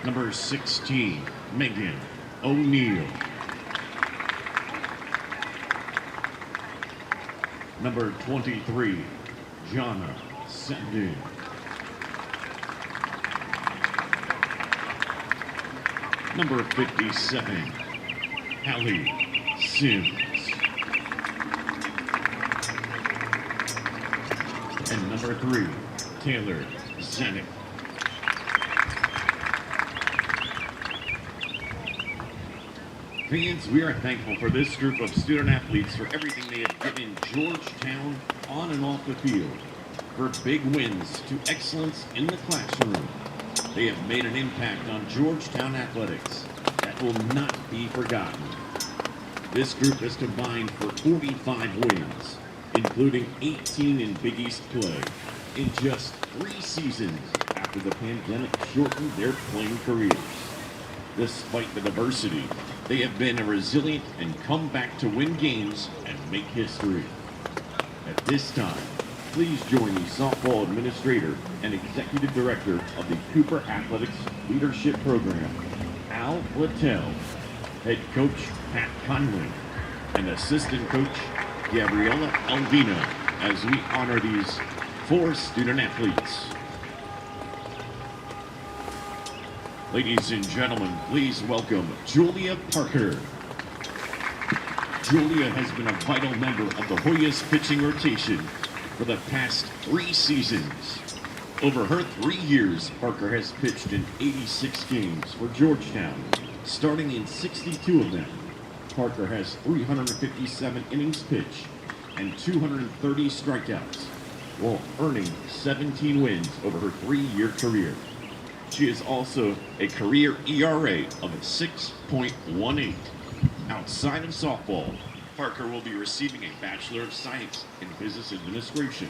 Number 16, Megan O'Neill. Number 23, Jonna Sandin. Number 57, Hallie Sims. And number 3, Taylor Zanuck. Fans, we are thankful for this group of student athletes for everything they have given Georgetown on and off the field. For big wins to excellence in the classroom, they have made an impact on Georgetown athletics that will not be forgotten. This group has combined for 45 wins, including 18 in Big East play, in just 3 seasons after the pandemic shortened their playing careers. Despite the diversity, they have been resilient and come back to win games and make history. At this time, please join the softball administrator and executive director of the Cooper Athletics Leadership Program, Al Littell, head coach Pat Conley, and assistant coach Gabriela Alvino as we honor these 4 student athletes. Ladies and gentlemen, please welcome Julia Parker. Julia has been a vital member of the Hoyas pitching rotation for the past 3 seasons. Over her 3 years, Parker has pitched in 86 games for Georgetown, starting in 62 of them. Parker has 357 innings pitched and 230 strikeouts, while earning 17 wins over her 3-year career. She is also a career ERA of 6.18. Outside of softball, Parker will be receiving a Bachelor of Science in Business Administration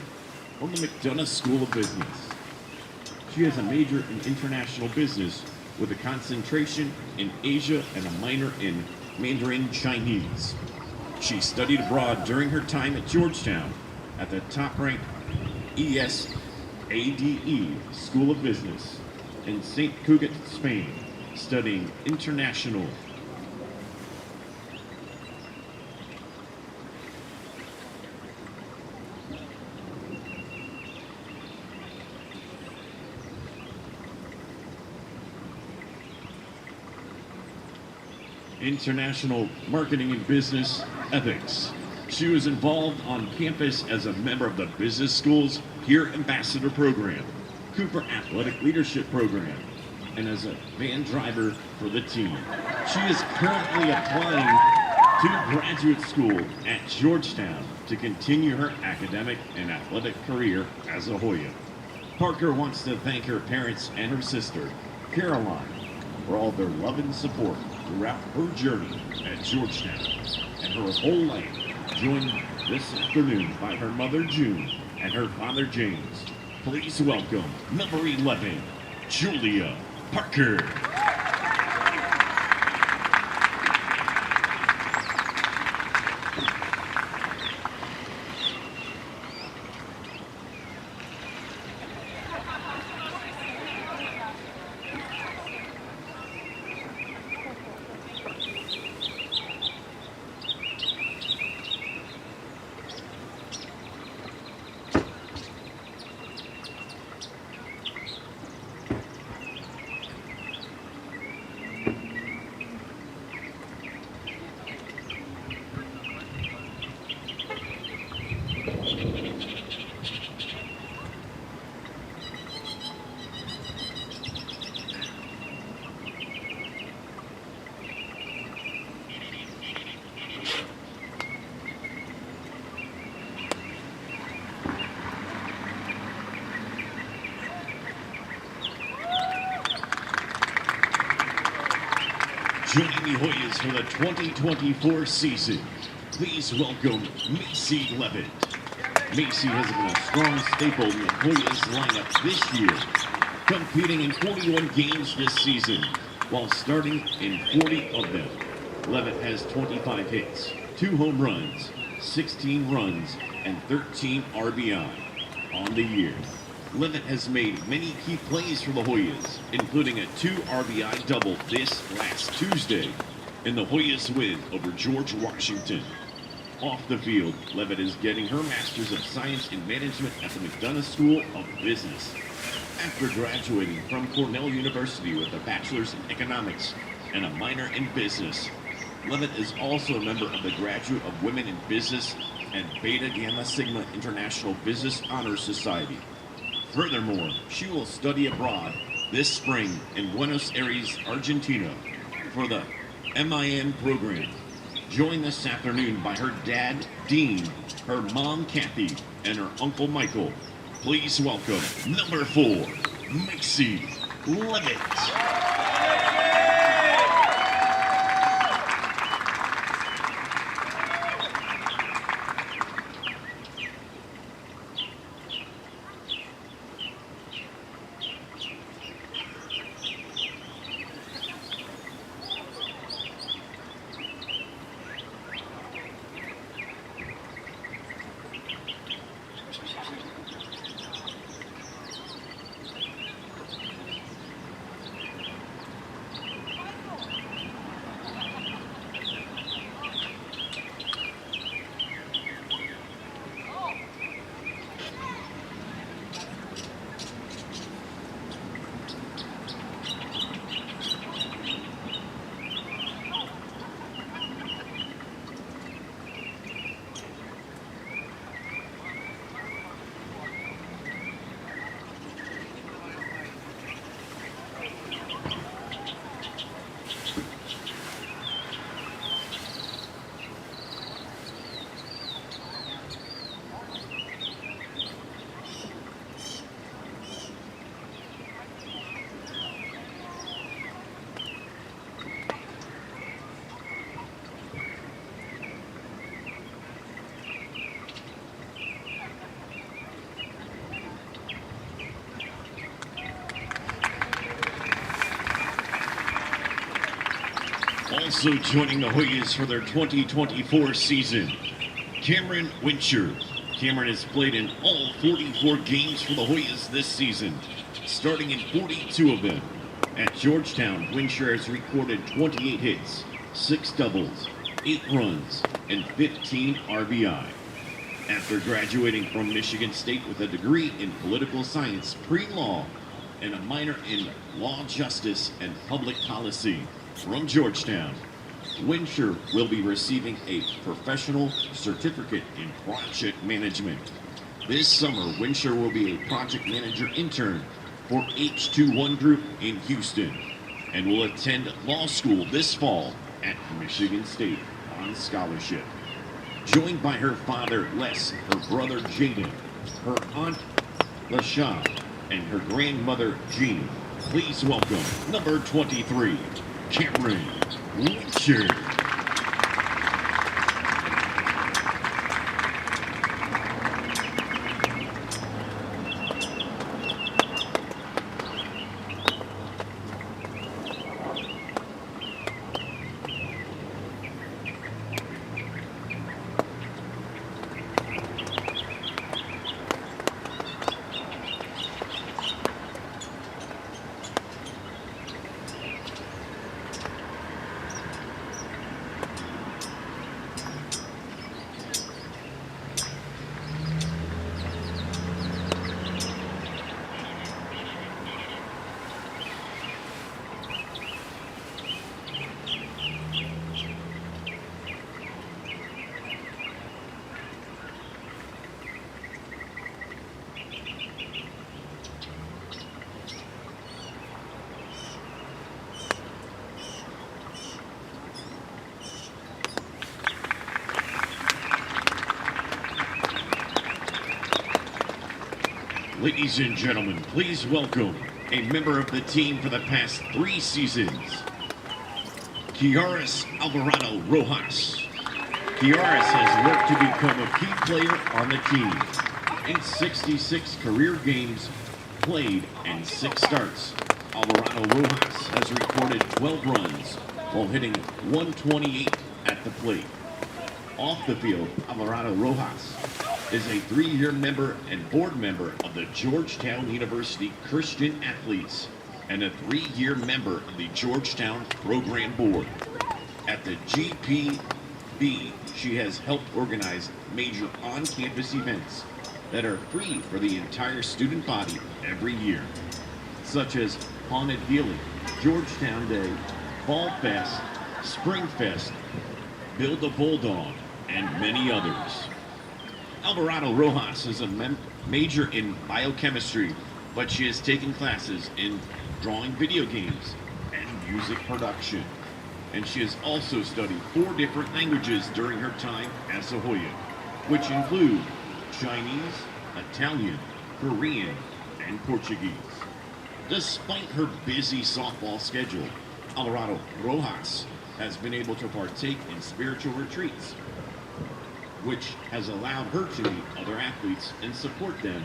from the McDonough School of Business. She has a major in international business with a concentration in Asia and a minor in Mandarin Chinese. She studied abroad during her time at Georgetown at the top-ranked ESADE School of Business in St. Cugat, Spain, studying international. International Marketing and Business Ethics. She was involved on campus as a member of the Business School's Peer Ambassador Program, Cooper Athletic Leadership Program, and as a van driver for the team. She is currently applying to graduate school at Georgetown to continue her academic and athletic career as a Hoya. Parker wants to thank her parents and her sister, Caroline, for all their love and support throughout her journey at Georgetown, and her whole life, joined this afternoon by her mother June and her father James. Please welcome number 11, Julia Parker. Joining the Hoyas for the 2024 season, please welcome Macy Levitt. Macy has been a strong staple in the Hoyas lineup this year, competing in 41 games this season, while starting in 40 of them. Levitt has 25 hits, 2 home runs, 16 runs, and 13 RBI on the year. Levitt has made many key plays for the Hoyas, including a 2 RBI double this last Tuesday in the Hoyas win over George Washington. Off the field, Levitt is getting her Master's of Science in Management at the McDonough School of Business. After graduating from Cornell University with a bachelor's in economics and a minor in business, Levitt is also a member of the Graduate of Women in Business and Beta Gamma Sigma International Business Honors Society. Furthermore, she will study abroad this spring in Buenos Aires, Argentina for the MIN program. Joined this afternoon by her dad, Dean, her mom, Kathy, and her uncle, Michael. Please welcome number 4, Macy Levitt. Also joining the Hoyas for their 2024 season, Cameron Wincher. Cameron has played in all 44 games for the Hoyas this season, starting in 42 of them. At Georgetown, Wincher has recorded 28 hits, 6 doubles, 8 runs, and 15 RBI. After graduating from Michigan State with a degree in political science pre-law and a minor in law, justice, and public policy from Georgetown, Wincher will be receiving a professional certificate in project management. This summer, Wincher will be a project manager intern for H21 Group in Houston and will attend law school this fall at Michigan State on scholarship. Joined by her father, Les, her brother, Jaden, her aunt, LaShawn, and her grandmother, Jean. Please welcome number 23, Cameron Wincher. Ladies and gentlemen, please welcome a member of the team for the past 3 seasons, Karis Alvarado Rojas. Karis has worked to become a key player on the team. In 66 career games played and 6 starts, Alvarado Rojas has recorded 12 runs while hitting 128 at the plate. Off the field, Alvarado Rojas is a 3-year member and board member of the Georgetown University Christian Athletes and a 3-year member of the Georgetown Program Board. At the GPB, she has helped organize major on-campus events that are free for the entire student body every year, such as Haunted Healing, Georgetown Day, Fall Fest, Spring Fest, Build a Bulldog, and many others. Alvarado Rojas is a major in biochemistry, but she has taken classes in drawing video games and music production. And she has also studied 4 different languages during her time at Sahoya, which include Chinese, Italian, Korean, and Portuguese. Despite her busy softball schedule, Alvarado Rojas has been able to partake in spiritual retreats, which has allowed her to meet other athletes and support them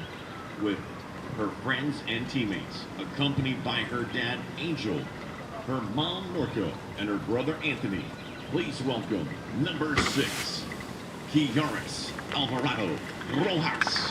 with her friends and teammates, accompanied by her dad, Angel, her mom, Norco, and her brother, Anthony. Please welcome number 6, Karis Alvarado Rojas.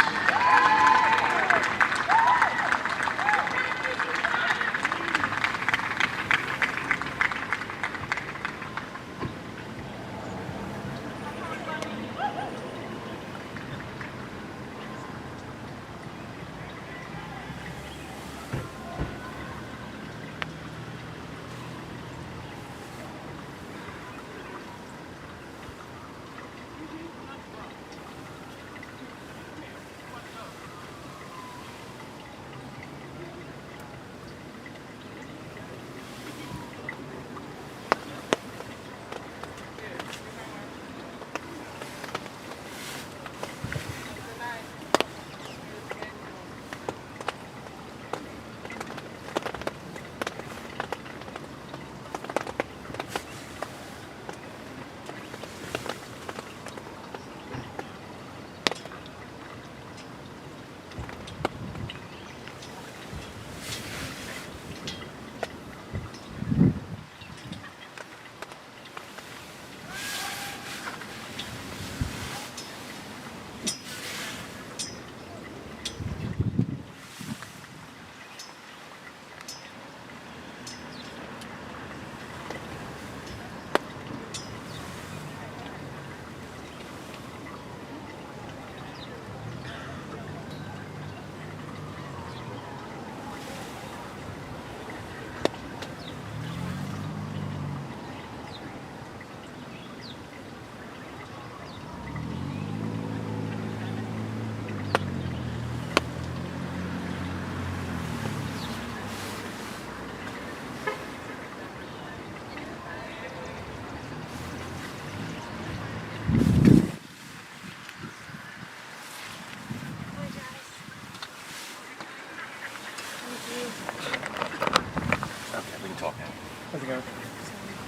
How's it going?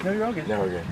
No, you're all good. No, we're good.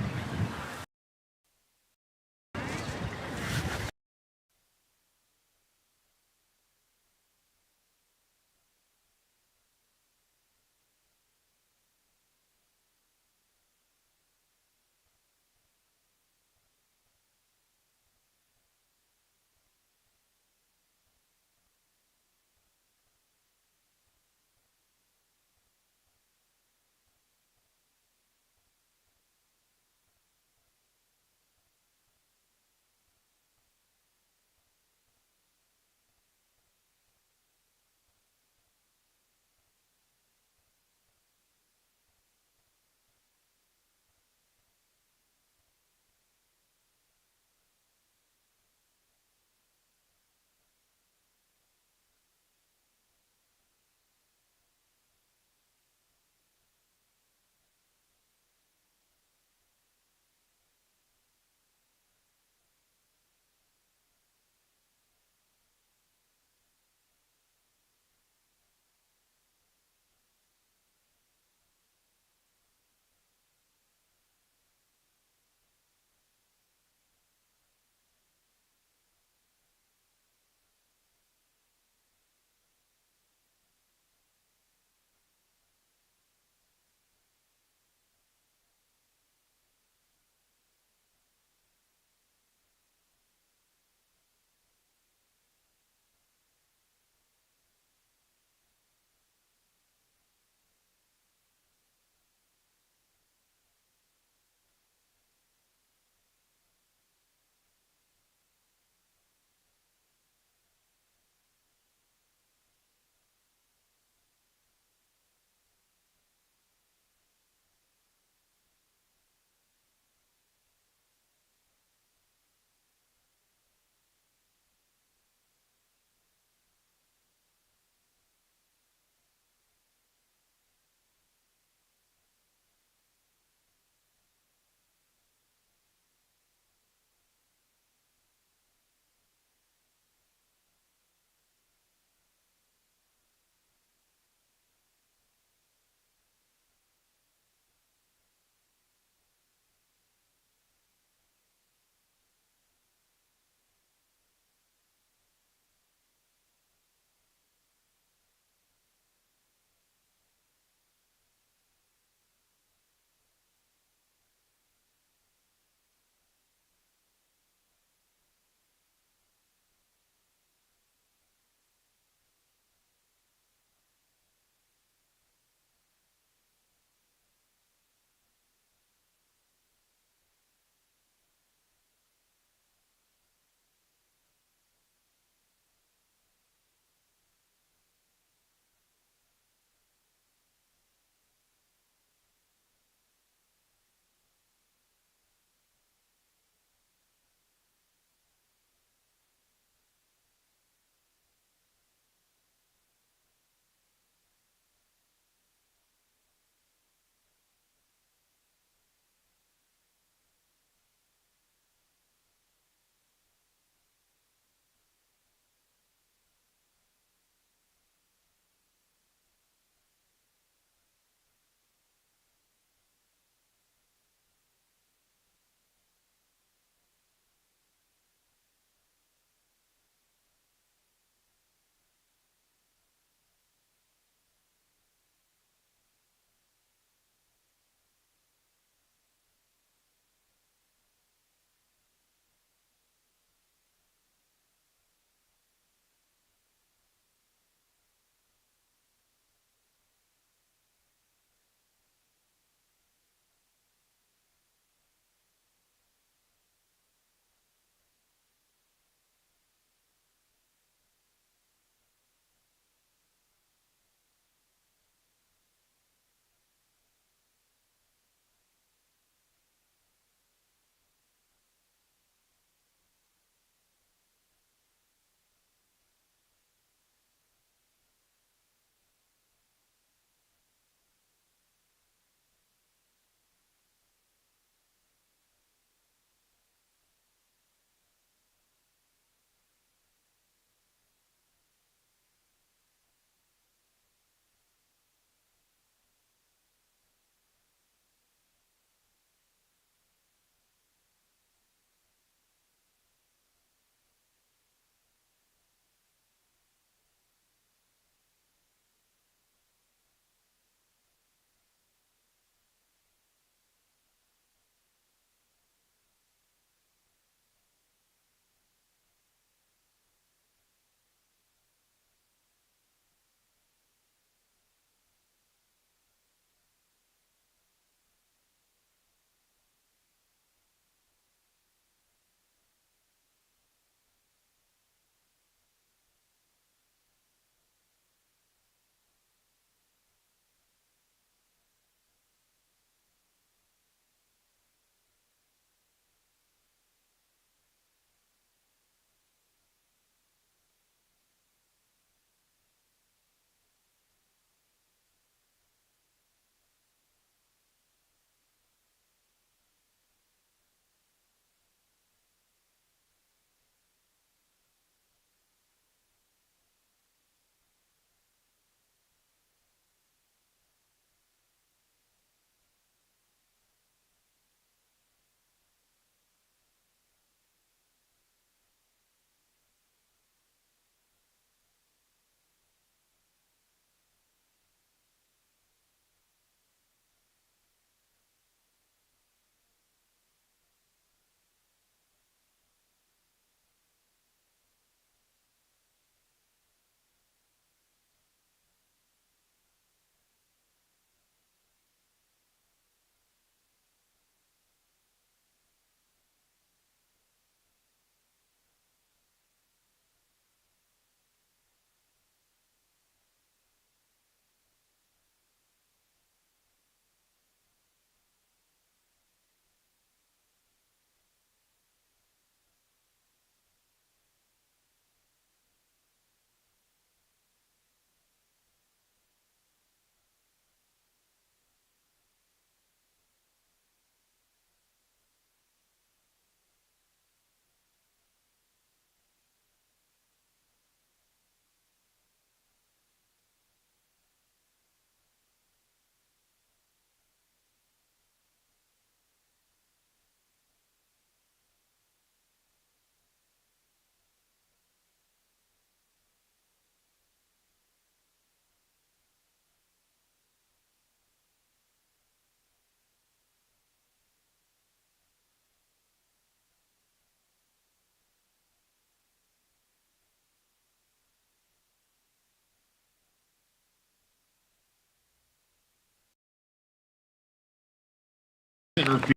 center field.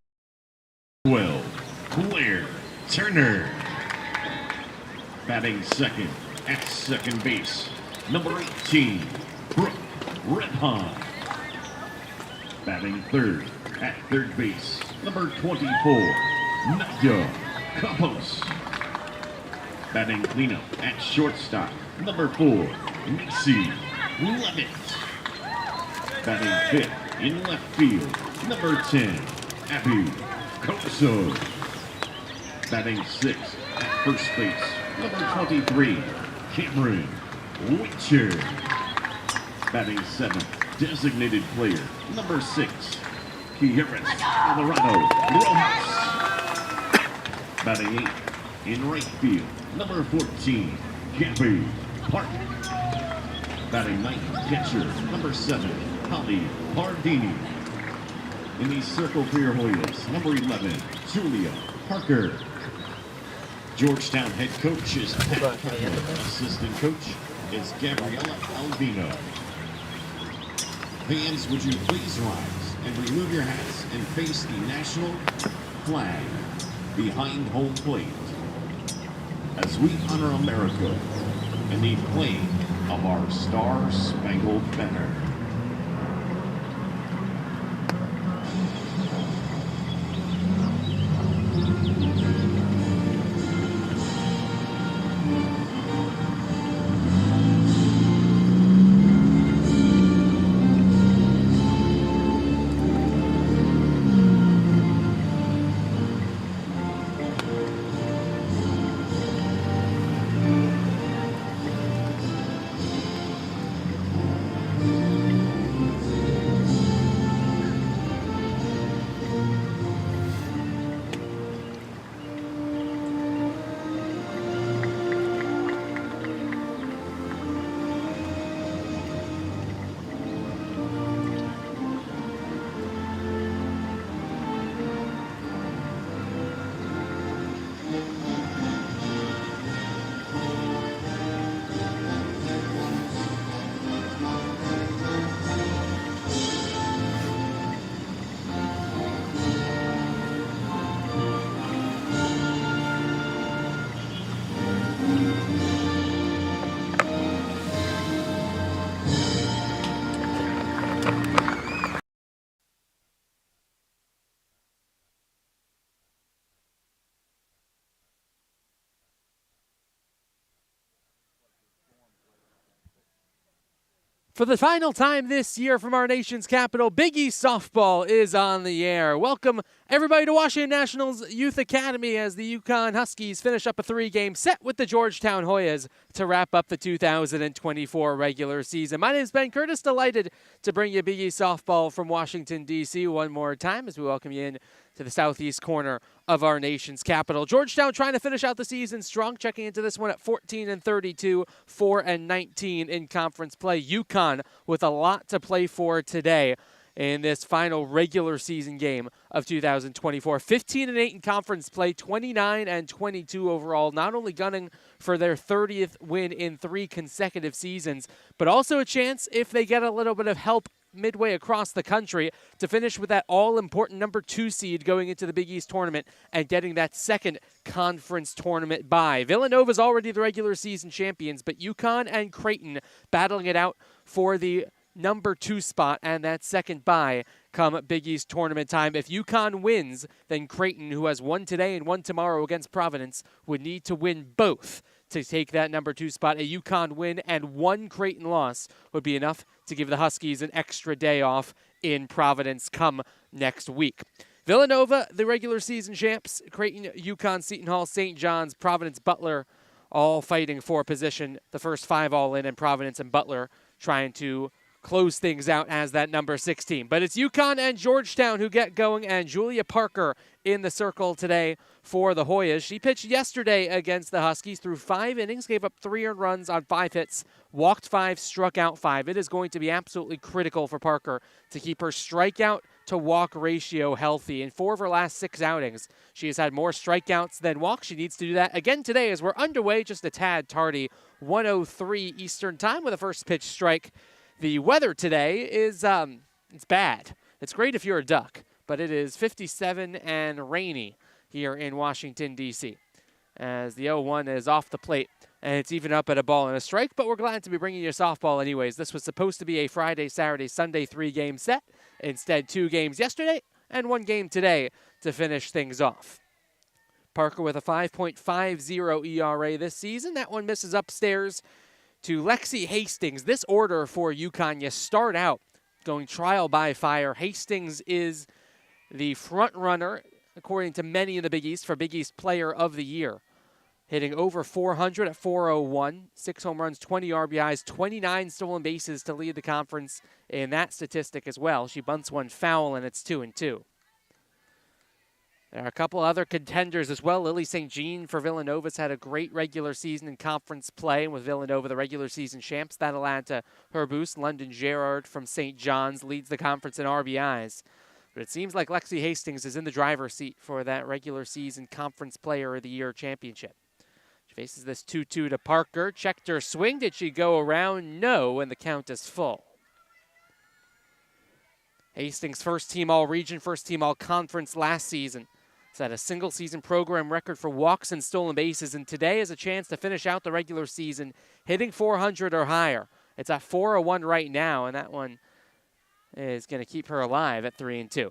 12, Blair Turner. Batting second at second base, number 18, Brooke Redhahn. Batting third at third base, number 24, Nadia Campos. Batting cleanup at shortstop, number 4, Macy Levitt. Batting fifth in left field, number 10, Abby Koso. Batting sixth at first base, number 23, Cameron Wincher. Batting seventh, designated player, number 6, Karis Alvarado Rojas. Batting eighth in right field, number 14, Gabby Park. Batting ninth, catcher, number 7, Holly Pardini. In the circle for your Hoyas, number 11, Julia Parker. Georgetown head coach is Pat Keller. Assistant coach is Gabriella Alvino. Fans, would you please rise and remove your hats and face the national flag behind home plate as we honor America and the playing of our Star-Spangled Banner. For the final time this year from our nation's capital, Big East softball is on the air. Welcome everybody to Washington Nationals Youth Academy as the UConn Huskies finish up a 3-game set with the Georgetown Hoyas to wrap up the 2024 regular season. My name is Ben Curtis, delighted to bring you Big East softball from Washington, D.C. one more time as we welcome you in to the southeast corner of our nation's capital. Georgetown trying to finish out the season strong, checking into this one at 14-32, 4-19 in conference play. UConn with a lot to play for today in this final regular season game of 2024. 15-8 in conference play, 29-22 overall, not only gunning for their 30th win in 3 consecutive seasons, but also a chance if they get a little bit of help midway across the country to finish with that all-important number 2 seed going into the Big East tournament and getting that second conference tournament bye. Villanova's already the regular season champions, but UConn and Creighton battling it out for the number 2 spot and that second bye come Big East tournament time. If UConn wins, then Creighton, who has one today and one tomorrow against Providence, would need to win both to take that number 2 spot. A UConn win and one Creighton loss would be enough to give the Huskies an extra day off in Providence come next week. Villanova, the regular season champs. Creighton, UConn, Seton Hall, St. John's, Providence, Butler, all fighting for position. The first 5 all in, and Providence and Butler trying to close things out as that number 16. But it's UConn and Georgetown who get going, and Julia Parker in the circle today for the Hoyas. She pitched yesterday against the Huskies through 5 innings, gave up 3 earned runs on 5 hits, walked 5, struck out 5. It is going to be absolutely critical for Parker to keep her strikeout to walk ratio healthy. In 4 of her last 6 outings, she has had more strikeouts than walks. She needs to do that again today as we're underway, just a tad tardy, 1:03 Eastern time with a first pitch strike. The weather today is it's bad. It's great if you're a duck, but it is 57 and rainy here in Washington, D.C. as the 0-1 is off the plate, and it's even up at a ball and a strike, but we're glad to be bringing you softball anyways. This was supposed to be a Friday, Saturday, Sunday 3-game set. Instead, 2 games yesterday and 1 game today to finish things off. Parker with a 5.50 ERA this season. That one misses upstairs to Lexi Hastings. This order for UConn, you start out going trial by fire. Hastings is the front runner, according to many in the Big East, for Big East Player of the Year. Hitting over 400 at 401, 6 home runs, 20 RBIs, 29 stolen bases to lead the conference in that statistic as well. She bunts one foul, and it's 2-2. There are a couple other contenders as well. Lily St. Jean for Villanova's had a great regular season in conference play, with Villanova the regular season champs. That'll add to her boost. London Gerard from St. John's leads the conference in RBIs. But it seems like Lexi Hastings is in the driver's seat for that regular season Conference Player of the Year championship. She faces this 2-2 to Parker. Checked her swing. Did she go around? No, and the count is full. Hastings first team All-Region, first team All-Conference last season. Set a single-season program record for walks and stolen bases, and today is a chance to finish out the regular season hitting 400 or higher. It's at 401 right now, and that one is going to keep her alive at 3-2.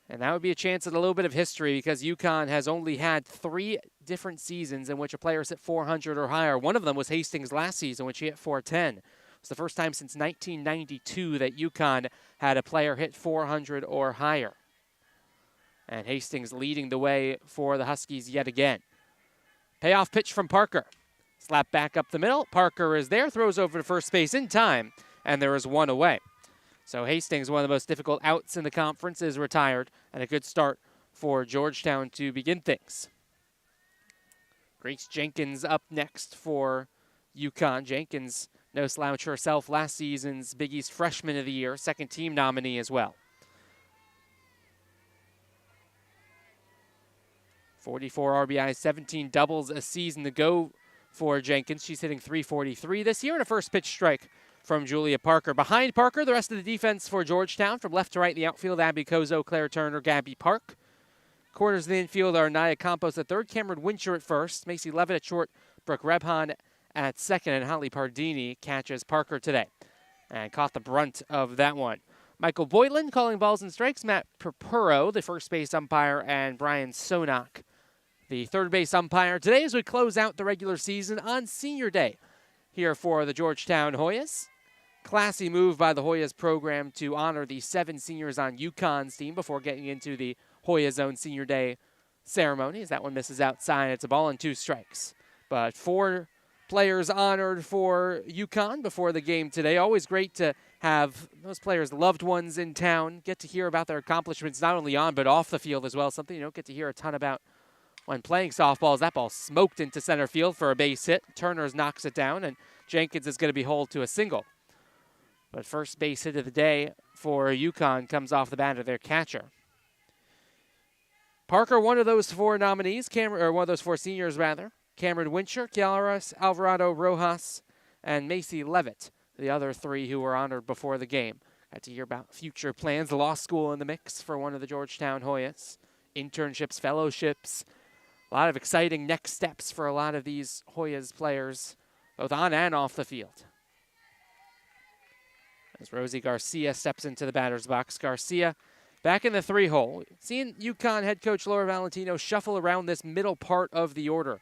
And that would be a chance at a little bit of history, because UConn has only had 3 different seasons in which a player hit 400 or higher. One of them was Hastings last season, which he hit 410. It's the first time since 1992 that UConn had a player hit 400 or higher. And Hastings leading the way for the Huskies yet again. Payoff pitch from Parker. Slap back up the middle. Parker is there, throws over to first base in time, and there is 1 away. So Hastings, one of the most difficult outs in the conference, is retired, and a good start for Georgetown to begin things. Grace Jenkins up next for UConn. Jenkins, no slouch herself, last season's Big East Freshman of the Year, second team nominee as well. 44 RBIs, 17 doubles a season to go for Jenkins. She's hitting .343 this year, and a first pitch strike from Julia Parker. Behind Parker, the rest of the defense for Georgetown. From left to right in the outfield, Abby Kozo, Claire Turner, Gabby Park. Corners of the infield are Naya Campos at third, Cameron Wincher at first, Macy Levitt at short, Brooke Rebhan at second, and Holly Pardini catches Parker today and caught the brunt of that one. Michael Boylan calling balls and strikes, Matt Perpuro, the first base umpire, and Brian Sonak, the third base umpire. Today, as we close out the regular season on Senior Day here for the Georgetown Hoyas. Classy move by the Hoyas program to honor the 7 seniors on UConn's team before getting into the Hoya Zone Senior Day ceremony. As that one misses outside, it's a ball and 2 strikes. But 4 players honored for UConn before the game today. Always great to have those players' loved ones in town, get to hear about their accomplishments not only on but off the field as well. Something you don't get to hear a ton about when playing softball. Is that ball smoked into center field for a base hit. Turner's knocks it down, and Jenkins is going to be hauled to a single. But first base hit of the day for UConn comes off the bat of their catcher. Parker, one of those 4 nominees, one of those 4 seniors rather. Cameron Wincher, Karis Alvarado Rojas, and Macy Levitt, the other 3 who were honored before the game. Got to hear about future plans, law school in the mix for one of the Georgetown Hoyas, internships, fellowships, a lot of exciting next steps for a lot of these Hoyas players, both on and off the field. As Rosie Garcia steps into the batter's box. Garcia back in the 3-hole. Seeing UConn head coach Laura Valentino shuffle around this middle part of the order.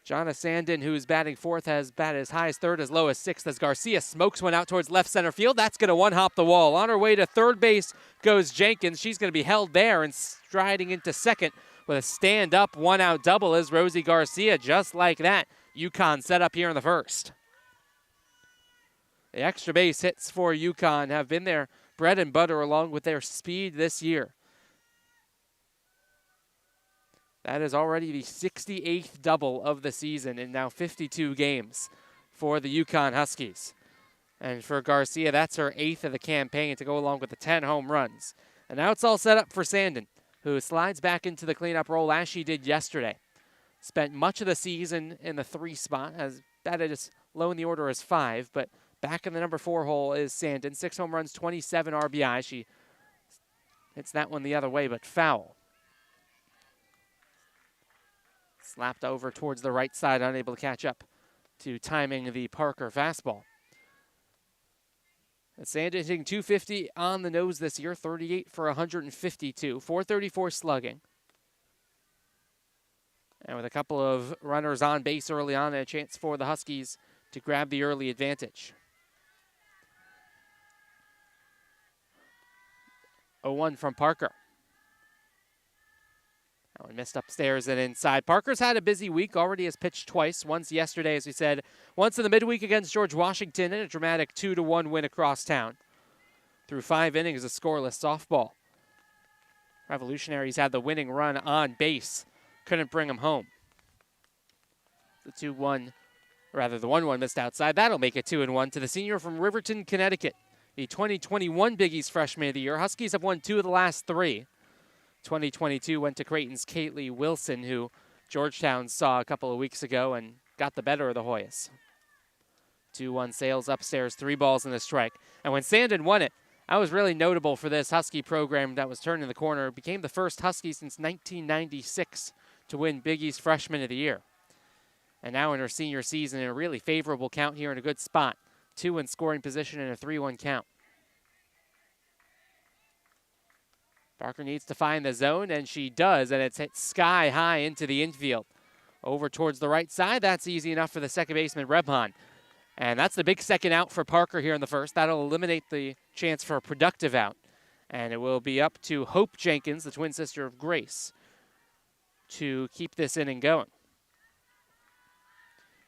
Jonna Sandin, who's batting 4th, has batted as high as 3rd, as low as 6th, as Garcia smokes one out towards left center field. That's going to one-hop the wall. On her way to third base goes Jenkins. She's going to be held there, and striding into second with a stand-up one-out double is Rosie Garcia. Just like that, UConn set up here in the first. The extra base hits for UConn have been their bread and butter along with their speed this year. That is already the 68th double of the season in now 52 games for the UConn Huskies. And for Garcia, that's her 8th of the campaign to go along with the 10 home runs. And now it's all set up for Sandin, who slides back into the cleanup role as she did yesterday. Spent much of the season in the 3 spot, has batted as low in the order as 5, but Back in the number 4 hole is Sandin. 6 home runs, 27 RBI. She hits that one the other way, but foul. Slapped over towards the right side, unable to catch up to timing the Parker fastball. Sandin hitting .250 on the nose this year, 38 for 152, 434 slugging. And with a couple of runners on base early on, and a chance for the Huskies to grab the early advantage. 0-1 from Parker. That one missed upstairs and inside. Parker's had a busy week, already has pitched twice. Once yesterday, as we said, once in the midweek against George Washington in a dramatic 2-1 win across town. Through 5 innings of scoreless softball. Revolutionaries had the winning run on base. Couldn't bring them home. The 1-1 missed outside. That'll make it 2-1 to the senior from Riverton, Connecticut. The 2021 Big East Freshman of the Year. Huskies have won 2 of the last 3. 2022 went to Creighton's Kaylee Wilson, who Georgetown saw a couple of weeks ago and got the better of the Hoyas. 2-1 sails upstairs, 3 balls and a strike. And when Sandin won it, that was really notable for this Husky program that was turning the corner. It became the first Husky since 1996 to win Big East Freshman of the Year. And now in her senior season, in a really favorable count here in a good spot. 2 in scoring position and a 3-1 count. Parker needs to find the zone, and she does, and it's hit sky high into the infield. Over towards the right side, that's easy enough for the second baseman, Rebhan. And that's the big second out for Parker here in the first. That'll eliminate the chance for a productive out. And it will be up to Hope Jenkins, the twin sister of Grace, to keep this inning going.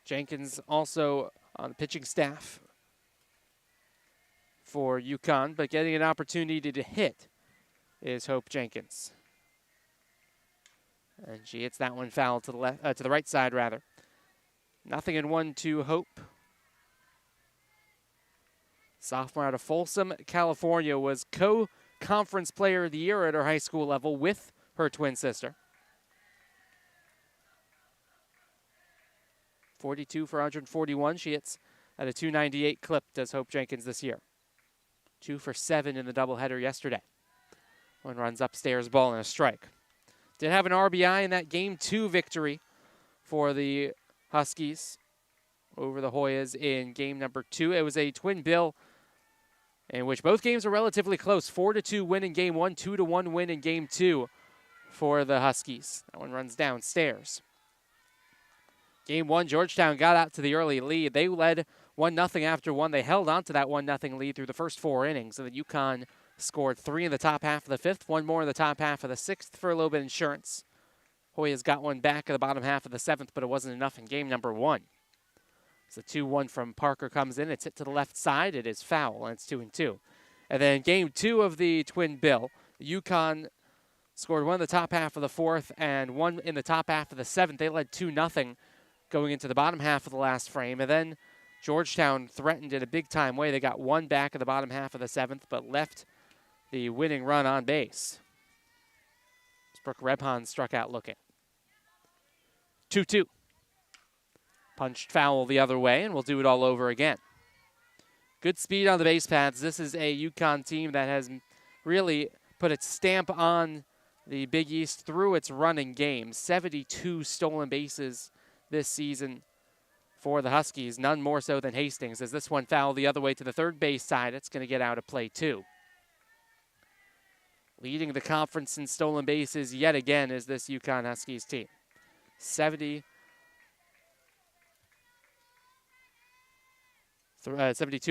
Jenkins also on the pitching staff for UConn, but getting an opportunity to hit is Hope Jenkins. And she hits that one foul to the left, to the right side rather. 0-1 to Hope. Sophomore out of Folsom, California, was co-conference player of the year at her high school level with her twin sister. 42 for 141. She hits at a .298 clip, does Hope Jenkins this year. 2 for 7 in the doubleheader yesterday. One runs upstairs, ball and a strike. Did have an RBI in that Game 2 victory for the Huskies over the Hoyas in Game number 2. It was a twin bill in which both games were relatively close. 4-2 win in Game 1, 2-1 win in Game 2 for the Huskies. That one runs downstairs. Game 1, Georgetown got out to the early lead. They led 1-0 after 1. They held on to that 1-0 lead through the first 4 innings. And then UConn scored 3 in the top half of the 5th, 1 more in the top half of the 6th for a little bit of insurance. Hoyas got one back in the bottom half of the 7th, but it wasn't enough in game number 1. So 2-1 from Parker comes in. It's hit to the left side. It is foul, and it's 2-2. And then game 2 of the twin bill, UConn scored 1 in the top half of the 4th and 1 in the top half of the 7th. They led 2-0 going into the bottom half of the last frame. And then Georgetown threatened in a big-time way. They got 1 back in the bottom half of the 7th, but left the winning run on base. Brooke Rebhan struck out looking. 2-2. Punched foul the other way, and we'll do it all over again. Good speed on the base paths. This is a UConn team that has really put its stamp on the Big East through its running game. 72 stolen bases this season for the Huskies, none more so than Hastings. As this one fouled the other way to the third base side, it's going to get out of play too. Leading the conference in stolen bases yet again is this UConn Huskies team. 72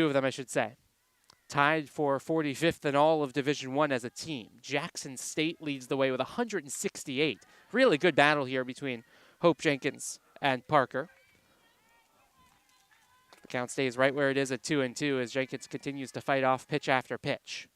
of them, I should say. Tied for 45th in all of Division I as a team. Jackson State leads the way with 168. Really good battle here between Hope Jenkins and Parker. The count stays right where it is at 2-2 as Jenkins continues to fight off pitch after pitch.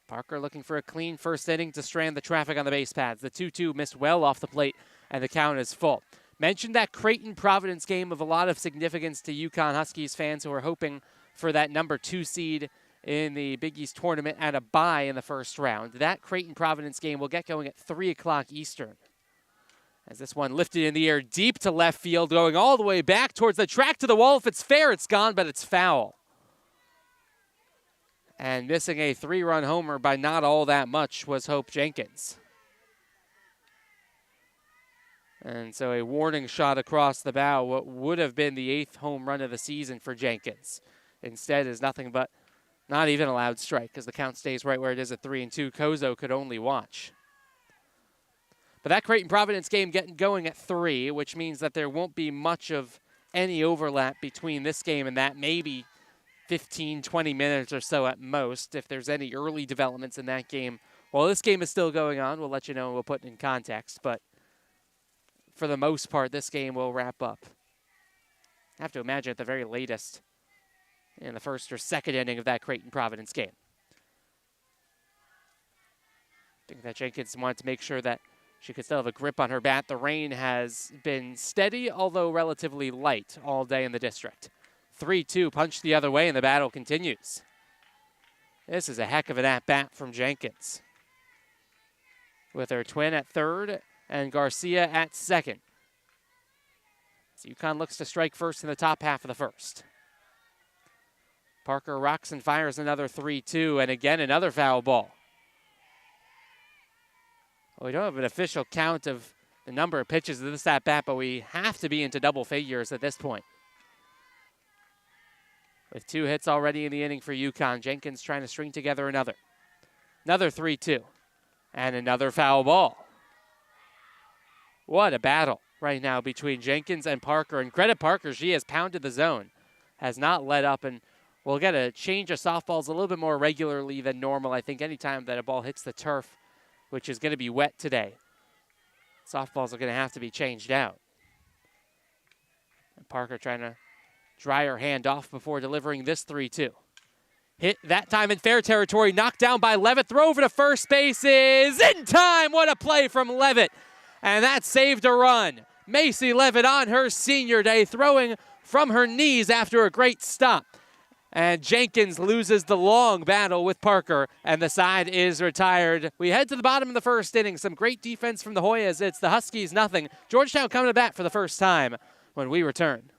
Parker looking for a clean first inning to strand the traffic on the base paths. The 2-2 missed well off the plate, and the count is full. Mentioned that Creighton-Providence game of a lot of significance to UConn Huskies fans who are hoping for that number 2 seed in the Big East tournament and a bye in the first round. That Creighton-Providence game will get going at 3 o'clock Eastern. As this one lifted in the air deep to left field, going all the way back towards the track to the wall. If it's fair, it's gone, but it's foul. And missing a 3-run homer by not all that much was Hope Jenkins. And so a warning shot across the bow, what would have been the 8th home run of the season for Jenkins. Instead is nothing but not even a loud strike because the count stays right where it is at 3-2. Kozo could only watch. But that Creighton-Providence game getting going at 3, which means that there won't be much of any overlap between this game and that, maybe 15, 20 minutes or so at most. If there's any early developments in that game, while this game is still going on, we'll let you know and we'll put it in context. But for the most part, this game will wrap up. I have to imagine at the very latest in the first or second inning of that Creighton-Providence game. I think that Jenkins wanted to make sure that she could still have a grip on her bat. The rain has been steady, although relatively light, all day in the district. 3-2, punch the other way, and the battle continues. This is a heck of an at-bat from Jenkins, with her twin at third and Garcia at second. So UConn looks to strike first in the top half of the first. Parker rocks and fires another 3-2, and again another foul ball. Well, we don't have an official count of the number of pitches of this at-bat, but we have to be into double figures at this point. With 2 hits already in the inning for UConn, Jenkins trying to string together another. Another 3-2, and another foul ball. What a battle right now between Jenkins and Parker. And credit Parker, she has pounded the zone, has not let up, and we'll get a change of softballs a little bit more regularly than normal. I think anytime that a ball hits the turf, which is going to be wet today, softballs are going to have to be changed out. And Parker trying to dry her hand off before delivering this 3-2. Hit that time in fair territory, knocked down by Levitt. Throw over to first base is in time. What a play from Levitt. And that saved a run. Macy Levitt on her senior day, throwing from her knees after a great stop. And Jenkins loses the long battle with Parker, and the side is retired. We head to the bottom of the first inning. Some great defense from the Hoyas. It's the Huskies, nothing. Georgetown coming to bat for the first time when we return.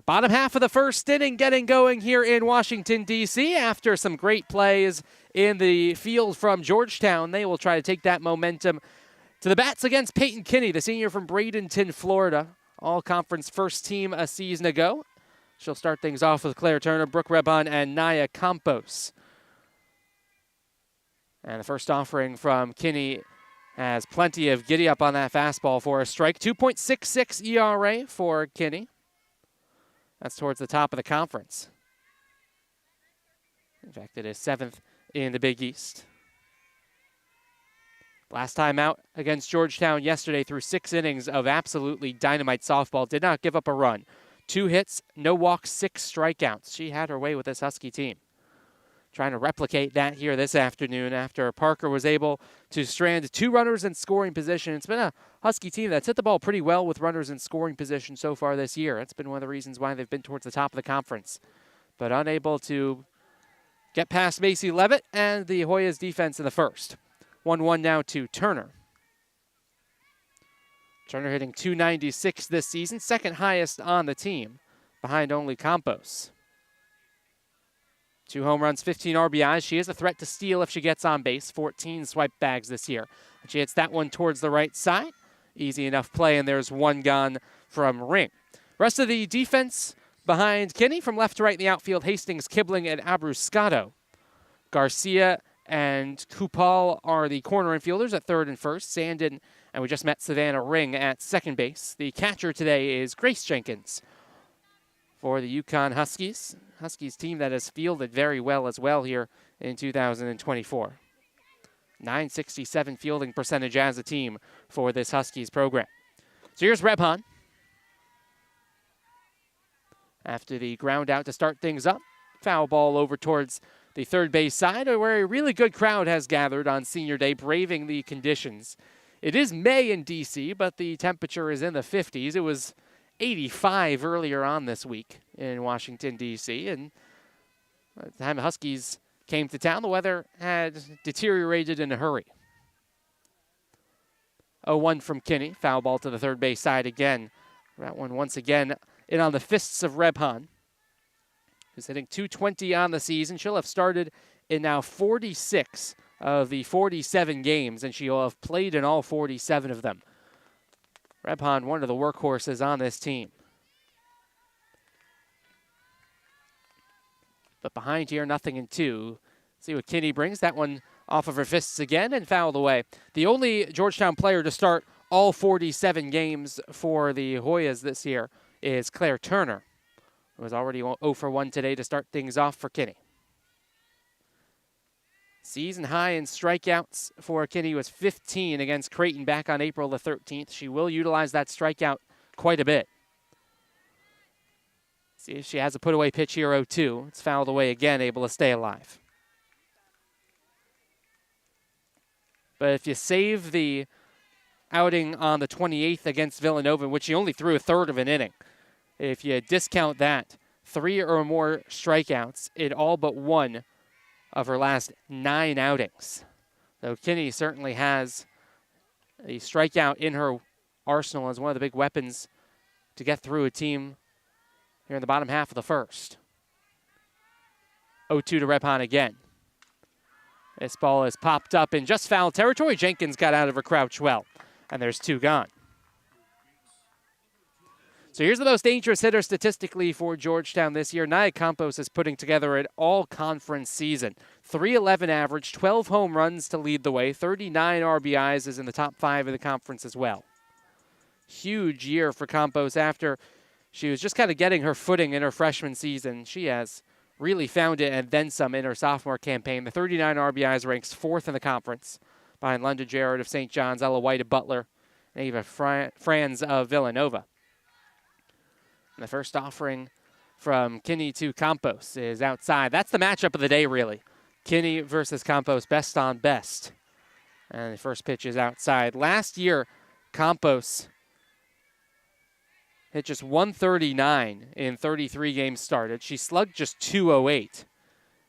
Bottom half of the first inning getting going here in Washington, D.C. after some great plays in the field from Georgetown. They will try to take that momentum to the bats against Peyton Kinney, the senior from Bradenton, Florida. All-conference first team a season ago. She'll start things off with Claire Turner, Brooke Rebon, and Naya Campos. And the first offering from Kinney has plenty of giddy up on that fastball for a strike. 2.66 ERA for Kinney. That's towards the top of the conference. In fact, it is 7th in the Big East. Last time out against Georgetown yesterday through 6 innings of absolutely dynamite softball. Did not give up a run. 2 hits, no walks, 6 strikeouts. She had her way with this Husky team. trying to replicate that here this afternoon after Parker was able to strand 2 runners in scoring position. It's been a Husky team that's hit the ball pretty well with runners in scoring position so far this year. That's been one of the reasons why they've been towards the top of the conference, but unable to get past Macy Levitt and the Hoyas defense in the first. 1-1 now to Turner. Turner hitting .296 this season, second highest on the team, behind only Campos. 2 home runs, 15 RBIs. She is a threat to steal if she gets on base. 14 swipe bags this year. She hits that one towards the right side. Easy enough play, and there's 1 gone from Ring. Rest of the defense behind Kinney from left to right in the outfield, Hastings, Kibling, and Abruscato. Garcia and Kupal are the corner infielders at third and first. Sandin, and we just met Savannah Ring at second base. The catcher today is Grace Jenkins for the UConn Huskies. Huskies team that has fielded very well as well here in 2024. .967 fielding percentage as a team for this Huskies program. So here's Rebhan. After the ground out to start things up, foul ball over towards the third base side, where a really good crowd has gathered on senior day, braving the conditions. It is May in D.C., but the temperature is in the 50s. It was 85 earlier on this week in Washington, D.C., and by the time the Huskies came to town, the weather had deteriorated in a hurry. 0-1 from Kinney. Foul ball to the third base side again. That one once again in on the fists of Rebhan, who's hitting .220 on the season. She'll have started in now 46 of the 47 games, and she'll have played in all 47 of them. Rebhan, one of the workhorses on this team. But behind here, nothing in 2. See what Kinney brings. That one off of her fists again and fouled away. The only Georgetown player to start all 47 games for the Hoyas this year is Claire Turner, who was already 0 for 1 today to start things off for Kinney. Season high in strikeouts for Kinney was 15 against Creighton back on April the 13th. She will utilize that strikeout quite a bit. See if she has a put-away pitch here, 0-2. It's fouled away again, able to stay alive. But if you save the outing on the 28th against Villanova, in which she only threw a third of an inning, if you discount that, 3 or more strikeouts in all but 1 of her last 9 outings. So Kinney certainly has a strikeout in her arsenal as one of the big weapons to get through a team here in the bottom half of the first. 0-2 to Rebhan again. This ball is popped up in just foul territory. Jenkins got out of her crouch well, and there's 2 gone. So here's the most dangerous hitter statistically for Georgetown this year. Nia Campos is putting together an all-conference season. .311 average, 12 home runs to lead the way. 39 RBIs, is in the top 5 of the conference as well. Huge year for Campos after she was just kind of getting her footing in her freshman season. She has really found it and then some in her sophomore campaign. The 39 RBIs ranks 4th in the conference behind London Jarrett of St. John's, Ella White of Butler, and Ava Franz of Villanova. And the first offering from Kinney to Campos is outside. That's the matchup of the day, really. Kinney versus Campos, best on best. And the first pitch is outside. Last year, Campos hit just .139 in 33 games started. She slugged just .208.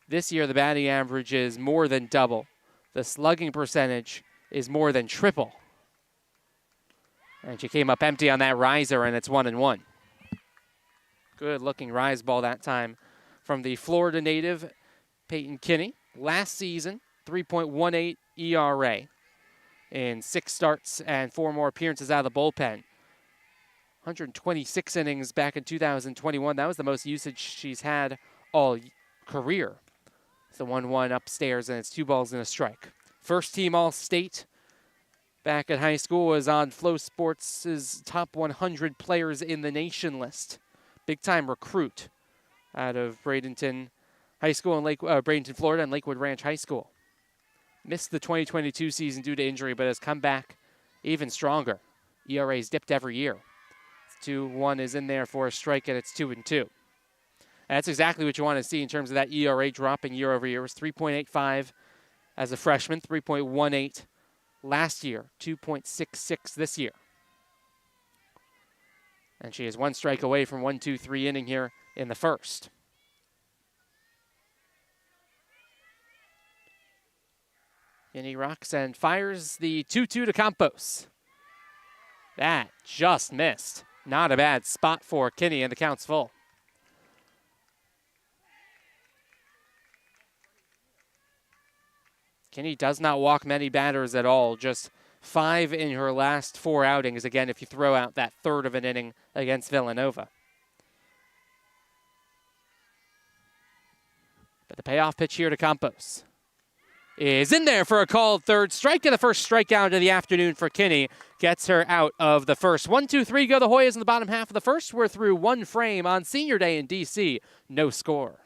This year, the batting average is more than double. The slugging percentage is more than triple. And she came up empty on that riser, and it's 1-1. Good-looking rise ball that time from the Florida native, Peyton Kinney. Last season, 3.18 ERA in 6 starts and 4 more appearances out of the bullpen. 126 innings back in 2021. That was the most usage she's had all career. It's the 1-1 upstairs, and it's 2 balls and a strike. First team All-State back at high school, was on Flow Sports' top 100 players in the nation list. Big-time recruit out of Bradenton High School in Bradenton, Florida, and Lakewood Ranch High School. Missed the 2022 season due to injury, but has come back even stronger. ERA's dipped every year. 2-1 is in there for a strike, and it's 2-2. And that's exactly what you want to see in terms of that ERA dropping year over year. It was 3.85 as a freshman, 3.18 last year, 2.66 this year. And she is one strike away from 1-2-3 inning here in the first. Kinney rocks and fires the 2-2 to Campos. That just missed. Not a bad spot for Kinney, and the count's full. Kinney does not walk many batters at all, just 5 in her last 4 outings, again, if you throw out that third of an inning against Villanova. But the payoff pitch here to Campos is in there for a called third strike, and the first strikeout of the afternoon for Kinney gets her out of the first. 1-2-3 go the Hoyas in the bottom half of the first. We're through one frame on Senior Day in D.C. No score.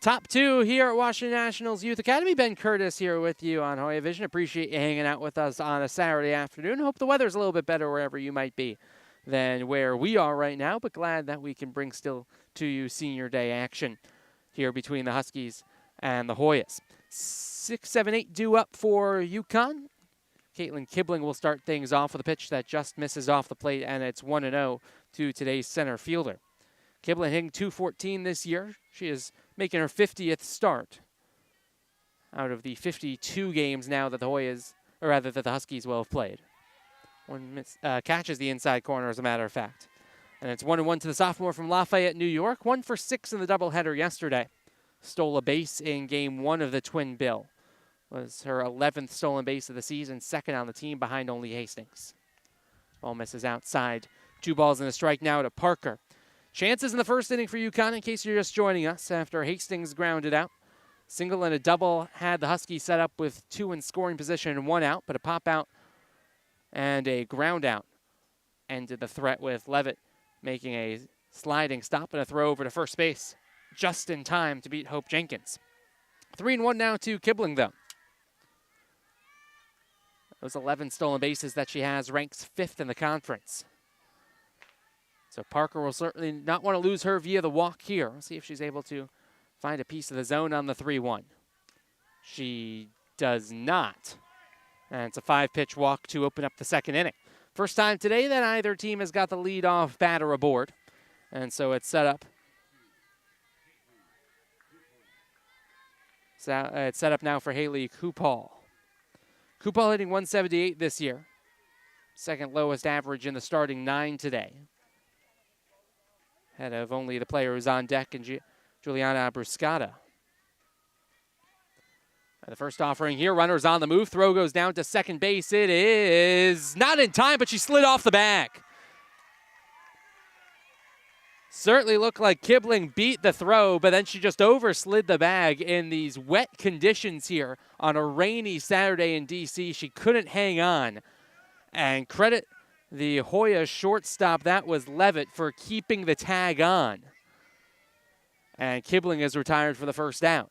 Top 2 here at Washington Nationals Youth Academy. Ben Curtis here with you on Hoya Vision. Appreciate you hanging out with us on a Saturday afternoon. Hope the weather's a little bit better wherever you might be than where we are right now, but glad that we can bring still to you Senior Day action here between the Huskies and the Hoyas. 6, 7, 8 due up for UConn. Caitlin Kibling will start things off with a pitch that just misses off the plate, and it's 1-0 to today's center fielder. Kibling hitting .214 this year. She is making her 50th start out of the 52 games now that the Hoyas, or rather that the Huskies will have played. One catches the inside corner, as a matter of fact. And it's 1-1 to the sophomore from Lafayette, New York. 1 for 6 in the doubleheader yesterday. Stole a base in game 1 of the Twin Bill. Was her 11th stolen base of the season, second on the team behind only Hastings. Ball misses outside. 2 balls and a strike now to Parker. Chances in the first inning for UConn, in case you're just joining us, after Hastings grounded out. Single and a double had the Huskies set up with 2 in scoring position and 1 out, but a pop out and a ground out ended the threat with Levitt making a sliding stop and a throw over to first base just in time to beat Hope Jenkins. 3-1 now to Kibling, though. Those 11 stolen bases that she has ranks 5th in the conference. So Parker will certainly not want to lose her via the walk here. We'll see if she's able to find a piece of the zone on the 3-1. She does not. And it's a 5-pitch walk to open up the second inning. First time today that either team has got the lead-off batter aboard. And so it's set up. So it's set up now for Haley Kupal. Kupal hitting .178 this year. Second lowest average in the starting 9 today. Ahead of only the player who's on deck and Juliana Bruscata. The first offering here, runners on the move. Throw goes down to second base. It is not in time, but she slid off the bag. Certainly looked like Kibling beat the throw, but then she just overslid the bag in these wet conditions here on a rainy Saturday in D.C. She couldn't hang on. And credit the Hoya shortstop, that was Levitt, for keeping the tag on. And Kibling is retired for the first down.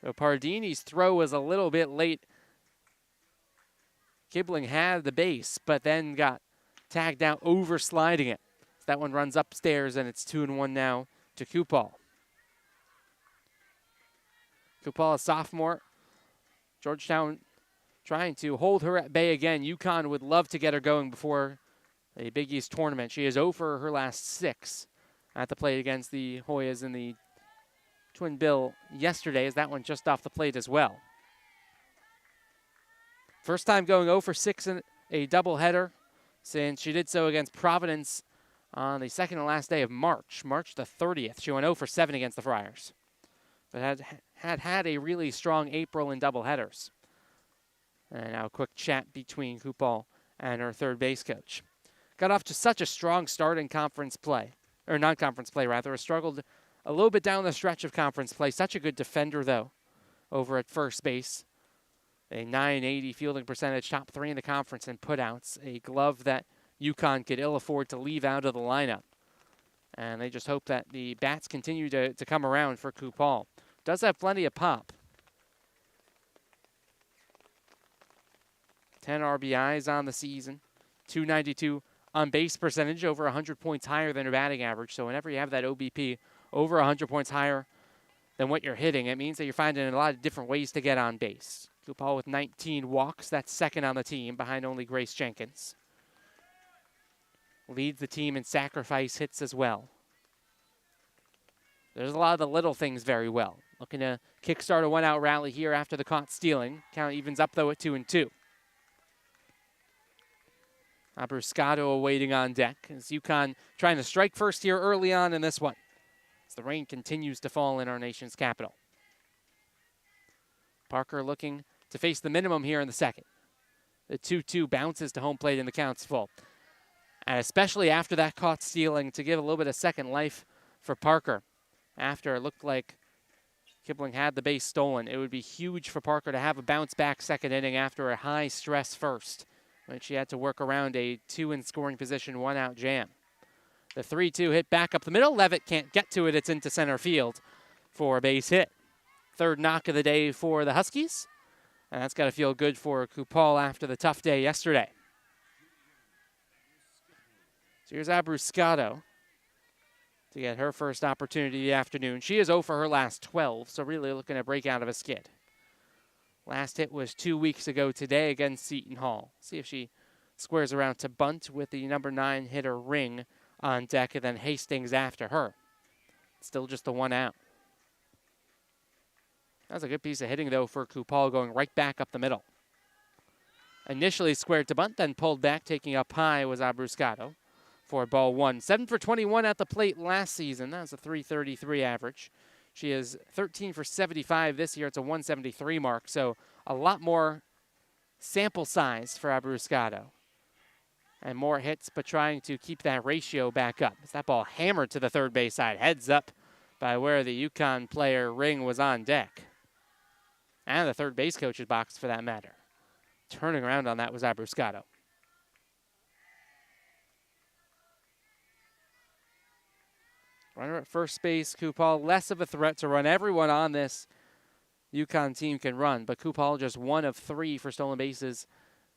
So Pardini's throw was a little bit late. Kibling had the base, but then got tagged out over sliding it. So that one runs upstairs, and it's 2-1 now to Kupal. Kupal, a sophomore. Georgetown trying to hold her at bay again. UConn would love to get her going before a Big East tournament. She is 0 for her last 6 at the plate against the Hoyas in the Twin Bill yesterday, as that one just off the plate as well. First time going 0 for 6 in a doubleheader since she did so against Providence on the second and last day of March the 30th. She went 0 for 7 against the Friars, but had a really strong April in doubleheaders. And now a quick chat between Kupal and her third base coach. Got off to such a strong start in conference play, or non-conference play rather. Struggled a little bit down the stretch of conference play. Such a good defender though, over at first base. A .980 fielding percentage, top 3 in the conference in putouts. A glove that UConn could ill afford to leave out of the lineup. And they just hope that the bats continue to come around for Kupal. Does have plenty of pop. 10 RBIs on the season. .292 on base percentage, over 100 points higher than her batting average. So whenever you have that OBP over 100 points higher than what you're hitting, it means that you're finding a lot of different ways to get on base. Kupal with 19 walks. That's second on the team, behind only Grace Jenkins. Leads the team in sacrifice hits as well. There's a lot of the little things very well. Looking to kickstart a one-out rally here after the caught stealing. Count evens up, though, at 2-2. Abruscato awaiting on deck as UConn trying to strike first here early on in this one, as the rain continues to fall in our nation's capital. Parker looking to face the minimum here in the second. The 2-2 bounces to home plate and the count's full. And especially after that caught stealing, to give a little bit of second life for Parker. After it looked like Kibling had the base stolen, it would be huge for Parker to have a bounce back second inning after a high stress first, when she had to work around a 2 in scoring position, 1-out jam. The 3-2 hit back up the middle. Levitt can't get to it. It's into center field for a base hit. Third knock of the day for the Huskies. And that's got to feel good for Kupal after the tough day yesterday. So here's Abruscato to get her first opportunity of the afternoon. She is 0 for her last 12, so really looking to break out of a skid. Last hit was 2 weeks ago today against Seton Hall. See if she squares around to bunt with the number 9 hitter Ring on deck, and then Hastings after her. Still just the 1-out. That was a good piece of hitting, though, for Kupal, going right back up the middle. Initially squared to bunt, then pulled back, taking up high was Abruscato for ball 1. 7 for 21 at the plate last season. That was a .333 average. She is 13 for 75 this year. It's a .173 mark, so a lot more sample size for Abruscato. And more hits, but trying to keep that ratio back up. As that ball hammered to the third base side, heads up by where the UConn player Ring was on deck. And the third base coach's box, for that matter. Turning around on that was Abruscato. Runner at first base, Kupal, less of a threat to run. Everyone on this UConn team can run, but Kupal just 1 of 3 for stolen bases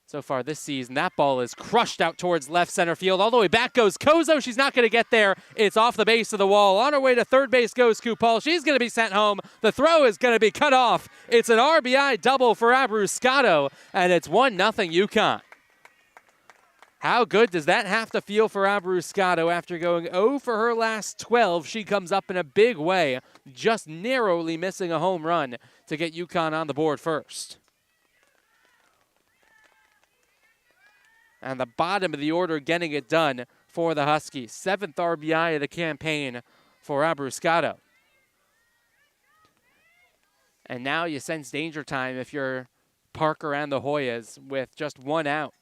so far this season. That ball is crushed out towards left center field. All the way back goes Kozo. She's not going to get there. It's off the base of the wall. On her way to third base goes Kupal. She's going to be sent home. The throw is going to be cut off. It's an RBI double for Abruscato, and it's 1-0 UConn. How good does that have to feel for Abruscato after going 0 for her last 12? She comes up in a big way, just narrowly missing a home run to get UConn on the board first. And the bottom of the order getting it done for the Huskies. 7th RBI of the campaign for Abruscato. And now you sense danger time if you're Parker and the Hoyas with just 1 out.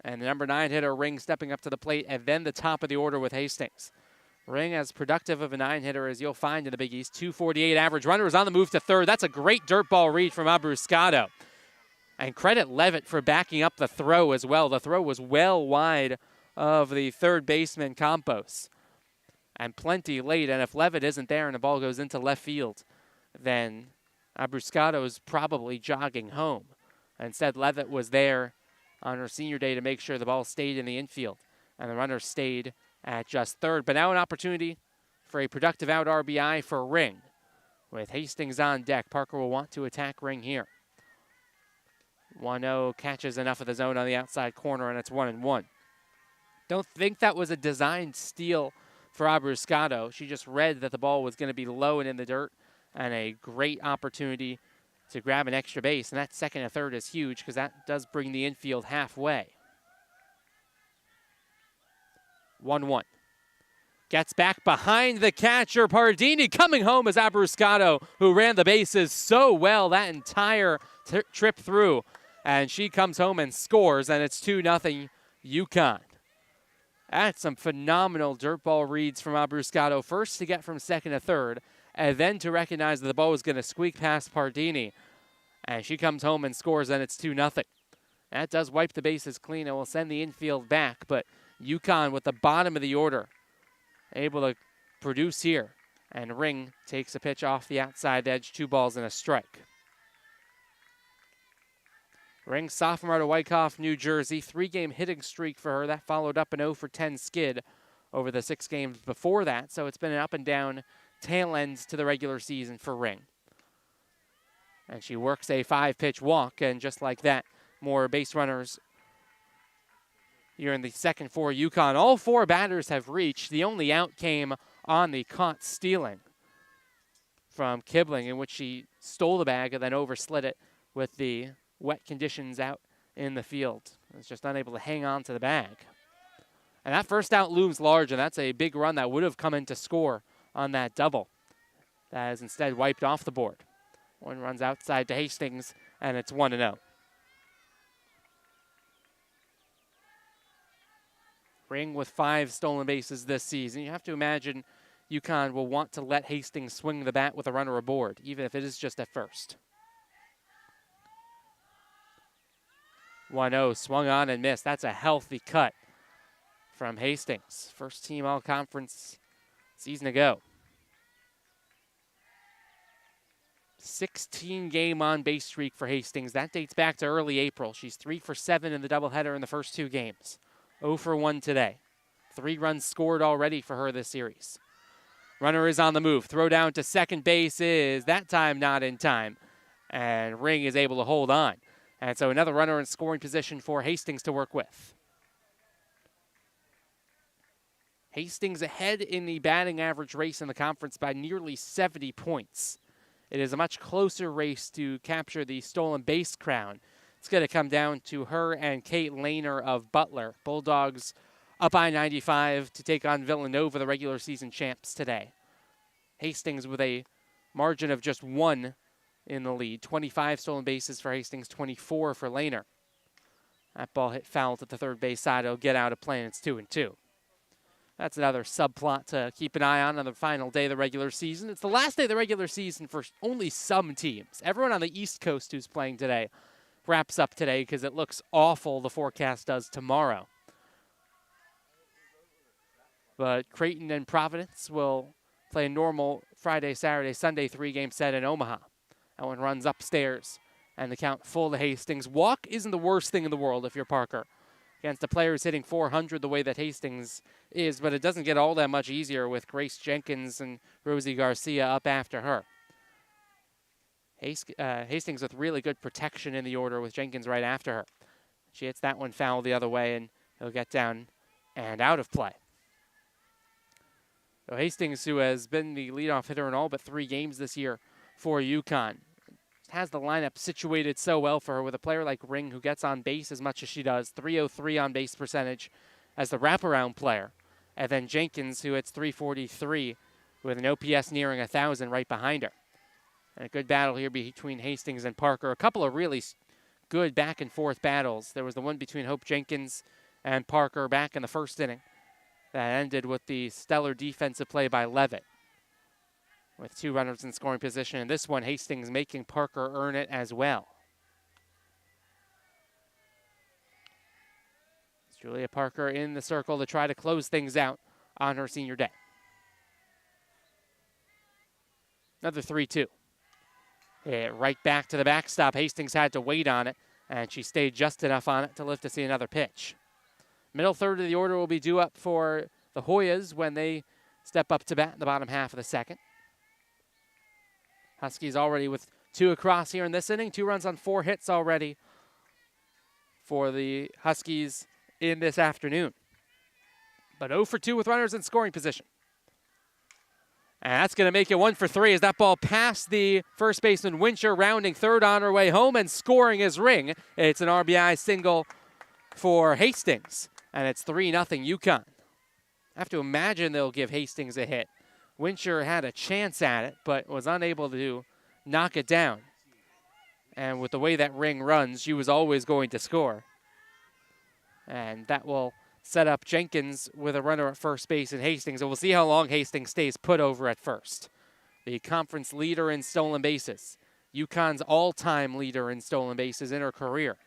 And the number 9 hitter, Ring, stepping up to the plate, and then the top of the order with Hastings. Ring as productive of a 9 hitter as you'll find in the Big East. 248 average. Runner is on the move to third. That's a great dirt ball read from Abruscato. And credit Levitt for backing up the throw as well. The throw was well wide of the third baseman Campos. And plenty late. And if Levitt isn't there and the ball goes into left field, then Abruscato is probably jogging home. Instead, Levitt was there on her senior day to make sure the ball stayed in the infield. And the runner stayed at just third. But now an opportunity for a productive out RBI for Ring. With Hastings on deck, Parker will want to attack Ring here. 1-0 catches enough of the zone on the outside corner, and it's 1-1. Don't think that was a designed steal for Abruscato. She just read that the ball was going to be low and in the dirt, and a great opportunity to grab an extra base. And that second and third is huge because that does bring the infield halfway. 1-1. Gets back behind the catcher. Pardini coming home as Abruscato, who ran the bases so well that entire trip through. And she comes home and scores, and it's 2-0 UConn. That's some phenomenal dirt ball reads from Abruscato. First to get from second to third, and then to recognize that the ball was going to squeak past Pardini. And she comes home and scores, and it's 2-0. That does wipe the bases clean and will send the infield back, but UConn with the bottom of the order able to produce here. And Ring takes a pitch off the outside edge, 2 balls and a strike. Ring, sophomore out of Wyckoff, New Jersey. 3-game hitting streak for her. That followed up an 0-for-10 skid over the 6 games before that. So it's been an up and down tail end to the regular season for Ring. And she works a 5-pitch walk. And just like that, more base runners here in the second for UConn. All 4 batters have reached. The only out came on the caught stealing from Kibling, in which she stole the bag and then overslid it with the wet conditions out in the field. Was just unable to hang on to the bag. And that first out looms large, and that's a big run that would have come in to score on that double. That is instead wiped off the board. One runs outside to Hastings, and it's 1-0. Ring with 5 stolen bases this season. You have to imagine UConn will want to let Hastings swing the bat with a runner aboard, even if it is just at first. 1-0, swung on and missed. That's a healthy cut from Hastings. First team all-conference season ago. 16-game on-base streak for Hastings. That dates back to early April. She's 3 for 7 in the doubleheader in the first 2 games. 0 for 1 today. 3 runs scored already for her this series. Runner is on the move. Throw down to second base is that time not in time. And Ring is able to hold on. And so another runner in scoring position for Hastings to work with. Hastings ahead in the batting average race in the conference by nearly 70 points. It is a much closer race to capture the stolen base crown. It's going to come down to her and Kate Lehner of Butler. Bulldogs up by 95 to take on Villanova, the regular season champs today. Hastings with a margin of just 1 in the lead. 25 stolen bases for Hastings, 24 for Lehner. That ball hit foul to the third base side. It'll get out of play, and it's 2-2. That's another subplot to keep an eye on the final day of the regular season. It's the last day of the regular season for only some teams. Everyone on the East Coast who's playing today wraps up today because it looks awful, the forecast does, tomorrow. But Creighton and Providence will play a normal Friday, Saturday, Sunday 3-game set in Omaha. That one runs upstairs, and the count full to Hastings. Walk isn't the worst thing in the world if you're Parker. Against the players hitting 400 the way that Hastings is, but it doesn't get all that much easier with Grace Jenkins and Rosie Garcia up after her. Hastings with really good protection in the order with Jenkins right after her. She hits that one foul the other way, and he'll get down and out of play. So Hastings, who has been the leadoff hitter in all but 3 games this year for UConn, has the lineup situated so well for her with a player like Ring who gets on base as much as she does, 303 on base percentage as the wraparound player, and then Jenkins, who hits 343 with an OPS nearing 1,000 right behind her. And a good battle here between Hastings and Parker. A couple of really good back and forth battles. There was the one between Hope Jenkins and Parker back in the first inning that ended with the stellar defensive play by Levitt, with 2 runners in scoring position. And this one, Hastings making Parker earn it as well. It's Julia Parker in the circle to try to close things out on her senior day. Another 3-2. Hit right back to the backstop. Hastings had to wait on it, And she stayed just enough on it to live to see another pitch. Middle third of the order will be due up for the Hoyas when they step up to bat in the bottom half of the second. Huskies already with 2 across here in this inning. 2 runs on 4 hits already for the Huskies in this afternoon. But 0 for 2 with runners in scoring position. And that's going to make it 1 for 3 as that ball passed the first baseman Wincher, rounding third on her way home and scoring his ring. It's an RBI single for Hastings, and it's 3-0 Yukon. I have to imagine they'll give Hastings a hit. Wincher had a chance at it, but was unable to knock it down. And with the way that ring runs, she was always going to score. And that will set up Jenkins with a runner at first base in Hastings, and we'll see how long Hastings stays put over at first. The conference leader in stolen bases. UConn's all-time leader in stolen bases in her career.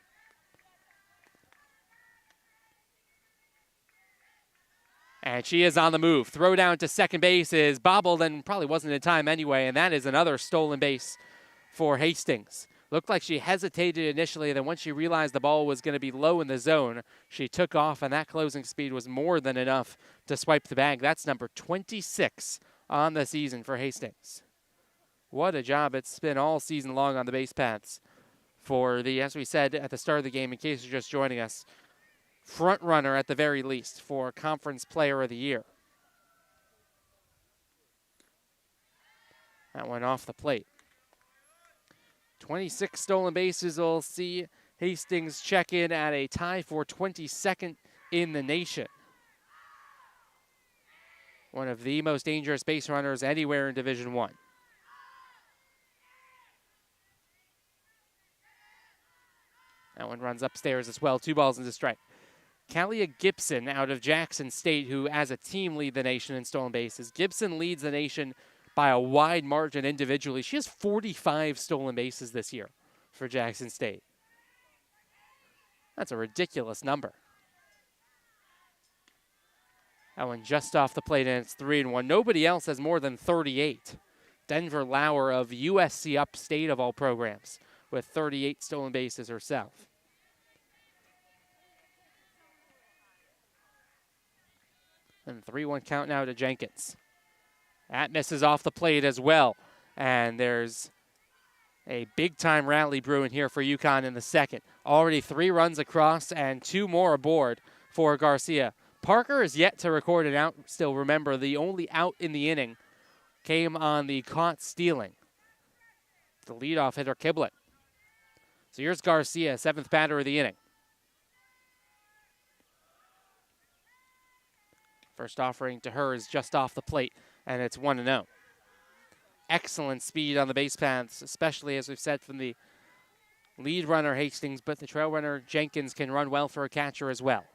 And she is on the move. Throw down to second base is bobbled and probably wasn't in time anyway, and that is another stolen base for Hastings. Looked like she hesitated initially, then once she realized the ball was going to be low in the zone, she took off, and that closing speed was more than enough to swipe the bag. That's number 26 on the season for Hastings. What a job it's been all season long on the base paths for the, as we said at the start of the game, in case you're just joining us, front runner at the very least for Conference Player of the Year. That went off the plate. 26 stolen bases will see Hastings check in at a tie for 22nd in the nation. One of the most dangerous base runners anywhere in Division I. That one runs upstairs as well. 2 balls and a strike. Callia Gibson out of Jackson State, who as a team lead the nation in stolen bases. Gibson leads the nation by a wide margin individually. She has 45 stolen bases this year for Jackson State. That's a ridiculous number. That one just off the plate, and it's 3-1. Nobody else has more than 38. Denver Lauer of USC Upstate of all programs with 38 stolen bases herself. And 3-1 count now to Jenkins. That misses off the plate as well. And there's a big-time rally brewing here for UConn in the second. Already 3 runs across and 2 more aboard for Garcia. Parker is yet to record an out. Still, remember, the only out in the inning came on the caught stealing. The leadoff hitter, Kiblet. So here's Garcia, 7th batter of the inning. First offering to her is just off the plate, and it's 1-0. Excellent speed on the base paths, especially, as we've said, from the lead runner Hastings, but the trail runner Jenkins can run well for a catcher as well.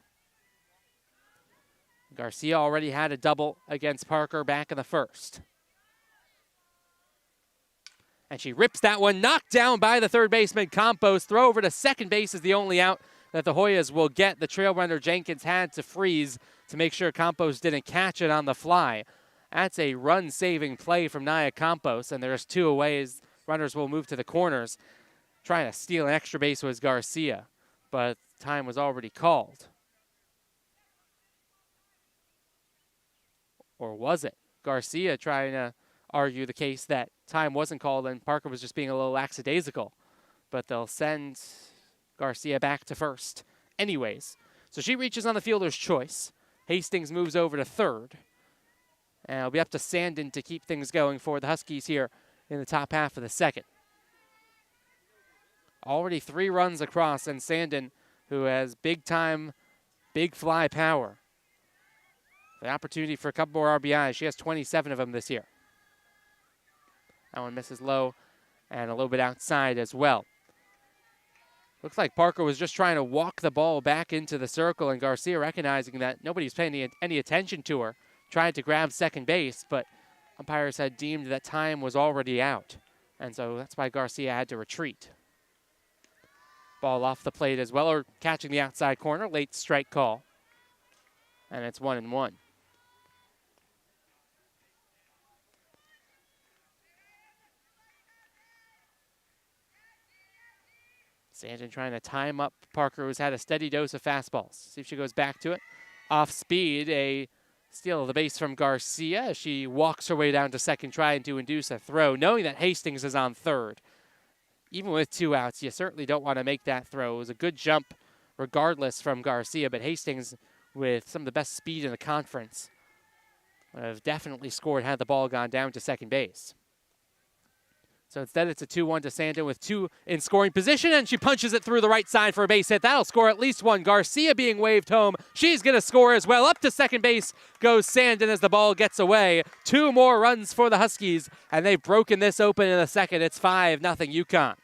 Garcia already had a double against Parker back in the first. And she rips that one, knocked down by the third baseman Campos. Throw over to second base is the only out that the Hoyas will get. The trail runner Jenkins had to freeze to make sure Campos didn't catch it on the fly. That's a run-saving play from Nia Campos, and there's 2 away as runners will move to the corners. Trying to steal an extra base was Garcia, but time was already called. Or was it? Garcia trying to argue the case that time wasn't called and Parker was just being a little lackadaisical. But they'll send Garcia back to first anyways. So she reaches on the fielder's choice. Hastings moves over to third. And it'll be up to Sandin to keep things going for the Huskies here in the top half of the second. Already 3 runs across, and Sandin, who has big-time, big fly power. The opportunity for a couple more RBIs. She has 27 of them this year. That one misses low and a little bit outside as well. Looks like Parker was just trying to walk the ball back into the circle, and Garcia, recognizing that nobody's paying any attention to her, tried to grab second base, but umpires had deemed that time was already out. And so that's why Garcia had to retreat. Ball off the plate as well, or catching the outside corner, late strike call. And it's 1-1. Sandin trying to time up Parker, who's had a steady dose of fastballs. See if she goes back to it. Off speed, a steal of the base from Garcia. She walks her way down to second, trying to induce a throw, knowing that Hastings is on third. Even with 2 outs, you certainly don't want to make that throw. It was a good jump regardless from Garcia, but Hastings, with some of the best speed in the conference, would have definitely scored had the ball gone down to second base. So instead, it's a 2-1 to Sandin with 2 in scoring position, and she punches it through the right side for a base hit. That'll score at least 1. Garcia being waved home. She's going to score as well. Up to second base goes Sandin as the ball gets away. 2 more runs for the Huskies, and they've broken this open in the second. It's 5-0 UConn.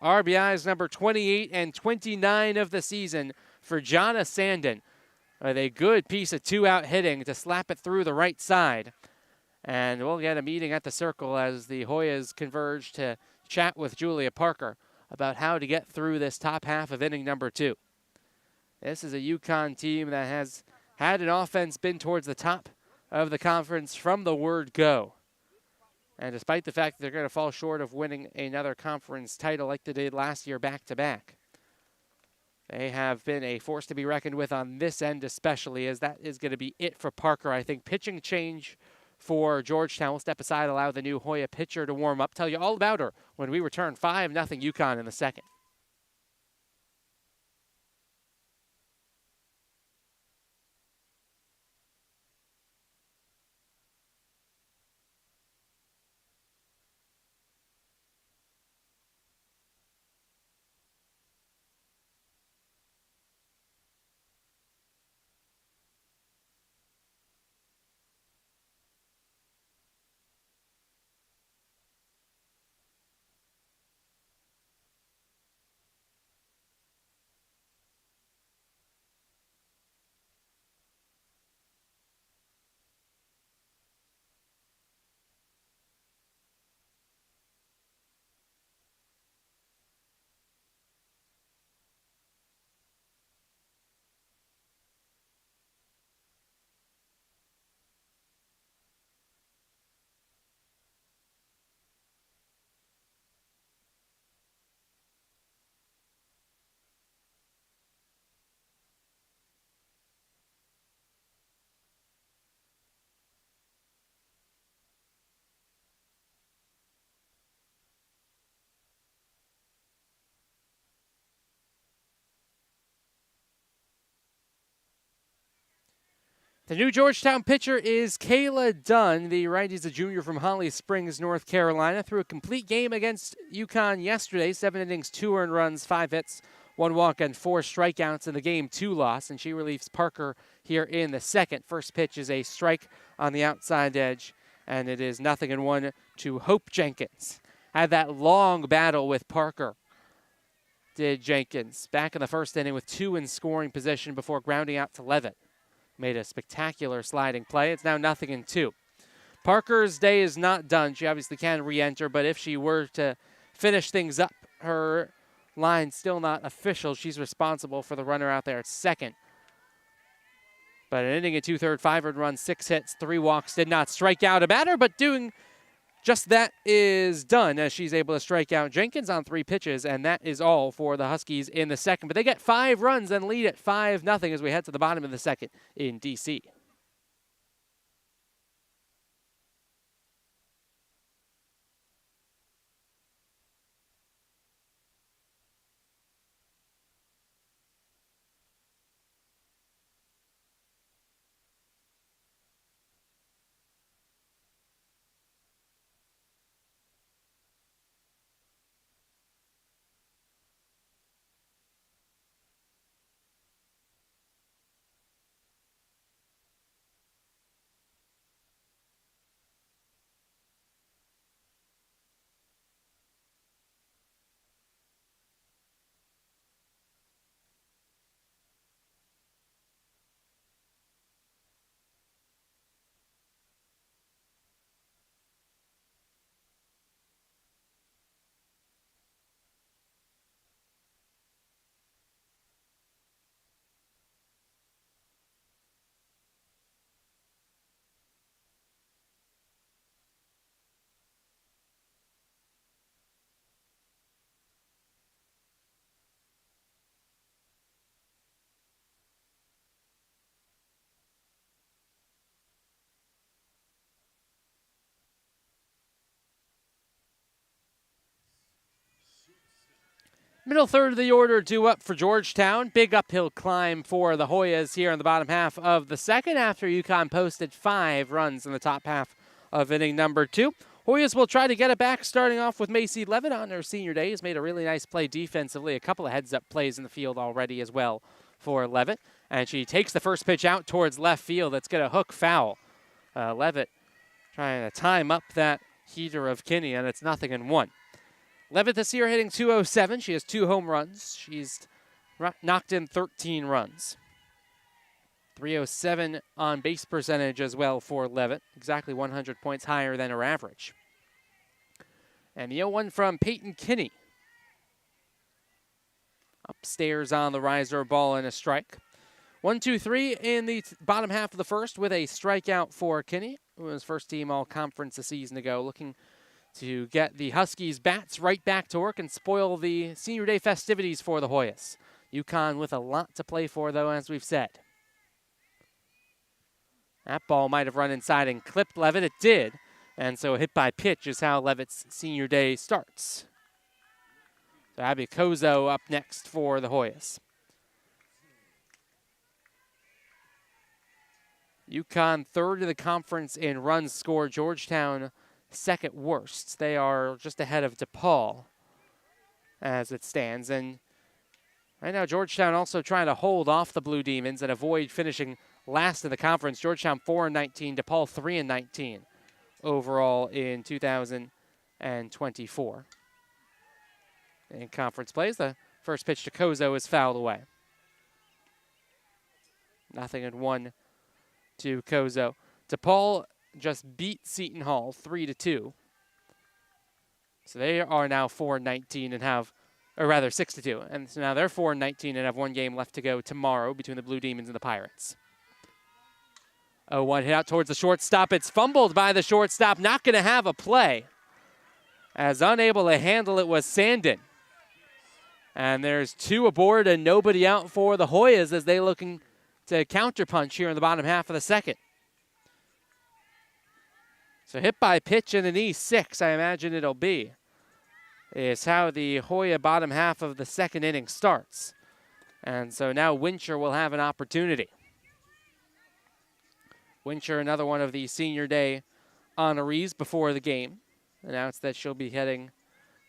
RBIs number 28 and 29 of the season for Jonna Sandin, with a good piece of 2-out hitting to slap it through the right side. And we'll get a meeting at the circle as the Hoyas converge to chat with Julia Parker about how to get through this top half of inning number 2. This is a UConn team that has had an offense been towards the top of the conference from the word go. And despite the fact that they're going to fall short of winning another conference title like they did last year back-to-back, they have been a force to be reckoned with on this end especially, as that is going to be it for Parker. I think pitching change for Georgetown. We'll step aside, allow the new Hoya pitcher to warm up. Tell you all about her when we return. 5-0 UConn in the second. The new Georgetown pitcher is Kayla Dunn. The righty's a junior from Holly Springs, North Carolina. Threw a complete game against UConn yesterday. 7 innings, 2 earned runs, 5 hits, 1 walk, and 4 strikeouts in the Game 2 loss. And she relieves Parker here in the second. First pitch is a strike on the outside edge, and it is 0-1 to Hope Jenkins. Had that long battle with Parker, did Jenkins. Back in the first inning with 2 in scoring position before grounding out to Levitt. Made a spectacular sliding play. It's now 0-2. Parker's day is not done. She obviously can re-enter, but if she were to finish things up, her line's still not official. She's responsible for the runner out there at second. But an inning and 2/3, 5 earned runs, 6 hits, 3 walks, did not strike out a batter, but doing just that is done as she's able to strike out Jenkins on 3 pitches, and that is all for the Huskies in the second. But they get 5 runs and lead at 5-0 as we head to the bottom of the second in D.C. Middle third of the order due up for Georgetown. Big uphill climb for the Hoyas here in the bottom half of the second after UConn posted 5 runs in the top half of inning number 2. Hoyas will try to get it back, starting off with Macy Levitt on her senior day. Has made a really nice play defensively. A couple of heads-up plays in the field already as well for Levitt. And she takes the first pitch out towards left field. That's going to hook foul. Levitt trying to time up that heater of Kinney, and it's 0-1. Levitt this year hitting .207. She has 2 home runs. She's knocked in 13 runs. .307 on base percentage as well for Levitt. Exactly 100 points higher than her average. And the 0-1 from Peyton Kinney. Upstairs on the riser, ball and a strike. 1-2-3 in the bottom half of the first with a strikeout for Kinney, who was first team all-conference a season ago, looking to get the Huskies bats right back to work and spoil the senior day festivities for the Hoyas. UConn with a lot to play for, though, as we've said. That ball might have run inside and clipped Levitt. It did. And so hit by pitch is how Levitt's senior day starts. So Abby Kozo up next for the Hoyas. UConn third in the conference in runs scored. Georgetown second worst. They are just ahead of DePaul as it stands. And right now Georgetown also trying to hold off the Blue Demons and avoid finishing last in the conference. Georgetown 4-19, DePaul 3-19 overall in 2024. In conference plays, the first pitch to Kozo is fouled away. 0-1 to Kozo. DePaul just beat Seton Hall 3-2. So they are now 4-19 and have, or rather 6-2. And so now they're 4-19 and have 1 game left to go tomorrow between the Blue Demons and the Pirates. 0-1 hit out towards the shortstop. It's fumbled by the shortstop. Not going to have a play. As unable to handle it was Sandin. And there's 2 aboard and nobody out for the Hoyas as they looking to counterpunch here in the bottom half of the second. So hit by pitch in an E6, I imagine it'll be, is how the Hoya bottom half of the second inning starts. And so now Wincher will have an opportunity. Wincher, another one of the senior day honorees before the game, announced that she'll be heading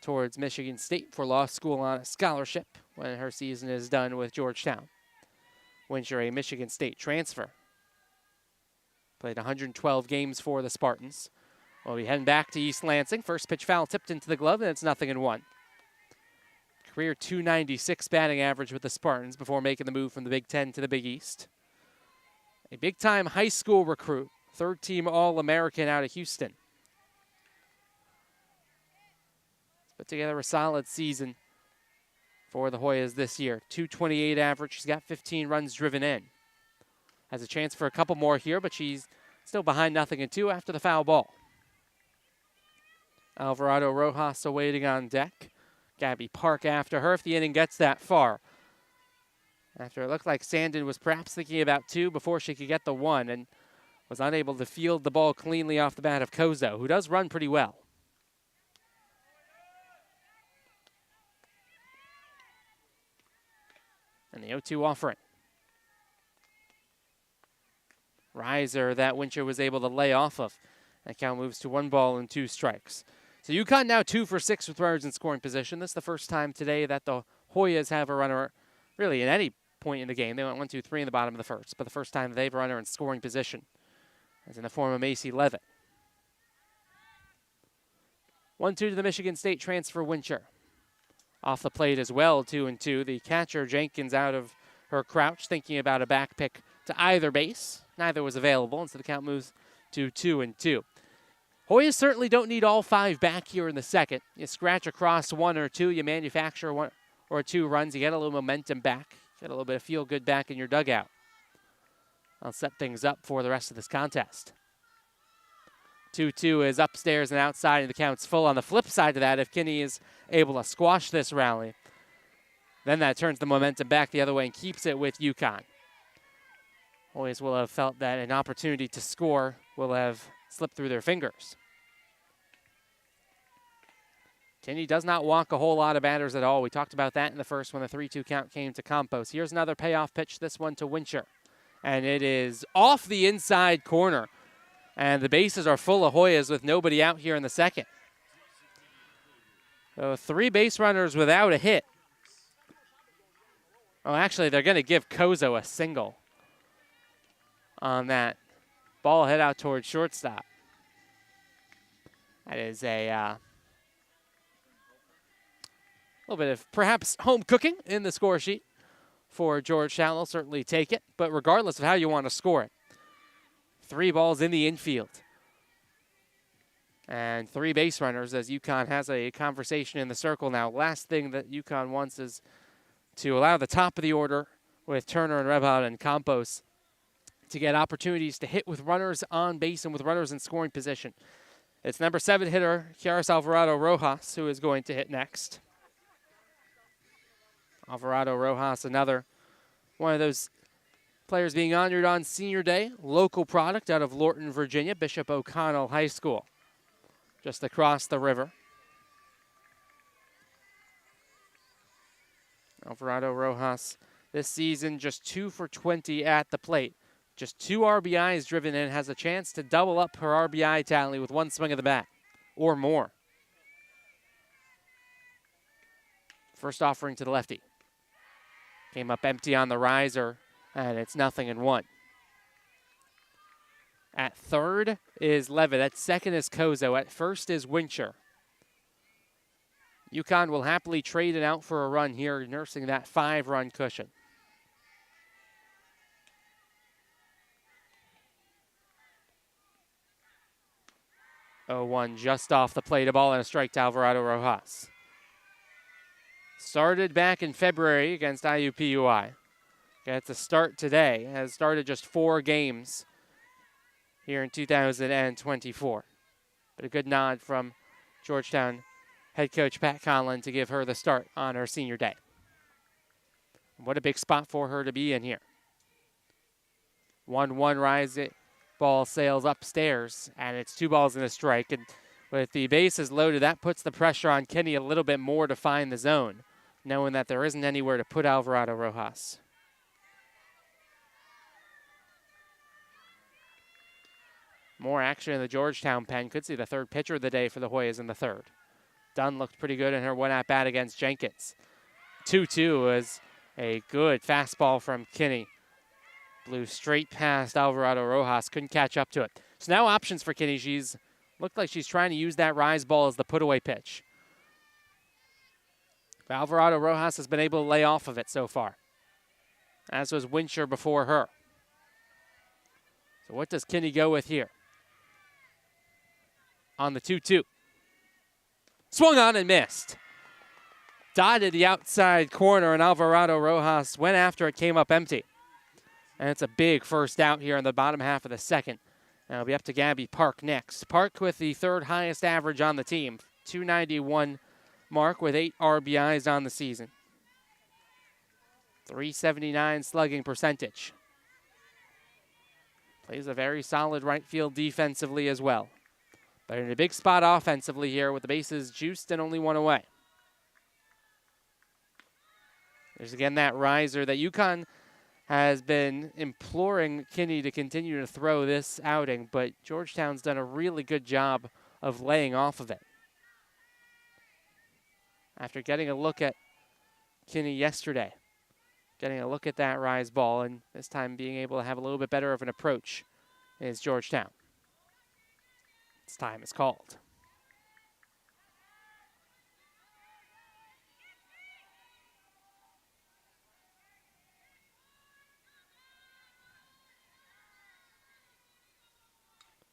towards Michigan State for law school on a scholarship when her season is done with Georgetown. Wincher, a Michigan State transfer. Played 112 games for the Spartans. We'll be heading back to East Lansing. First pitch foul tipped into the glove, and it's 0-1. Career .296 batting average with the Spartans before making the move from the Big Ten to the Big East. A big-time high school recruit, third-team All-American out of Houston. Put together a solid season for the Hoyas this year. .228 average. She's got 15 runs driven in. Has a chance for a couple more here, but she's still behind 0-2 after the foul ball. Alvarado Rojas awaiting on deck. Gabby Park after her if the inning gets that far. After it looked like Sandin was perhaps thinking about 2 before she could get the 1 and was unable to field the ball cleanly off the bat of Kozo, who does run pretty well. And the 0-2 offering. Riser that Wincher was able to lay off of. That count moves to 1 ball and 2 strikes. So UConn now 2 for 6 with runners in scoring position. This is the first time today that the Hoyas have a runner really at any point in the game. They went 1-2-3 in the bottom of the first, but the first time they have a runner in scoring position, as in the form of Macy Levitt. 1-2 to the Michigan State transfer Wincher. Off the plate as well, 2-2. The catcher Jenkins out of her crouch, thinking about a back pick to either base. Neither was available, and so the count moves to 2-2. Hoyas certainly don't need all 5 back here in the second. You scratch across 1 or 2, you manufacture 1 or 2 runs, you get a little momentum back, get a little bit of feel good back in your dugout. I'll set things up for the rest of this contest. 2-2 is upstairs and outside, and the count's full. On the flip side of that, if Kinney is able to squash this rally, then that turns the momentum back the other way and keeps it with UConn. Hoyas will have felt that an opportunity to score will have slipped through their fingers. Kinney does not walk a whole lot of batters at all. We talked about that in the first when the 3-2 count came to Campos. Here's another payoff pitch, this one to Wincher. And it is off the inside corner. And the bases are full of Hoyas with nobody out here in the second. So 3 base runners without a hit. Oh, actually, they're going to give Kozo a single on that. Ball hit out towards shortstop. That is a little bit of perhaps home cooking in the score sheet for Georgetown. They'll certainly take it, but regardless of how you want to score it, 3 balls in the infield and 3 base runners as UConn has a conversation in the circle now. Last thing that UConn wants is to allow the top of the order with Turner and Rebhard and Campos to get opportunities to hit with runners on base and with runners in scoring position. It's number 7 hitter, Karis Alvarado Rojas, who is going to hit next. Alvarado Rojas, another one of those players being honored on Senior Day, local product out of Lorton, Virginia, Bishop O'Connell High School, just across the river. Alvarado Rojas this season just 2 for 20 at the plate. Just 2 RBIs driven in, has a chance to double up her RBI tally with 1 swing of the bat or more. First offering to the lefty. Came up empty on the riser, and it's 0-1. At third is Levitt. At second is Kozo. At first is Wincher. UConn will happily trade it out for a run here, nursing that 5-run cushion. 0-1 just off the plate, a ball and a strike to Alvarado Rojas. Started back in February against IUPUI. Gets a start today. Has started just 4 games here in 2024. But a good nod from Georgetown head coach Pat Conlon to give her the start on her senior day. What a big spot for her to be in here. 1-1 rise. Ball sails upstairs, and it's 2 balls and a strike. And with the bases loaded, that puts the pressure on Kinney a little bit more to find the zone, knowing that there isn't anywhere to put Alvarado Rojas. More action in the Georgetown pen. Could see the 3rd pitcher of the day for the Hoyas in the 3rd. Dunn looked pretty good in her 1 at-bat against Jenkins. 2-2 is a good fastball from Kinney. Blew straight past Alvarado Rojas. Couldn't catch up to it. So now options for Kinney. She's looked like she's trying to use that rise ball as the put-away pitch. But Alvarado Rojas has been able to lay off of it so far, as was Wincher before her. So what does Kinney go with here? On the 2-2. Swung on and missed. Dotted the outside corner, and Alvarado Rojas went after it, came up empty. And it's a big first out here in the bottom half of the second. And it'll be up to Gabby Park next. Park with the 3rd highest average on the team. 291 mark with 8 RBIs on the season. 379 slugging percentage. Plays a very solid right field defensively as well. But in a big spot offensively here with the bases juiced and only 1 away. There's again that riser that UConn has been imploring Kinney to continue to throw this outing, but Georgetown's done a really good job of laying off of it. After getting a look at Kinney yesterday, getting a look at that rise ball, and this time being able to have a little bit better of an approach is Georgetown. It's time is called.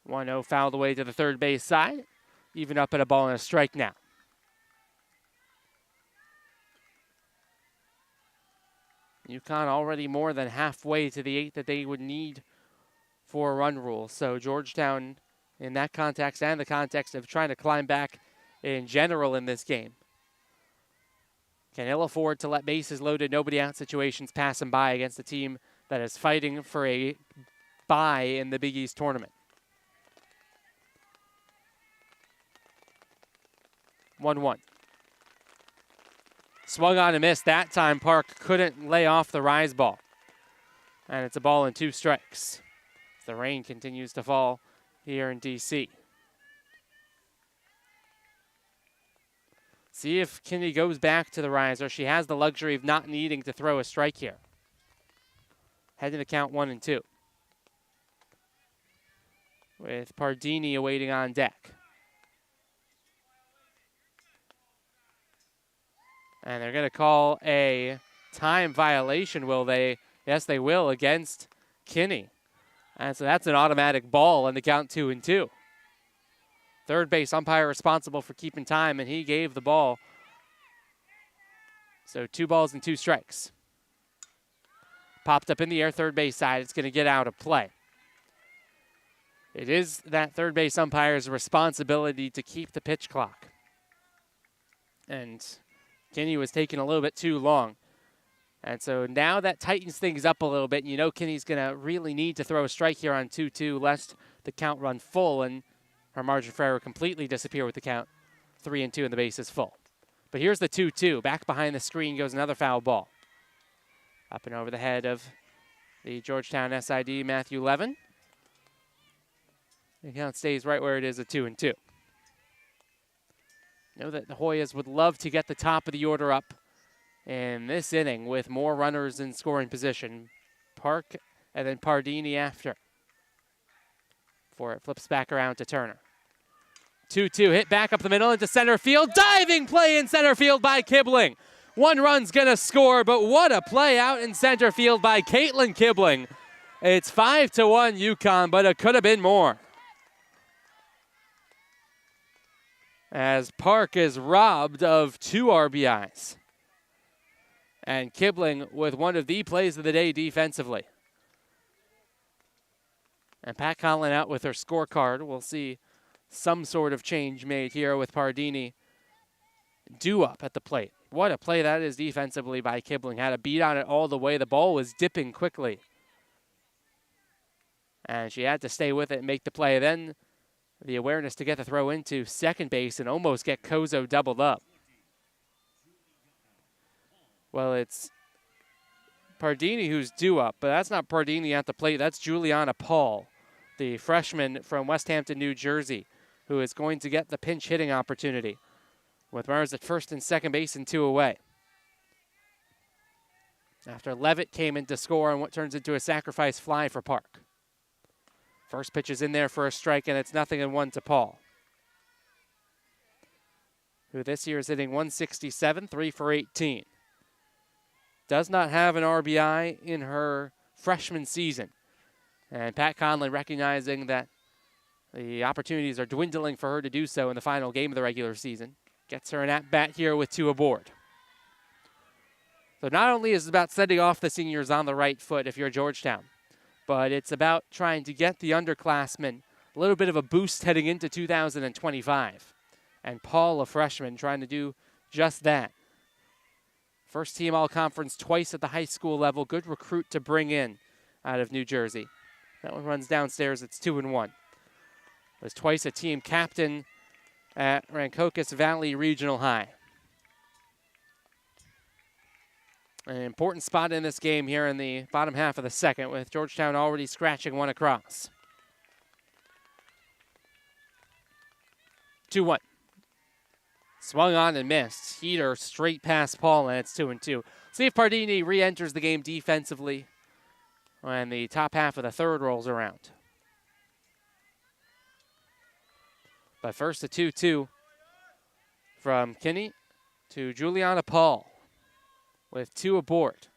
One-0 fouled away to the 3rd base side. Even up at a ball and a strike now. UConn already more than halfway to the 8 that they would need for a run rule. So Georgetown, in that context and the context of trying to climb back in general in this game, can ill afford to let bases loaded, nobody out situations pass them by against a team that is fighting for a bye in the Big East tournament. 1-1. Swung on and missed. That time Park couldn't lay off the rise ball. And it's a ball and 2 strikes. The rain continues to fall here in DC. See if Kinney goes back to the riser. She has the luxury of not needing to throw a strike here. Heading to count 1 and 2. With Pardini awaiting on deck. And they're going to call a time violation, will they? Yes, they will, against Kinney. And so that's an automatic ball in the count 2 and 2. Third base umpire responsible for keeping time, and he gave the ball. So 2 balls and 2 strikes. Popped up in the air, third base side. It's going to get out of play. It is that third base umpire's responsibility to keep the pitch clock. And Kinney was taking a little bit too long. And so now that tightens things up a little bit. And you know Kinney's going to really need to throw a strike here on 2-2 lest the count run full and her margin for error completely disappear with the count 3 and 2 and the base is full. But here's the 2-2. Back behind the screen goes another foul ball. Up and over the head of the Georgetown SID, Matthew Levin. The count stays right where it is at 2 and 2. Know that the Hoyas would love to get the top of the order up in this inning with more runners in scoring position. Park and then Pardini after. Before it flips back around to Turner. 2-2 hit back up the middle into center field. Diving play in center field by Kibling. 1 run's gonna score, but what a play out in center field by Caitlin Kibling. It's 5-1 UConn, but it could have been more. As Park is robbed of 2 RBIs. And Kibling with one of the plays of the day defensively. And Pat Conlon out with her scorecard. We'll see some sort of change made here with Pardini due up at the plate. What a play that is defensively by Kibling. Had a beat on it all the way. The ball was dipping quickly. And she had to stay with it and make the play. Then the awareness to get the throw into second base and almost get Kozo doubled up. Well, it's Pardini who's due up, but that's not Pardini at the plate. That's Juliana Paul, the freshman from West Hampton, New Jersey, who is going to get the pinch hitting opportunity with runners at first and second base and 2 away. After Levitt came in to score on what turns into a sacrifice fly for Park. First pitch is in there for a strike, and it's 0-1 to Paul, who this year is hitting .167, 3 for 18. Does not have an RBI in her freshman season. And Pat Conlon recognizing that the opportunities are dwindling for her to do so in the final game of the regular season. Gets her an at-bat here with 2 aboard. So not only is it about setting off the seniors on the right foot if you're Georgetown, but it's about trying to get the underclassmen a little bit of a boost heading into 2025. And Paul, a freshman, trying to do just that. First team all-conference twice at the high school level. Good recruit to bring in out of New Jersey. That one runs downstairs. It's 2-1. Was twice a team captain at Rancocas Valley Regional High. An important spot in this game here in the bottom half of the second, with Georgetown already scratching one across. 2-1. Swung on and missed. Heater straight past Paul, and it's 2-2. See if Pardini re-enters the game defensively when the top half of the third rolls around. But first, a 2-2 from Kinney to Juliana Paul with 2 aboard.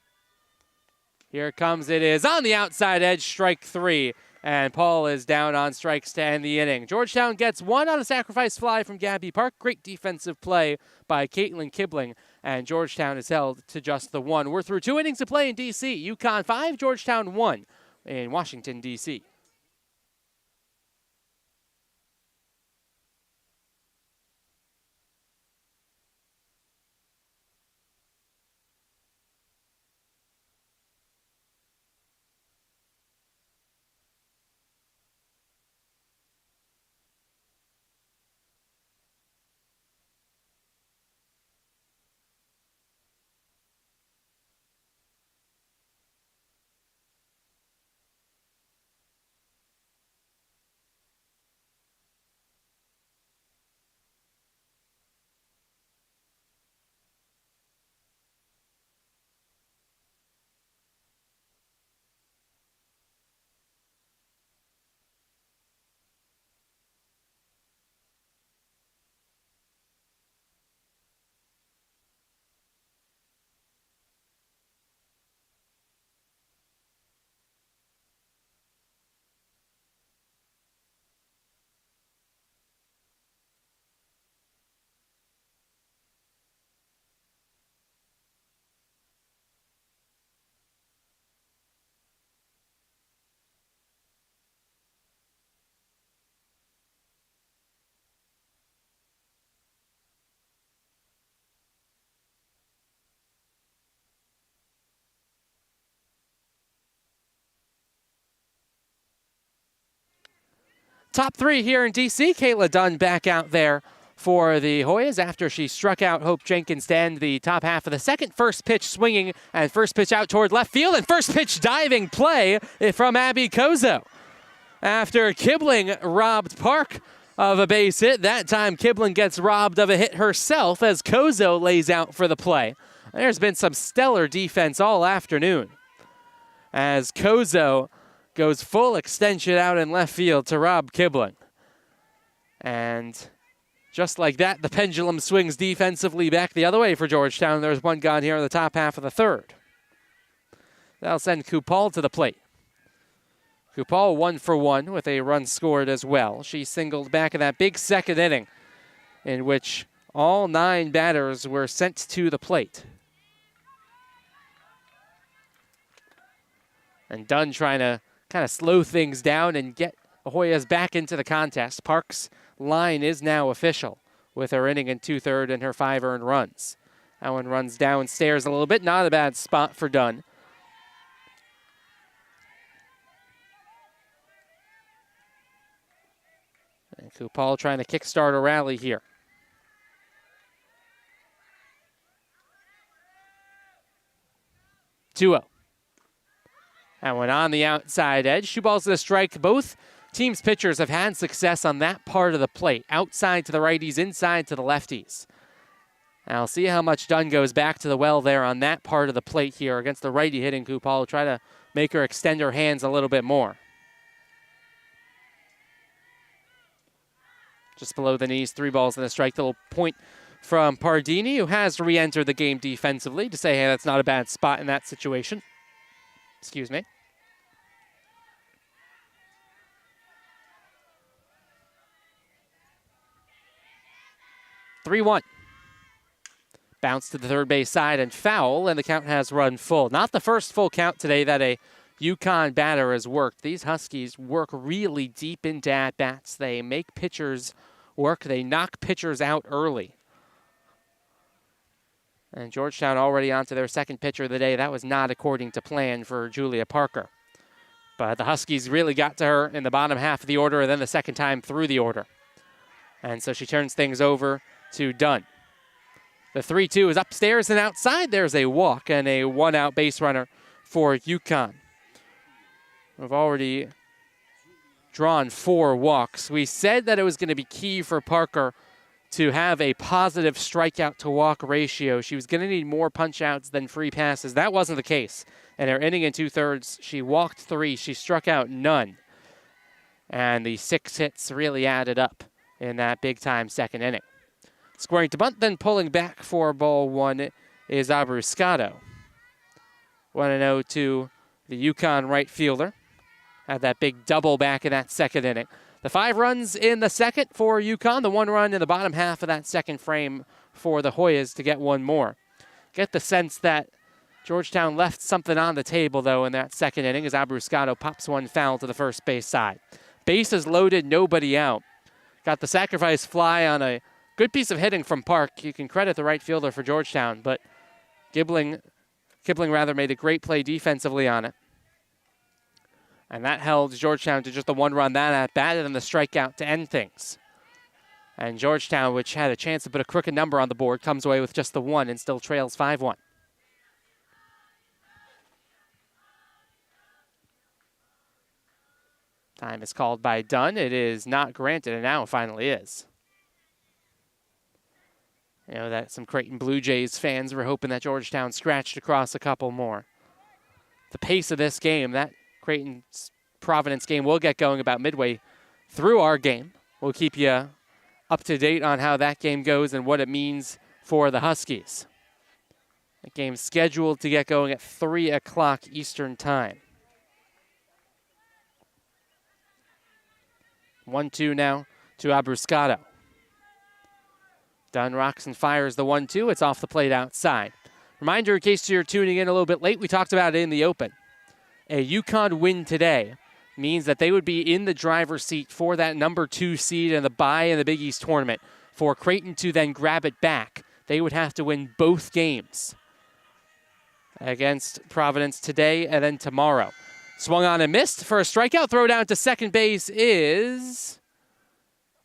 Here it comes. It is on the outside edge, strike 3. And Paul is down on strikes to end the inning. Georgetown gets 1 on a sacrifice fly from Gabby Park. Great defensive play by Caitlin Kibling. And Georgetown is held to just the 1. We're through 2 innings to play in D.C. UConn 5, Georgetown 1 in Washington, D.C. Top three here in D.C. Kayla Dunn back out there for the Hoyas after she struck out Hope Jenkins to end the top half of the second. First pitch swinging and first pitch out toward left field and first pitch diving play from Abby Kozo. After Kibling robbed Park of a base hit, that time Kibling gets robbed of a hit herself as Kozo lays out for the play. There's been some stellar defense all afternoon as Kozo goes full extension out in left field to rob Kibling. And just like that, the pendulum swings defensively back the other way for Georgetown. There's one gone here in the top half of the third. That'll send Kupal to the plate. Kupal 1 for 1 with a run scored as well. She singled back in that big second inning in which all 9 batters were sent to the plate. And Dunn trying to kind of slow things down and get Hoyas back into the contest. Park's line is now official with her inning and 2/3 and her 5 earned runs. That one runs downstairs a little bit. Not a bad spot for Dunn. And Kupal trying to kickstart a rally here. Two-0. That one on the outside edge. 2 balls to the strike. Both teams' pitchers have had success on that part of the plate. Outside to the righties, inside to the lefties. I'll see how much Dunn goes back to the well there on that part of the plate here against the righty hitting Kupal. Try to make her extend her hands a little bit more. Just below the knees, 3 balls and a strike. The little point from Pardini, who has re-entered the game defensively, to say, hey, that's not a bad spot in that situation. Excuse me. 3-1. Bounce to the third base side and foul, and the count has run full. Not the first full count today that a UConn batter has worked. These Huskies work really deep into at-bats. They make pitchers work. They knock pitchers out early. And Georgetown already onto their second pitcher of the day. That was not according to plan for Julia Parker. But the Huskies really got to her in the bottom half of the order and then the second time through the order. And so she turns things over to Dunn. The 3-2 is upstairs and outside. There's a walk and a 1-out base runner for UConn. We've already drawn 4 walks. We said that it was going to be key for Parker to have a positive strikeout to walk ratio. She was going to need more punch outs than free passes. That wasn't the case. In her inning and 2/3, she walked 3. She struck out none. And the 6 hits really added up in that big-time second inning. Squaring to bunt, then pulling back for ball 1 is Abruscato. 1-0 to the UConn right fielder. Had that big double back in that second inning. The 5 runs in the second for UConn. The 1 run in the bottom half of that second frame for the Hoyas to get 1 more. Get the sense that Georgetown left something on the table, though, in that second inning as Abruscato pops 1 foul to the first base side. Bases loaded, nobody out. Got the sacrifice fly on a good piece of hitting from Park. You can credit the right fielder for Georgetown, but Kibling made a great play defensively on it. And that held Georgetown to just the 1 run that at bat and then the strikeout to end things. And Georgetown, which had a chance to put a crooked number on the board, comes away with just the 1 and still trails 5-1. Time is called by Dunn. It is not granted, and now it finally is. You know that some Creighton Blue Jays fans were hoping that Georgetown scratched across a couple more. The pace of this game, that Creighton-Providence game will get going about midway through our game. We'll keep you up to date on how that game goes and what it means for the Huskies. The game's scheduled to get going at 3 o'clock Eastern Time. 1-2 now to Abruscato. Dunn rocks and fires the 1-2. It's off the plate outside. Reminder, in case you're tuning in a little bit late, we talked about it in the open. A UConn win today means that they would be in the driver's seat for that number 2 seed in the bye in the Big East tournament. For Creighton to then grab it back, they would have to win both games against Providence today and then tomorrow. Swung on and missed for a strikeout. Throw down to second base is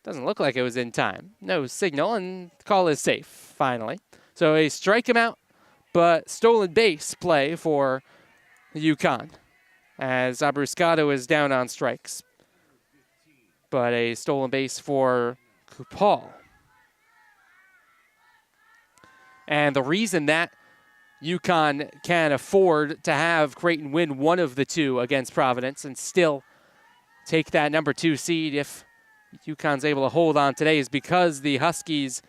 Doesn't look like it was in time. No signal, and the call is safe, finally. So a strike him out, but stolen base play for UConn, as Abruscato is down on strikes. But a stolen base for Kupal. And the reason that UConn can afford to have Creighton win one of the two against Providence and still take that number 2 seed if UConn's able to hold on today is because the Huskies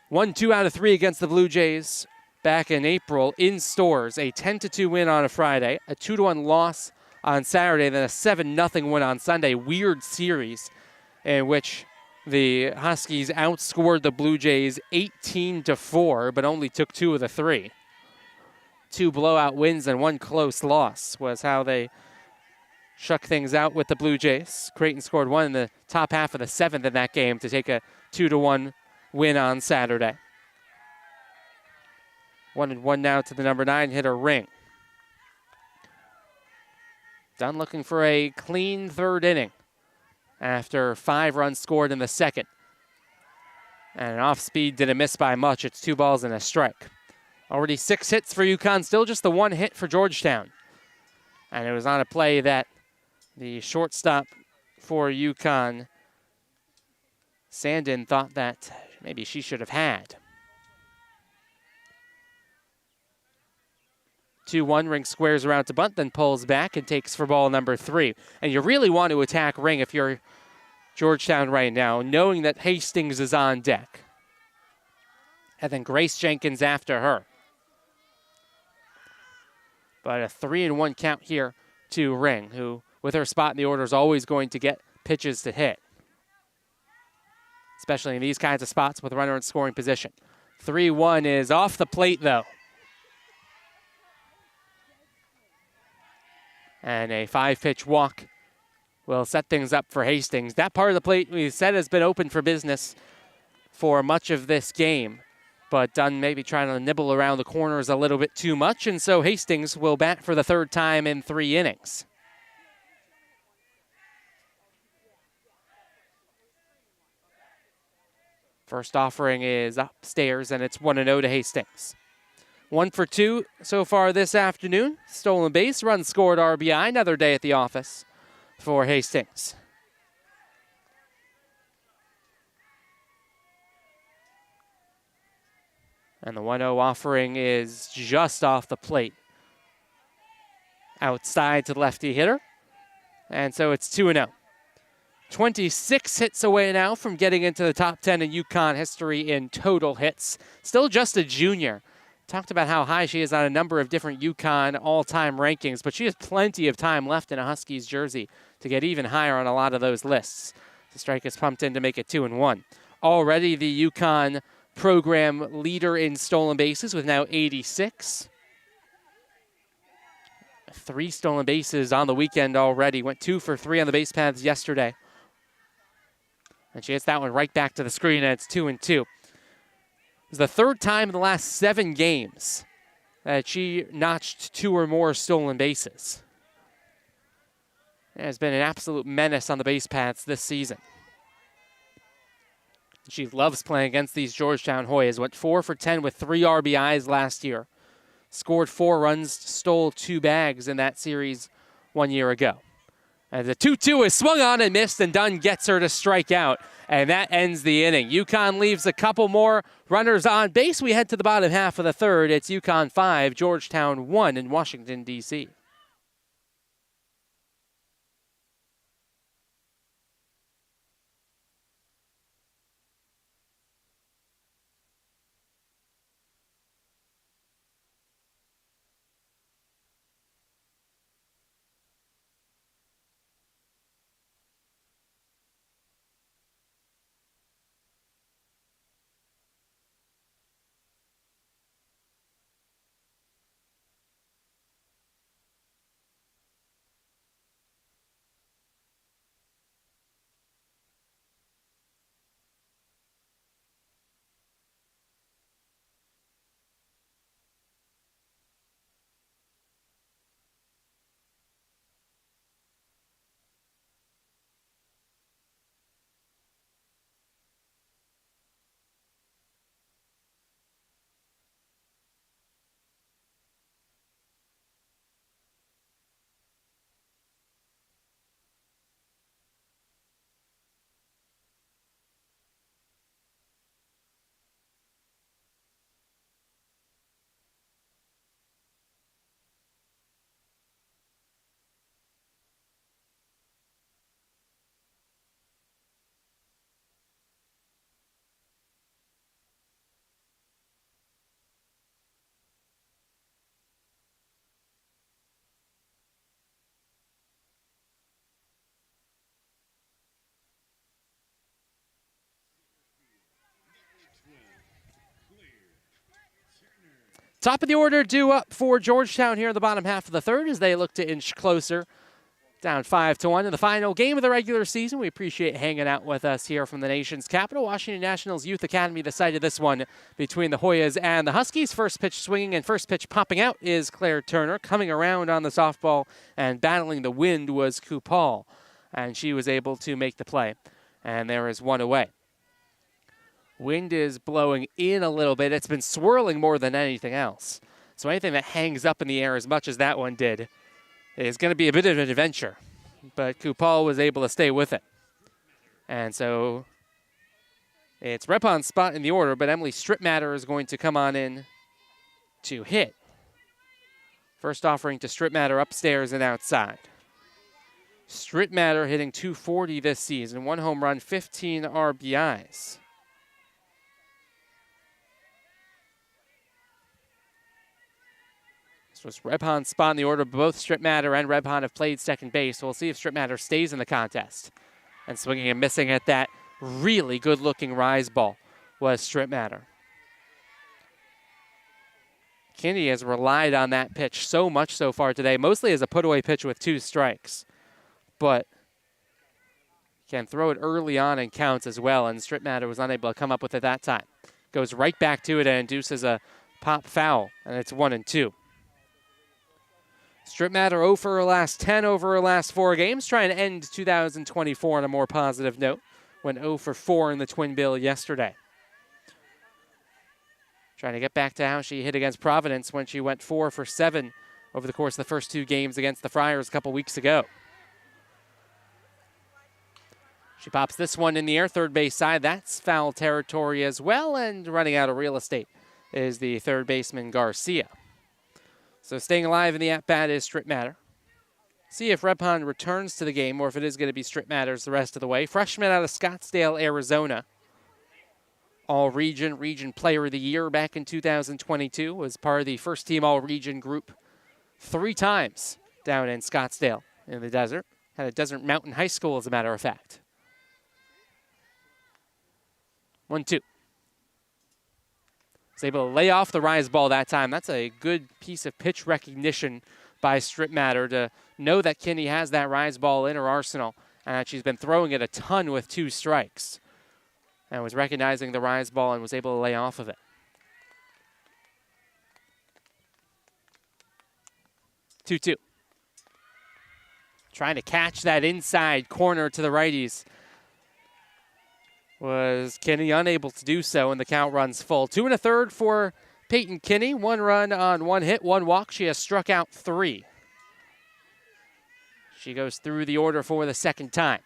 won 2 out of 3 against the Blue Jays back in April in Stores. A 10-2 win on a Friday, a 2-1 loss on Saturday, then a 7-0 win on Sunday. Weird series in which the Huskies outscored the Blue Jays 18-4, but only took 2 of the 3. 2 blowout wins and 1 close loss was how they shook things out with the Blue Jays. Creighton scored 1 in the top half of the 7th in that game to take a 2-1 win on Saturday. 1-1 now to the number 9 hitter, Ring. Dunn looking for a clean third inning after 5 runs scored in the second. And an off speed didn't miss by much. It's 2 balls and a strike. Already 6 hits for UConn, still just the 1 hit for Georgetown. And it was on a play that the shortstop for UConn, Sandin, thought that maybe she should have had. 2-1, Ring squares around to bunt, then pulls back and takes for ball number 3. And you really want to attack Ring if you're Georgetown right now, knowing that Hastings is on deck. And then Grace Jenkins after her. But a 3-1 count here to Ring, who, with her spot in the order, is always going to get pitches to hit, especially in these kinds of spots with runner in scoring position. 3-1 is off the plate, though. And a 5-pitch walk will set things up for Hastings. That part of the plate we said has been open for business for much of this game, but Dunn maybe trying to nibble around the corners a little bit too much, and so Hastings will bat for the 3rd time in 3 innings. First offering is upstairs, and it's 1-0 to Hastings. 1 for 2 so far this afternoon. Stolen base, run scored, RBI. Another day at the office for Hastings. And the 1-0 offering is just off the plate. Outside to the lefty hitter. And so it's 2-0. 26 hits away now from getting into the top 10 in UConn history in total hits. Still just a junior. Talked about how high she is on a number of different UConn all-time rankings, but she has plenty of time left in a Huskies jersey to get even higher on a lot of those lists. The strike is pumped in to make it 2-1. Already the UConn program leader in stolen bases with now 86. 3 stolen bases on the weekend already. Went 2 for 3 on the base paths yesterday. And she hits that one right back to the screen, and it's 2-2. It's the 3rd time in the last 7 games that she notched 2 or more stolen bases. It has been an absolute menace on the base paths this season. She loves playing against these Georgetown Hoyas. Went 4 for 10 with 3 RBIs last year. Scored 4 runs, stole 2 bags in that series 1 year ago. And the 2-2 is swung on and missed, and Dunn gets her to strike out. And that ends the inning. UConn leaves a couple more runners on base. We head to the bottom half of the 3rd. It's UConn 5, Georgetown 1 in Washington, D.C. Top of the order due up for Georgetown here in the bottom half of the third as they look to inch closer. Down 5-1 in the final game of the regular season. We appreciate hanging out with us here from the nation's capital. Washington Nationals Youth Academy, the site of this one between the Hoyas and the Huskies. First pitch swinging and first pitch popping out is Claire Turner. Coming around on the softball and battling the wind was Kupal, and she was able to make the play. And there is one away. Wind is blowing in a little bit. It's been swirling more than anything else. So anything that hangs up in the air as much as that one did is going to be a bit of an adventure. But Kupal was able to stay with it. And so it's Repon's spot in the order, but Emily Stripmatter is going to come on in to hit. First offering to Stripmatter upstairs and outside. Stripmatter hitting .240 this season. 1 home run, 15 RBIs. Was Rebhan's spot in the order. Both Stripmatter and Rebhan have played second base, so we'll see if Stripmatter stays in the contest. And swinging and missing at that really good-looking rise ball was Stripmatter. Kinney has relied on that pitch so much so far today, mostly as a put-away pitch with 2 strikes. But can throw it early on and counts as well, and Stripmatter was unable to come up with it that time. Goes right back to it and induces a pop foul, and it's 1-2. Stripmatter 0 for her last 10 over her last 4 games, trying to end 2024 on a more positive note. Went 0 for 4 in the twin bill yesterday. Trying to get back to how she hit against Providence when she went 4 for 7 over the course of the first 2 games against the Friars a couple weeks ago. She pops this one in the air, third base side. That's foul territory as well, and running out of real estate is the third baseman Garcia. So staying alive in the at-bat is Stripmatter. See if Rebhan returns to the game or if it is going to be Stripmatters the rest of the way. Freshman out of Scottsdale, Arizona. All-Region Player of the Year back in 2022. Was part of the first-team All-Region group 3 times down in Scottsdale in the desert. Had a Desert Mountain High School, as a matter of fact. 1-2. Was able to lay off the rise ball that time. That's a good piece of pitch recognition by Stripmatter to know that Kinney has that rise ball in her arsenal and that she's been throwing it a ton with 2 strikes. And was recognizing the rise ball and was able to lay off of it. 2-2. Trying to catch that inside corner to the righties. Was Kinney unable to do so, and the count runs full. 2 1/3 for Peyton Kinney. 1 run on 1 hit, 1 walk. She has struck out 3. She goes through the order for the second time.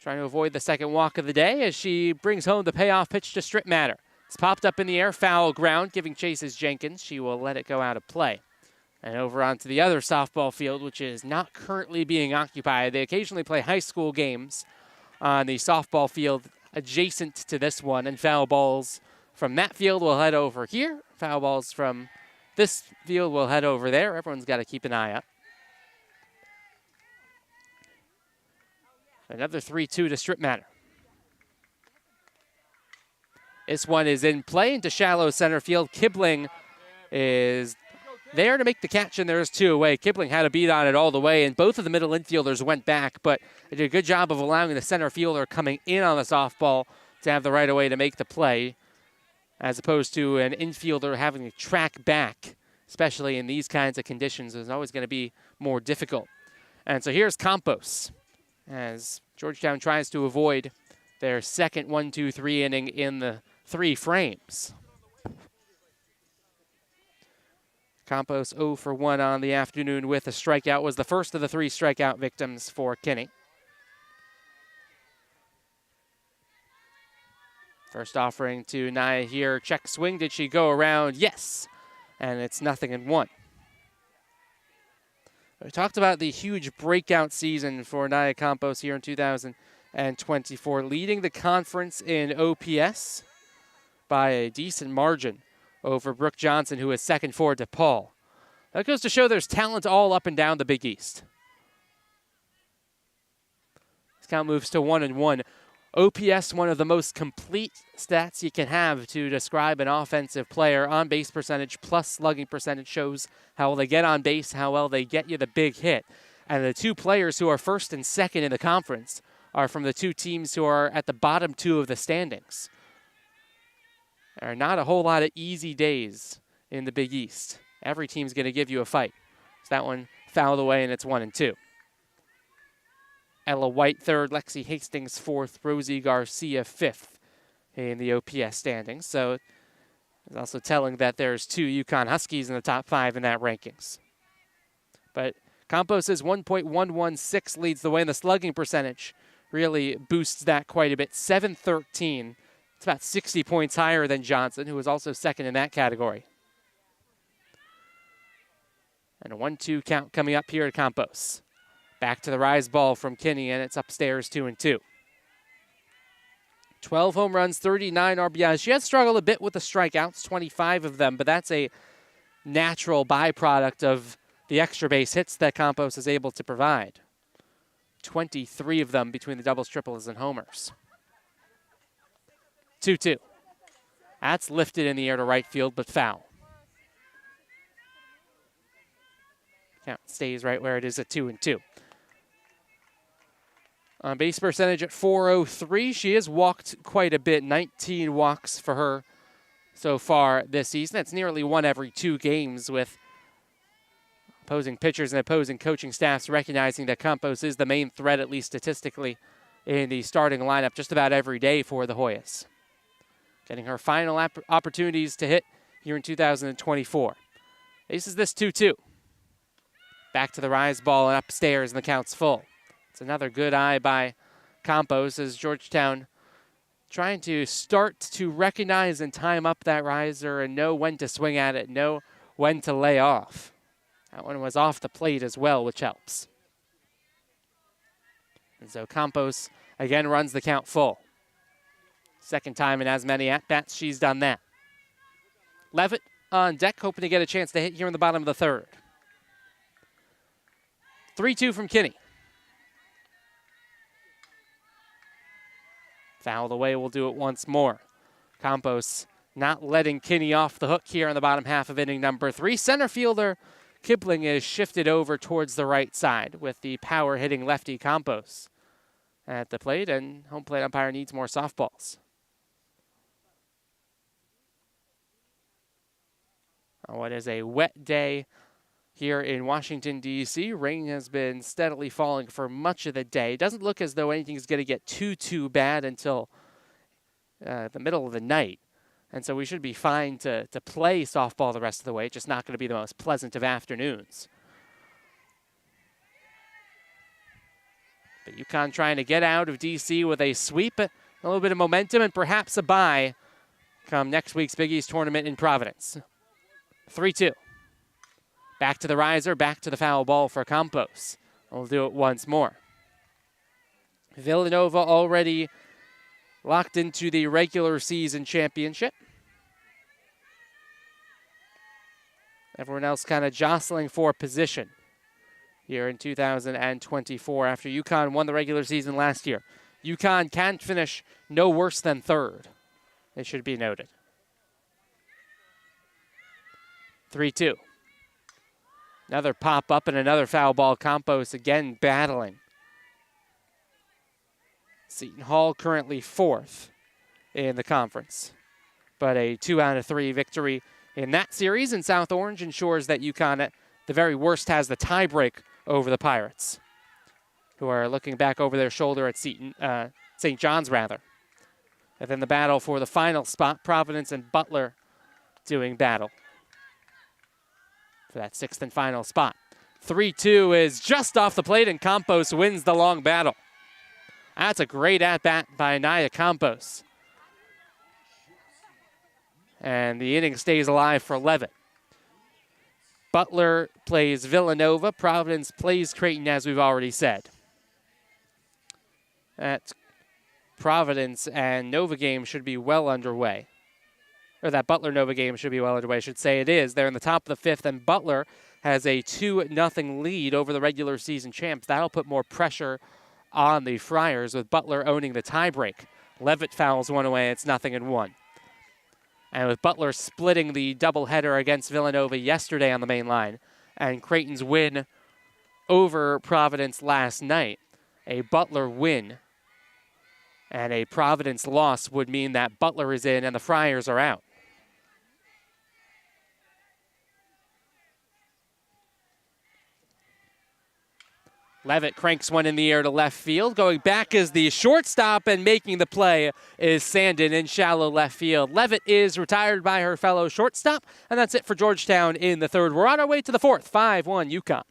Trying to avoid the second walk of the day as she brings home the payoff pitch to Stripmatter. It's popped up in the air, foul ground, giving chase is Jenkins. She will let it go out of play. And over onto the other softball field, which is not currently being occupied. They occasionally play high school games on the softball field adjacent to this one, and foul balls from that field will head over here. Foul balls from this field will head over there. Everyone's got to keep an eye up. Another 3-2 to Stripmatter. This one is in play into shallow center field. Kibling is there to make the catch, and there's 2 away. Kibling had a beat on it all the way, and both of the middle infielders went back, but they did a good job of allowing the center fielder coming in on the softball to have the right of way to make the play, as opposed to an infielder having to track back, especially in these kinds of conditions. It's always going to be more difficult. And so here's Campos, as Georgetown tries to avoid their second 1-2-3 inning in the 3 frames. Campos 0 for 1 on the afternoon with a strikeout. Was the first of the 3 strikeout victims for Kinney. First offering to Naya here. Check swing. Did she go around? Yes. And it's 0-1. We talked about the huge breakout season for Naya Campos here in 2024, leading the conference in OPS by a decent margin over Brooke Johnson, who is second for DePaul. That goes to show there's talent all up and down the Big East. This count moves to 1-1. OPS, one of the most complete stats you can have to describe an offensive player. On base percentage plus slugging percentage shows how well they get on base, how well they get you the big hit. And the two players who are first and second in the conference are from the two teams who are at the bottom two of the standings. There are not a whole lot of easy days in the Big East. Every team's going to give you a fight. So that one fouled away, and it's 1-2. Ella White third, Lexi Hastings fourth, Rosie Garcia fifth in the OPS standings. So it's also telling that there's two UConn Huskies in the top 5 in that rankings. But Campos' 1.116 leads the way, and the slugging percentage really boosts that quite a bit. 713. It's about 60 points higher than Johnson, who was also second in that category. And a 1-2 count coming up here at Campos. Back to the rise ball from Kinney, and it's upstairs 2-2. 12 home runs, 39 RBIs. She has struggled a bit with the strikeouts, 25 of them, but that's a natural byproduct of the extra base hits that Campos is able to provide. 23 of them between the doubles, triples, and homers. 2-2. That's lifted in the air to right field, but foul. Count stays right where it is at 2-2. On base percentage at .403. She has walked quite a bit. 19 walks for her so far this season. That's nearly 1 every 2 games, with opposing pitchers and opposing coaching staffs recognizing that Campos is the main threat, at least statistically, in the starting lineup just about every day for the Hoyas. Getting her final opportunities to hit here in 2024. Aces this 2-2. Back to the rise ball and upstairs, and the count's full. It's another good eye by Campos as Georgetown trying to start to recognize and time up that riser and know when to swing at it, know when to lay off. That one was off the plate as well, which helps. And so Campos again runs the count full. Second time in as many at-bats, she's done that. Levitt on deck, hoping to get a chance to hit here in the bottom of the third. 3-2 from Kinney. Fouled away, we'll do it once more. Campos not letting Kinney off the hook here in the bottom half of inning number 3. Center fielder Kipling is shifted over towards the right side with the power hitting lefty Campos at the plate, and home plate umpire needs more softballs. What is a wet day here in Washington, D.C. Rain has been steadily falling for much of the day. It doesn't look as though anything's going to get too bad until the middle of the night. And so we should be fine to play softball the rest of the way. It's just not going to be the most pleasant of afternoons. But UConn trying to get out of D.C. with a sweep, a little bit of momentum, and perhaps a bye come next week's Big East tournament in Providence. 3-2. Back to the riser, back to the foul ball for Campos. We'll do it once more. Villanova already locked into the regular season championship. Everyone else kind of jostling for position here in 2024 after UConn won the regular season last year. UConn can finish no worse than third. It should be noted. 3-2. Another pop-up and another foul ball. Campos again battling. Seton Hall currently 4th in the conference. But a 2 out of 3 victory in that series, and South Orange ensures that UConn at the very worst has the tiebreak over the Pirates, who are looking back over their shoulder at St. John's, rather. And then the battle for the final spot, Providence and Butler doing battle for that 6th and final spot. 3-2 is just off the plate, and Campos wins the long battle. That's a great at-bat by Naya Campos. And the inning stays alive for Levitt. Butler plays Villanova. Providence plays Creighton, as we've already said. That Providence and Nova game should be well underway. Or that Butler-Nova game should be well underway. I should say it is. They're in the top of the 5th, and Butler has a 2-0 lead over the regular season champs. That'll put more pressure on the Friars, with Butler owning the tiebreak. Levitt fouls one away. It's 0-1. And with Butler splitting the doubleheader against Villanova yesterday on the main line, and Creighton's win over Providence last night, a Butler win and a Providence loss would mean that Butler is in and the Friars are out. Levitt cranks one in the air to left field. Going back is the shortstop, and making the play is Sandin in shallow left field. Levitt is retired by her fellow shortstop, and that's it for Georgetown in the third. We're on our way to the fourth, 5-1 UConn.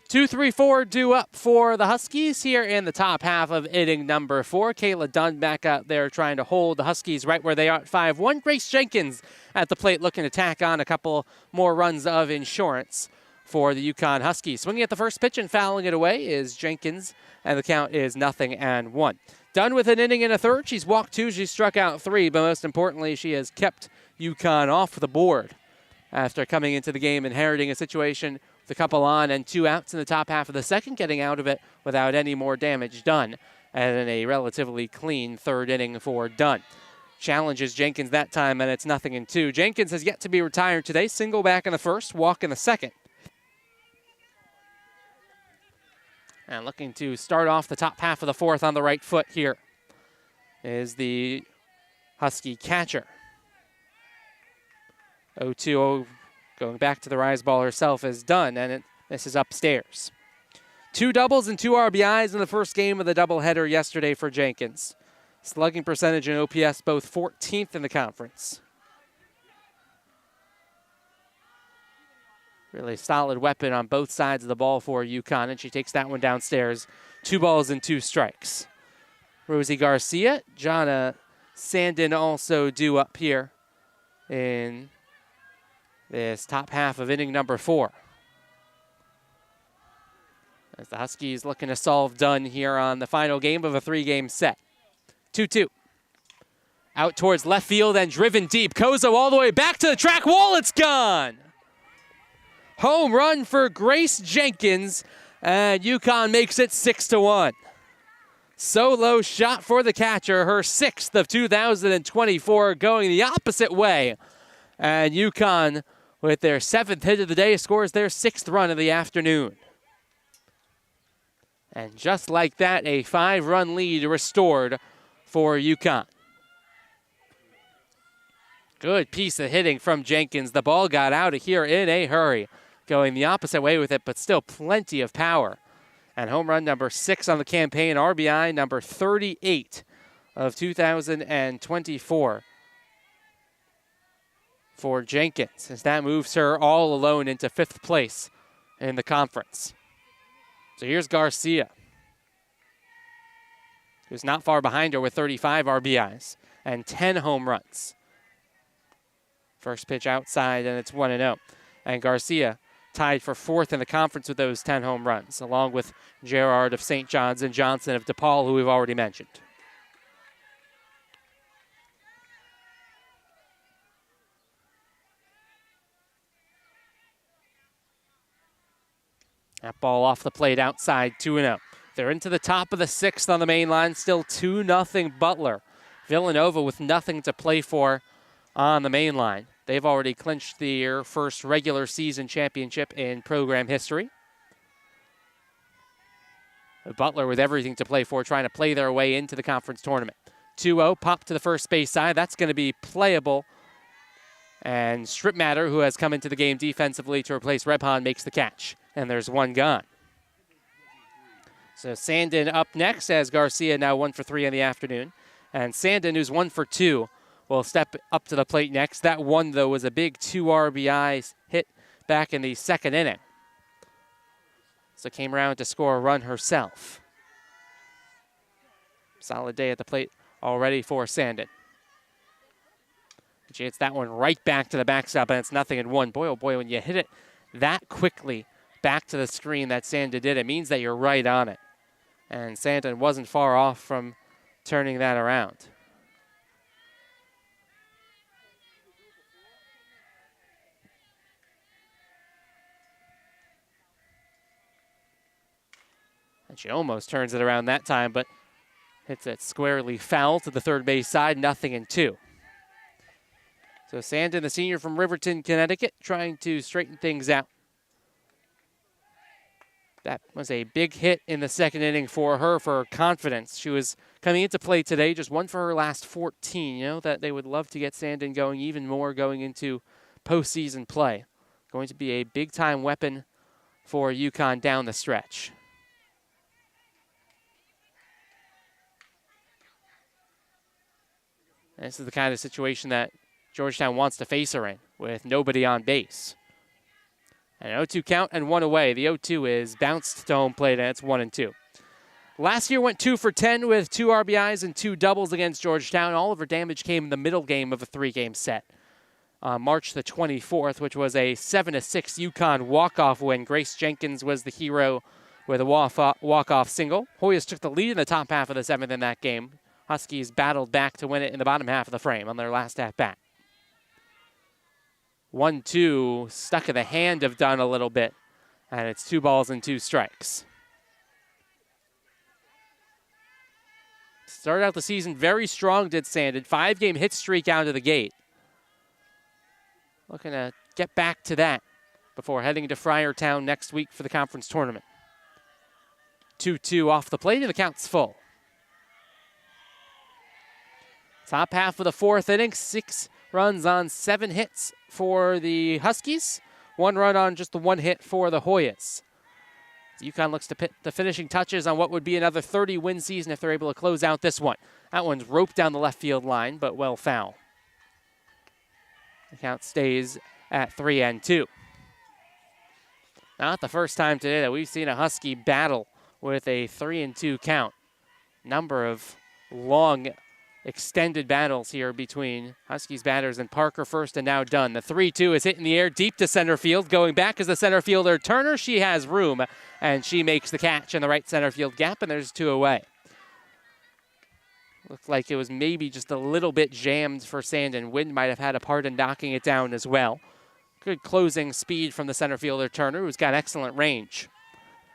Two, 3, 4 due up for the Huskies here in the top half of inning number 4. Kayla Dunn back out there trying to hold the Huskies right where they are at 5-1. Grace Jenkins at the plate looking to tack on a couple more runs of insurance for the UConn Huskies. Swinging at the first pitch and fouling it away is Jenkins, and the count is 0-1. Dunn with an inning and a third. She's walked 2, she's struck out 3, but most importantly, she has kept UConn off the board after coming into the game, inheriting a situation with a couple on and 2 outs in the top half of the second, getting out of it without any more damage done, and in a relatively clean third inning for Dunn. Challenges Jenkins that time, and it's 0-2. Jenkins has yet to be retired today. Single back in the first, walk in the second. And looking to start off the top half of the fourth on the right foot here is the Husky catcher. 0-2. Going back to the rise ball herself is Dunn, and this is upstairs. 2 doubles and 2 RBIs in the first game of the doubleheader yesterday for Jenkins. Slugging percentage and OPS both 14th in the conference. Really solid weapon on both sides of the ball for UConn, and she takes that one downstairs. 2 balls and 2 strikes. Rosie Garcia, Jonna Sandin also due up here in this top half of inning number 4. As the Huskies looking to solve Dunn here on the final game of a 3-game set. 2-2. Out towards left field and driven deep. Kozo all the way back to the track wall. It's gone. Home run for Grace Jenkins, and UConn makes it 6-1. Solo shot for the catcher, her 6th of 2024, going the opposite way. And UConn, with their 7th hit of the day, scores their 6th run of the afternoon. And just like that, a 5-run lead restored for UConn. Good piece of hitting from Jenkins. The ball got out of here in a hurry, going the opposite way with it, but still plenty of power. And home run number 6 on the campaign, RBI number 38 of 2024 for Jenkins, as that moves her all alone into 5th place in the conference. So here's Garcia, who's not far behind her with 35 RBIs and 10 home runs. First pitch outside, and it's 1-0. And Garcia tied for 4th in the conference with those 10 home runs, along with Gerard of St. John's and Johnson of DePaul, who we've already mentioned. That ball off the plate outside, 2-0. They're into the top of the 6th on the main line, still 2-0 Butler. Villanova with nothing to play for on the main line. They've already clinched their first regular season championship in program history. Butler with everything to play for, trying to play their way into the conference tournament. 2-0, pop to the first base side. That's going to be playable. And Stripmatter, who has come into the game defensively to replace Rebhan, makes the catch. And there's one gone. So Sandin up next as Garcia now 1 for 3 in the afternoon. And Sandin, who's 1 for 2, will step up to the plate next. That one, though, was a big 2 RBI hit back in the 2nd inning. So came around to score a run herself. Solid day at the plate already for Sandin. She hits that one right back to the backstop, and it's 0-1. Boy, oh boy, when you hit it that quickly back to the screen that Sandin did, it means that you're right on it. And Sandin wasn't far off from turning that around. And she almost turns it around that time, but hits it squarely foul to the third base side, 0-2. So Sandin, the senior from Riverton, Connecticut, trying to straighten things out. That was a big hit in the 2nd inning for her, for her confidence. She was coming into play today, just 1 for her last 14. You know that they would love to get Sandin going even more going into postseason play. Going to be a big-time weapon for UConn down the stretch. And this is the kind of situation that Georgetown wants to face her in, with nobody on base. An 0-2 count and 1 away. The 0-2 is bounced to home plate, and it's 1-2. Last year went 2 for 10 with 2 RBIs and 2 doubles against Georgetown. All of her damage came in the middle game of a 3-game set. March the 24th, which was a 7-6 UConn walk-off win. Grace Jenkins was the hero with a walk-off single. Hoyas took the lead in the top half of the 7th in that game. Huskies battled back to win it in the bottom half of the frame on their last at-bat. 1-2, stuck in the hand of Dunn a little bit, and it's 2 balls and 2 strikes. Started out the season very strong, did Sandin. 5-game hit streak out of the gate. Looking to get back to that before heading to Friartown next week for the conference tournament. 2-2 off the plate, and the count's full. Top half of the 4th inning, 6 runs on 7 hits for the Huskies. 1 run on just the 1 hit for the Hoyas. UConn looks to put the finishing touches on what would be another 30-win season if they're able to close out this one. That one's roped down the left field line, but well foul. The count stays at 3-2. Not the first time today that we've seen a Husky battle with a 3-2 count. Number of long extended battles here between Huskies batters and Parker first and now Dunn. The 3-2 is hit in the air deep to center field. Going back is the center fielder Turner. She has room, and she makes the catch in the right center field gap, and there's 2 away. Looks like it was maybe just a little bit jammed for Sandin. Wind might have had a part in knocking it down as well. Good closing speed from the center fielder Turner, who's got excellent range.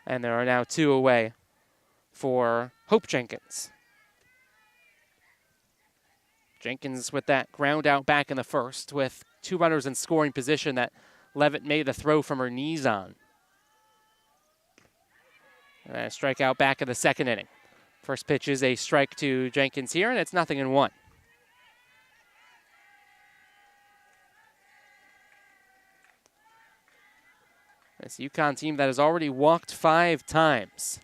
And there are now 2 away for Hope Jenkins. Jenkins with that ground out back in the first with 2 runners in scoring position that Levitt made the throw from her knees on. And a strikeout back in the 2nd inning. First pitch is a strike to Jenkins here, and it's 0-1. This UConn team that has already walked 5 times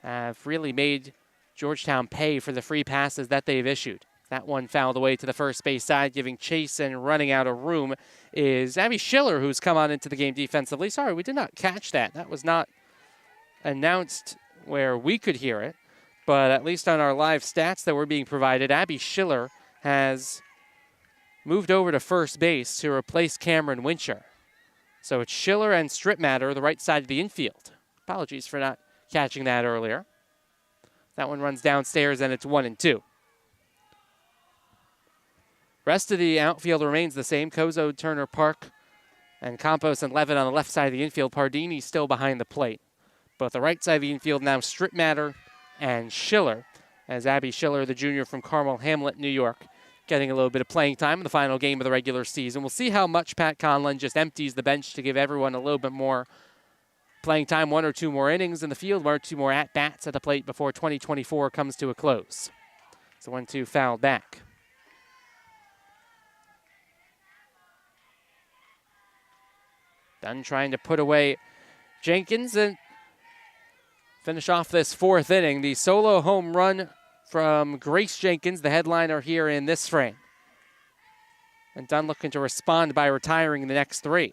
have really made Georgetown pay for the free passes that they've issued. That one fouled away to the first base side, giving chase, and running out of room is Abby Schiller, who's come on into the game defensively. Sorry, we did not catch that. That was not announced where we could hear it, but at least on our live stats that were being provided, Abby Schiller has moved over to first base to replace Cameron Wincher. So it's Schiller and Stripmatter, the right side of the infield. Apologies for not catching that earlier. That one runs downstairs, and it's 1-2. Rest of the outfield remains the same. Kozo, Turner, Park, and Campos and Levitt on the left side of the infield. Pardini still behind the plate. But the right side of the infield now Stripmatter and Schiller, as Abby Schiller, the junior from Carmel Hamlet, New York, getting a little bit of playing time in the final game of the regular season. We'll see how much Pat Conlon just empties the bench to give everyone a little bit more playing time, 1 or 2 more innings in the field, 1 or 2 more at-bats at the plate before 2024 comes to a close. So 1-2 fouled back. Dunn trying to put away Jenkins and finish off this 4th inning. The solo home run from Grace Jenkins, the headliner here in this frame. And Dunn looking to respond by retiring the next 3.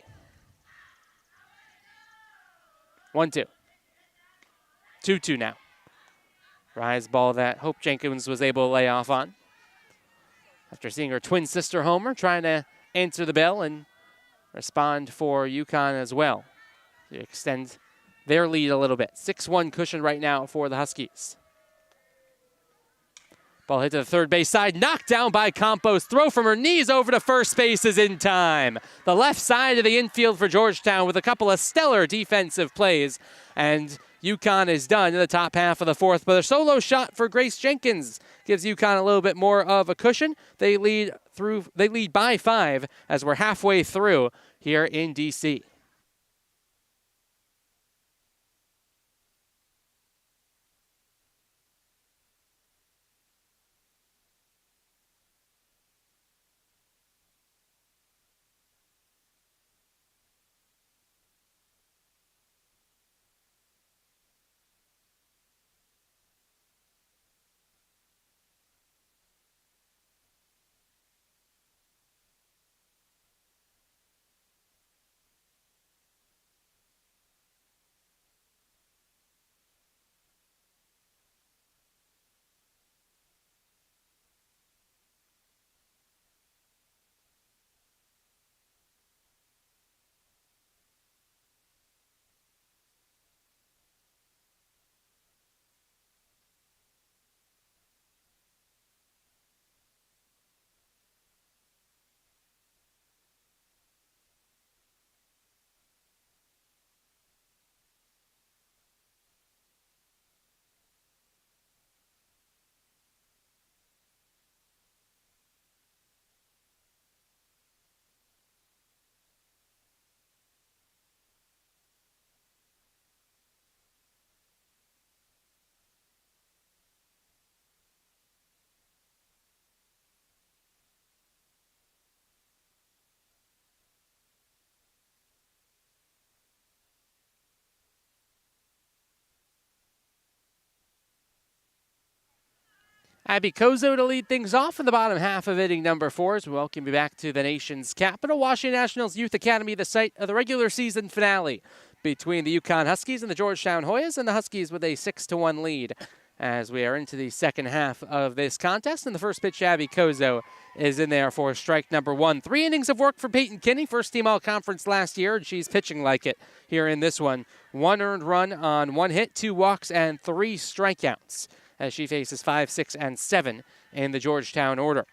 1-2. 2-2 now. Rise ball that Hope Jenkins was able to lay off on. After seeing her twin sister homer, trying to answer the bell and respond for UConn as well to extend their lead a little bit. 6-1 cushion right now for the Huskies. Ball hit to the third base side, knocked down by Campos. Throw from her knees over to first base is in time. The left side of the infield for Georgetown with a couple of stellar defensive plays. And UConn is done in the top half of the 4th. But a solo shot for Grace Jenkins gives UConn a little bit more of a cushion. They lead by 5 as we're halfway through here in DC. Abby Kozo to lead things off in the bottom half of inning number 4 as we welcome you back to the nation's capital. Washington Nationals Youth Academy, the site of the regular season finale between the UConn Huskies and the Georgetown Hoyas, and the Huskies with a 6-1 lead as we are into the second half of this contest. And the first pitch, Abby Kozo, is in there for strike number 1. 3 innings of work for Peyton Kinney, first team all-conference last year, and she's pitching like it here in this one. 1 earned run on 1 hit, 2 walks, and 3 strikeouts as she faces 5, 6, and 7 in the Georgetown order.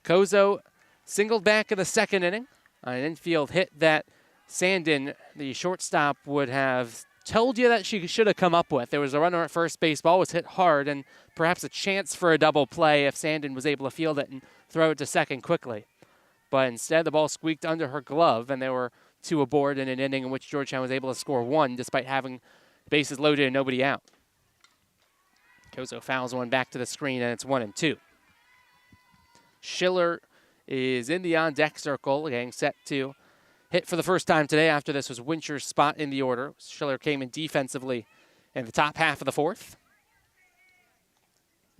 Kozo singled back in the 2nd inning on an infield hit that Sandin, the shortstop, would have told you that she should have come up with. There was a runner at first base, ball was hit hard, and perhaps a chance for a double play if Sandin was able to field it and throw it to second quickly. But instead, the ball squeaked under her glove, and there were 2 aboard in an inning in which Georgetown was able to score 1 despite having bases loaded and nobody out. Kozo fouls one back to the screen, and it's 1-2. Schiller is in the on-deck circle, getting set to hit for the first time today. After this was Wincher's spot in the order. Schiller came in defensively in the top half of the 4th.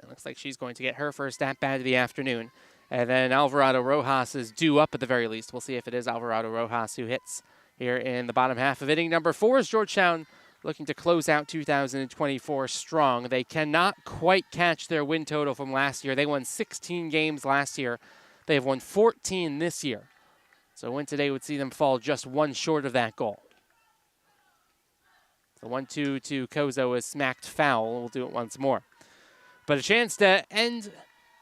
It looks like she's going to get her first at-bat of the afternoon. And then Alvarado Rojas is due up at the very least. We'll see if it is Alvarado Rojas who hits here in the bottom half of inning number 4 as Georgetown looking to close out 2024 strong. They cannot quite catch their win total from last year. They won 16 games last year. They have won 14 this year. So a win today would see them fall just one short of that goal. The 1-2 to Kozo is smacked foul. We'll do it once more. But a chance to end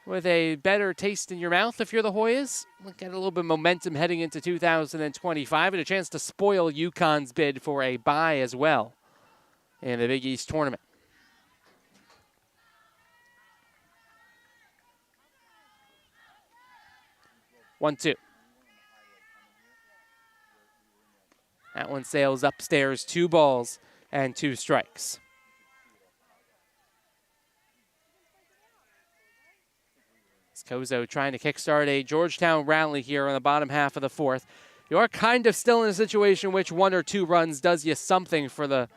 with a better taste in your mouth if you're the Hoyas. Get a little bit of momentum heading into 2025 and a chance to spoil UConn's bid for a bye as well in the Big East tournament. One, two. That one sails upstairs, 2 balls and 2 strikes. Kozo trying to kickstart a Georgetown rally here on the bottom half of the 4th. You are kind of still in a situation in which 1 or 2 runs does you something for the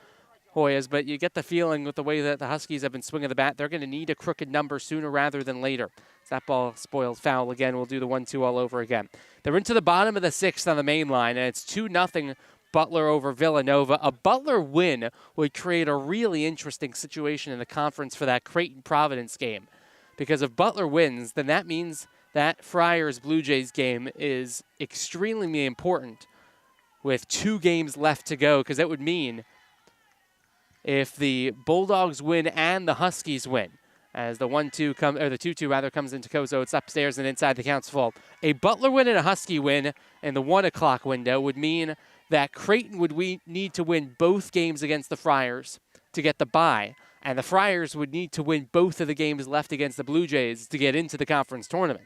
Hoyas, but you get the feeling with the way that the Huskies have been swinging the bat, they're going to need a crooked number sooner rather than later. So that ball spoiled foul again. We'll do the 1-2 all over again. They're into the bottom of the 6th on the main line, and it's 2-0 Butler over Villanova. A Butler win would create a really interesting situation in the conference for that Creighton-Providence game. Because if Butler wins, then that means that Friars-Blue Jays game is extremely important with 2 games left to go, because that would mean if the Bulldogs win and the Huskies win, as the 1-2 or the 2-2 rather comes into Kozo, it's upstairs and inside the count's full. A Butler win and a Husky win in the 1 o'clock window would mean that Creighton would need to win both games against the Friars to get the bye, and the Friars would need to win both of the games left against the Blue Jays to get into the conference tournament,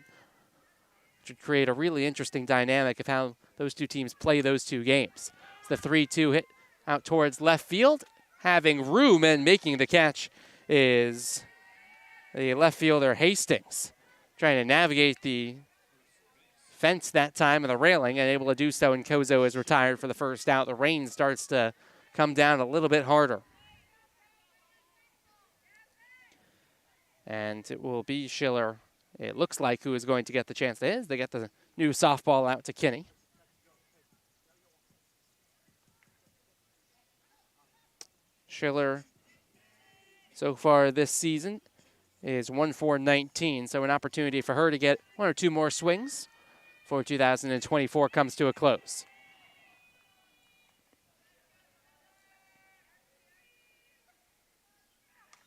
which would create a really interesting dynamic of how those 2 teams play those 2 games. It's the 3-2 hit out towards left field. Having room and making the catch is the left fielder Hastings, trying to navigate the fence that time of the railing and able to do so, and Kozo is retired for the first out. The rain starts to come down a little bit harder. And it will be Schiller, it looks like, who is going to get the chance. They get the new softball out to Kinney. Schiller, so far this season, is 1-for-19, so an opportunity for her to get 1 or 2 more swings before 2024 comes to a close.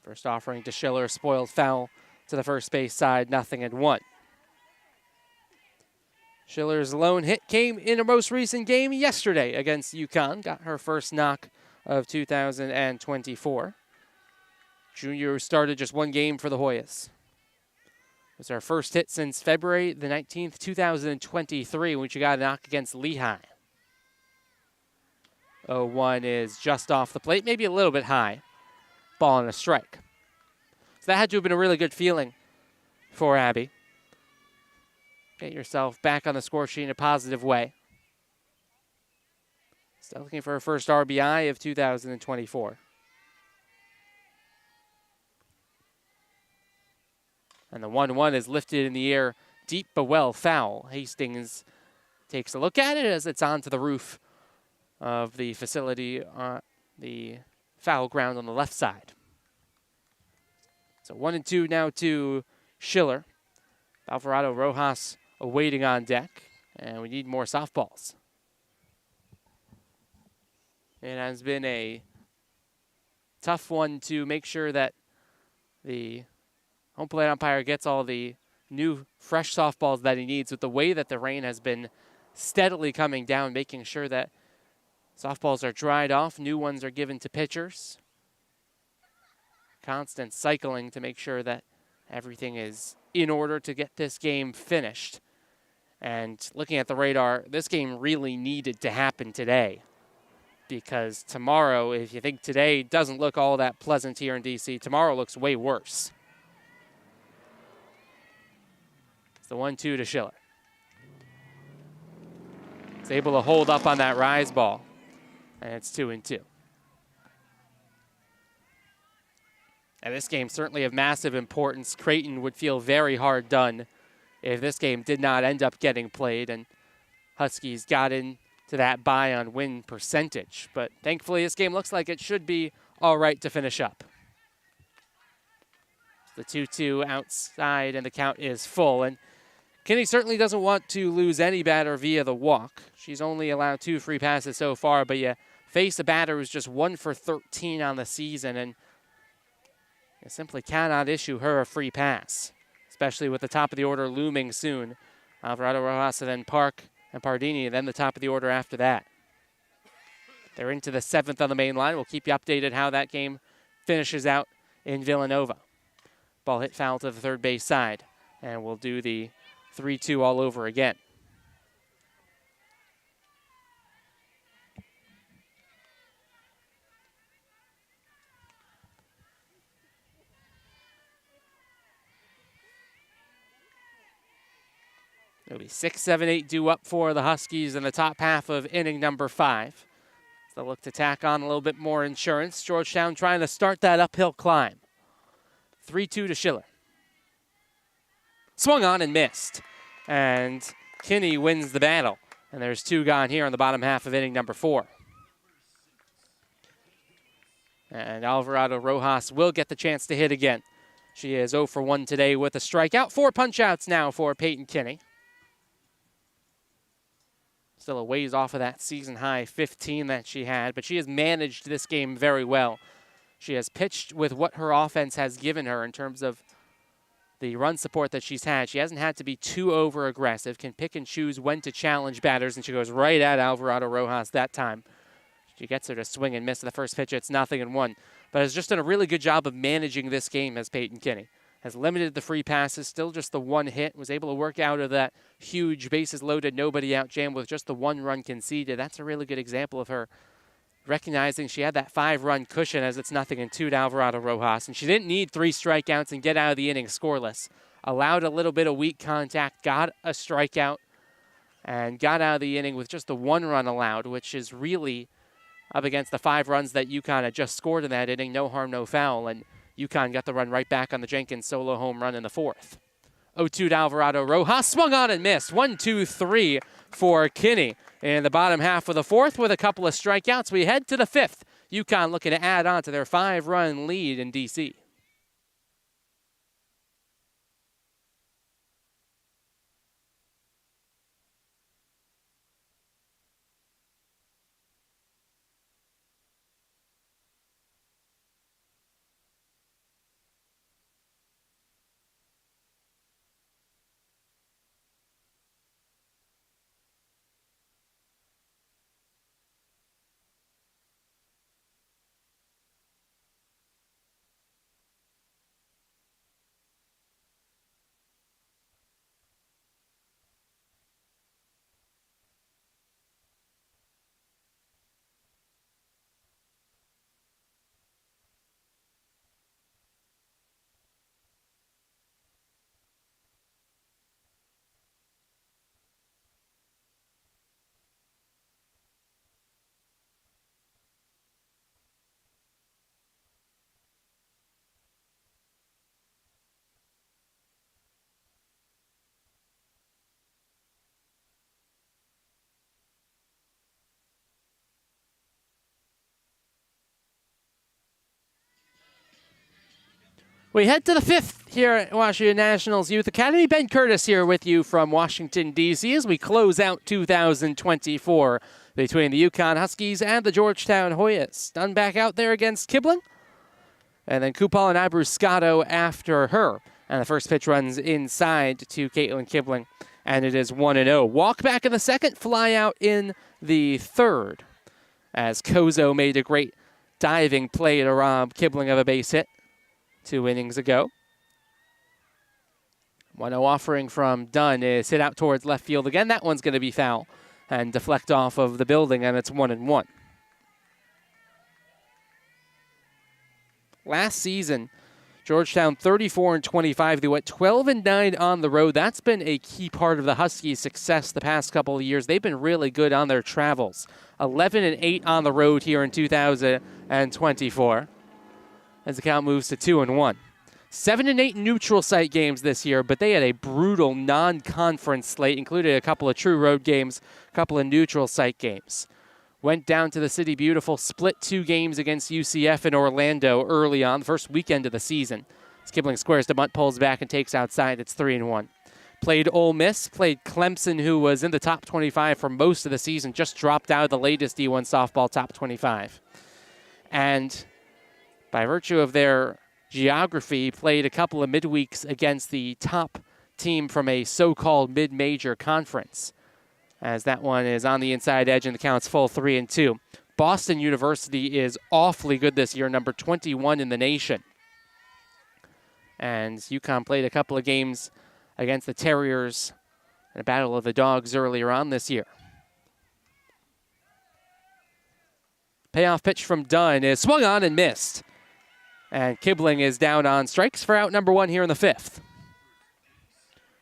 First offering to Schiller, spoiled foul to the first base side, 0-1. Schiller's lone hit came in her most recent game yesterday against UConn. Got her first knock of 2024. Junior started just 1 game for the Hoyas. It was our first hit since February the 19th, 2023, when she got a knock against Lehigh. 0-1 is just off the plate, maybe a little bit high. Ball and a strike. So that had to have been a really good feeling for Abby. Get yourself back on the score sheet in a positive way. Still looking for her first RBI of 2024. And the 1-1 is lifted in the air, deep but well foul. Hastings takes a look at it as it's onto the roof of the facility, the foul ground on the left side. So 1-2 now to Schiller. Alvarado Rojas awaiting on deck, and we need more softballs. It has been a tough one to make sure that the home plate umpire gets all the new, fresh softballs that he needs with the way that the rain has been steadily coming down, making sure that softballs are dried off, new ones are given to pitchers. Constant cycling to make sure that everything is in order to get this game finished. And looking at the radar, this game really needed to happen today, because tomorrow, if you think today doesn't look all that pleasant here in DC, tomorrow looks way worse. It's the 1-2 to Schiller. He's able to hold up on that rise ball, and it's 2-2. And this game certainly of massive importance. Creighton would feel very hard done if this game did not end up getting played and Huskies got into that bye on win percentage. But thankfully, this game looks like it should be all right to finish up. The 2-2 outside, and the count is full. And Kinney certainly doesn't want to lose any batter via the walk. She's only allowed 2 free passes so far, but you face a batter who's just 1 for 13 on the season, and you simply cannot issue her a free pass, especially with the top of the order looming soon. Alvarado Rojas, and then Park and Pardini, and then the top of the order after that. They're into the 7th on the main line. We'll keep you updated how that game finishes out in Villanova. Ball hit foul to the third base side, and we'll do the 3-2 all over again. It'll be 6, 7, 8 due up for the Huskies in the top half of inning number 5. So they'll look to tack on a little bit more insurance. Georgetown trying to start that uphill climb. 3-2 to Schiller. Swung on and missed. And Kinney wins the battle. And there's 2 gone here in the bottom half of inning number 4. And Alvarado Rojas will get the chance to hit again. She is 0 for 1 today with a strikeout. 4 punch-outs now for Peyton Kinney. Still a ways off of that season-high 15 that she had, but she has managed this game very well. She has pitched with what her offense has given her in terms of the run support that she's had. She hasn't had to be too over-aggressive, can pick and choose when to challenge batters, and she goes right at Alvarado Rojas that time. She gets her to swing and miss the first pitch. It's 0-1, but has just done a really good job of managing this game as Peyton Kinney. Has limited the free passes, still just the 1 hit, was able to work out of that huge bases loaded, nobody out jam with just the 1 run conceded. That's a really good example of her recognizing she had that 5-run cushion as it's 0-2 to Alvarado Rojas, and she didn't need 3 strikeouts and get out of the inning scoreless. Allowed a little bit of weak contact, got a strikeout, and got out of the inning with just the 1 run allowed, which is really up against the 5 runs that UConn had just scored in that inning. No harm, no foul, and UConn got the run right back on the Jenkins solo home run in the 4th. 0-2 to Alvarado Rojas, swung on and missed. 1-2-3 for Kinney in the bottom half of the 4th with a couple of strikeouts. We head to the 5th. UConn looking to add on to their 5-run lead in D.C. We head to the 5th here at Washington Nationals Youth Academy. Ben Curtis here with you from Washington, D.C. as we close out 2024 between the UConn Huskies and the Georgetown Hoyas. Dunn back out there against Kibling. And then Kupal and Abruscato after her. And the first pitch runs inside to Caitlin Kibling. And it is 1-0. Walk back in the 2nd, fly out in the 3rd. As Kozo made a great diving play to rob Kibling of a base hit 2 innings ago. 1-0 offering from Dunn is hit out towards left field again. That one's going to be foul and deflect off of the building, and it's 1-1. Last season, Georgetown 34-25. They went 12-9 on the road. That's been a key part of the Huskies' success the past couple of years. They've been really good on their travels. 11-8 on the road here in 2024. As the count moves to 2-1. 7-8 neutral site games this year, but they had a brutal non-conference slate, including a couple of true road games, a couple of neutral site games. Went down to the City Beautiful, split 2 games against UCF in Orlando early on, the first weekend of the season. As Kibling squares to bunt, pulls back and takes outside. It's 3-1. played Ole Miss, played Clemson, who was in the top 25 for most of the season, just dropped out of the latest D1 softball top 25. And by virtue of their geography, played a couple of midweeks against the top team from a so-called mid-major conference, as that one is on the inside edge and the count's full 3-2. Boston University is awfully good this year, number 21 in the nation. And UConn played a couple of games against the Terriers in a battle of the dogs earlier on this year. Payoff pitch from Dunn is swung on and missed. And Kibling is down on strikes for out number 1 here in the 5th.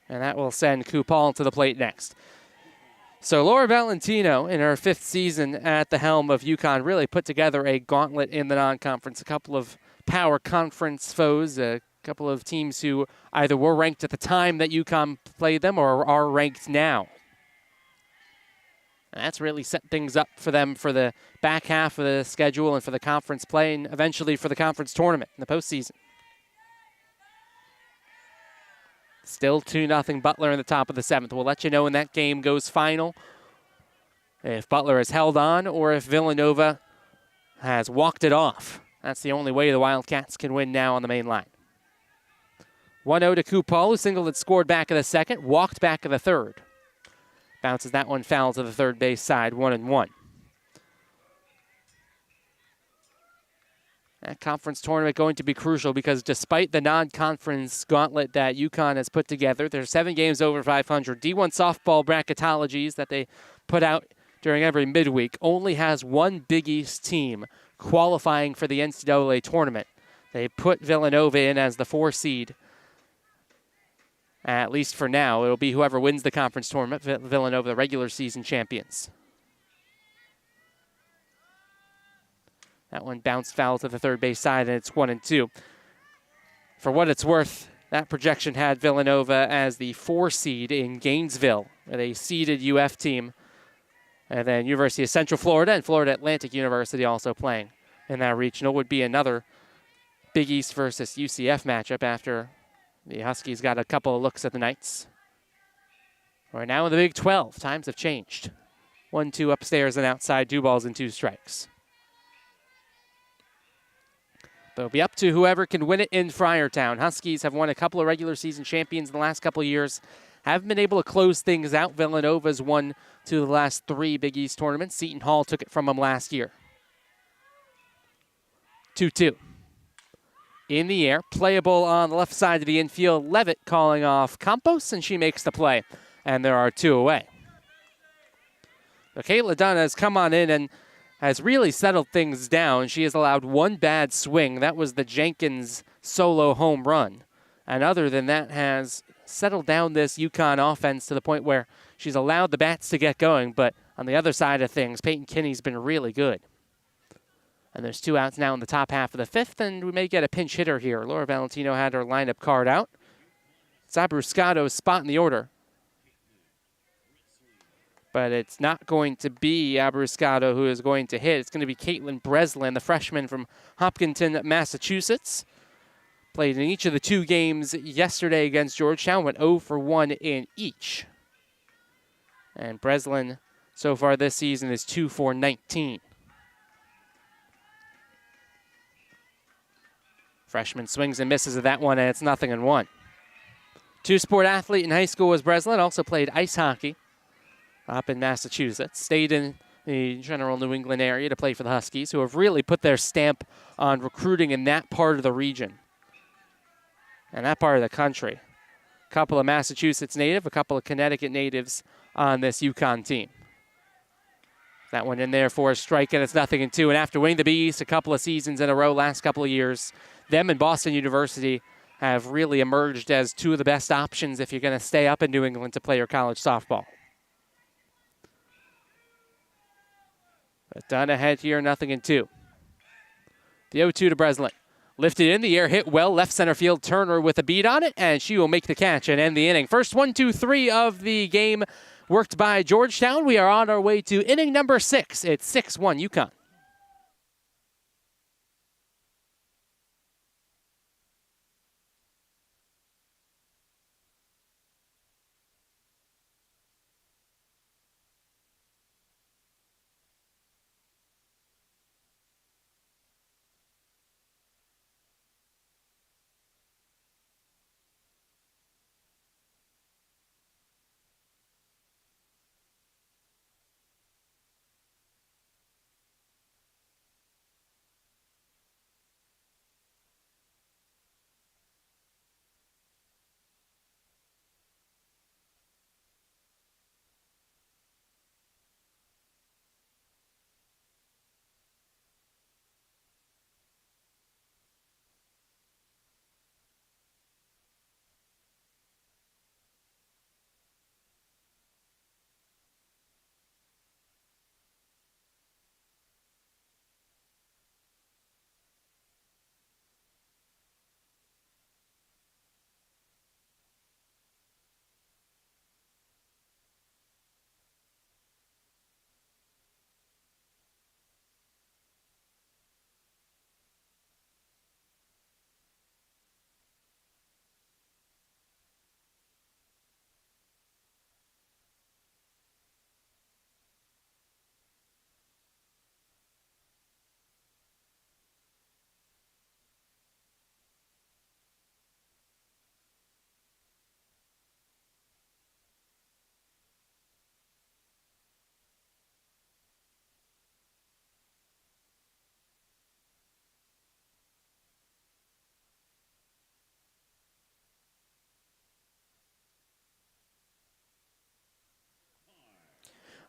And that will send Kupal to the plate next. So Laura Valentino, in her 5th season at the helm of UConn, really put together a gauntlet in the non-conference. A couple of power conference foes, a couple of teams who either were ranked at the time that UConn played them or are ranked now. And that's really set things up for them for the back half of the schedule and for the conference play and eventually for the conference tournament in the postseason. Still 2-0 Butler in the top of the 7th. We'll let you know when that game goes final, if Butler is held on or if Villanova has walked it off. That's the only way the Wildcats can win now on the main line. 1-0 to Kupal, who singled and scored back of the 2nd, walked back of the 3rd. Bounces that one foul to the third base side, 1-1. That conference tournament going to be crucial because despite the non-conference gauntlet that UConn has put together, there's 7 games over 500. D1 softball bracketologies that they put out during every midweek only has one Big East team qualifying for the NCAA tournament. They put Villanova in as the 4 seed. At least for now, it'll be whoever wins the conference tournament, Villanova, the regular season champions. That one bounced foul to the third base side, and it's 1-2. For what it's worth, that projection had Villanova as the 4 seed in Gainesville, where they seeded UF team. And then University of Central Florida and Florida Atlantic University also playing in that regional. Would be another Big East versus UCF matchup after the Huskies got a couple of looks at the Knights. We're now in the Big 12. Times have changed. 1-2 upstairs and outside, 2 balls and 2 strikes. But it'll be up to whoever can win it in Friartown. Huskies have won a couple of regular season champions in the last couple of years. Haven't been able to close things out. Villanova's won 2 of the last 3 Big East tournaments. Seton Hall took it from them last year. 2-2. In the air, playable on the left side of the infield. Levitt calling off Campos, and she makes the play. And there are 2 away. Kayla Dunn has come on in and has really settled things down. She has allowed 1 bad swing. That was the Jenkins solo home run. And other than that, has settled down this UConn offense to the point where she's allowed the bats to get going. But on the other side of things, Peyton Kinney's been really good. And there's 2 outs now in the top half of the 5th, and we may get a pinch hitter here. Laura Valentino had her lineup card out. It's Abruscado's spot in the order. But it's not going to be Abruscado who is going to hit. It's going to be Caitlin Breslin, the freshman from Hopkinton, Massachusetts. Played in each of the 2 games yesterday against Georgetown, went 0 for 1 in each. And Breslin, so far this season, is 2 for 19. Freshman swings and misses at that one, and it's 0-1. 2-sport athlete in high school was Breslin. Also played ice hockey up in Massachusetts. Stayed in the general New England area to play for the Huskies, who have really put their stamp on recruiting in that part of the region and that part of the country. A couple of Massachusetts native, a couple of Connecticut natives on this UConn team. That one in there for a strike, and it's 0-2. And after winning the Big East a couple of seasons in a row, last couple of years, them and Boston University have really emerged as 2 of the best options if you're going to stay up in New England to play your college softball. But done ahead here, 0-2. The 0-2 to Breslin. Lifted in the air, hit well, left center field. Turner with a beat on it, and she will make the catch and end the inning. First 1-2-3 of the game worked by Georgetown. We are on our way to inning number 6. It's 6-1 UConn.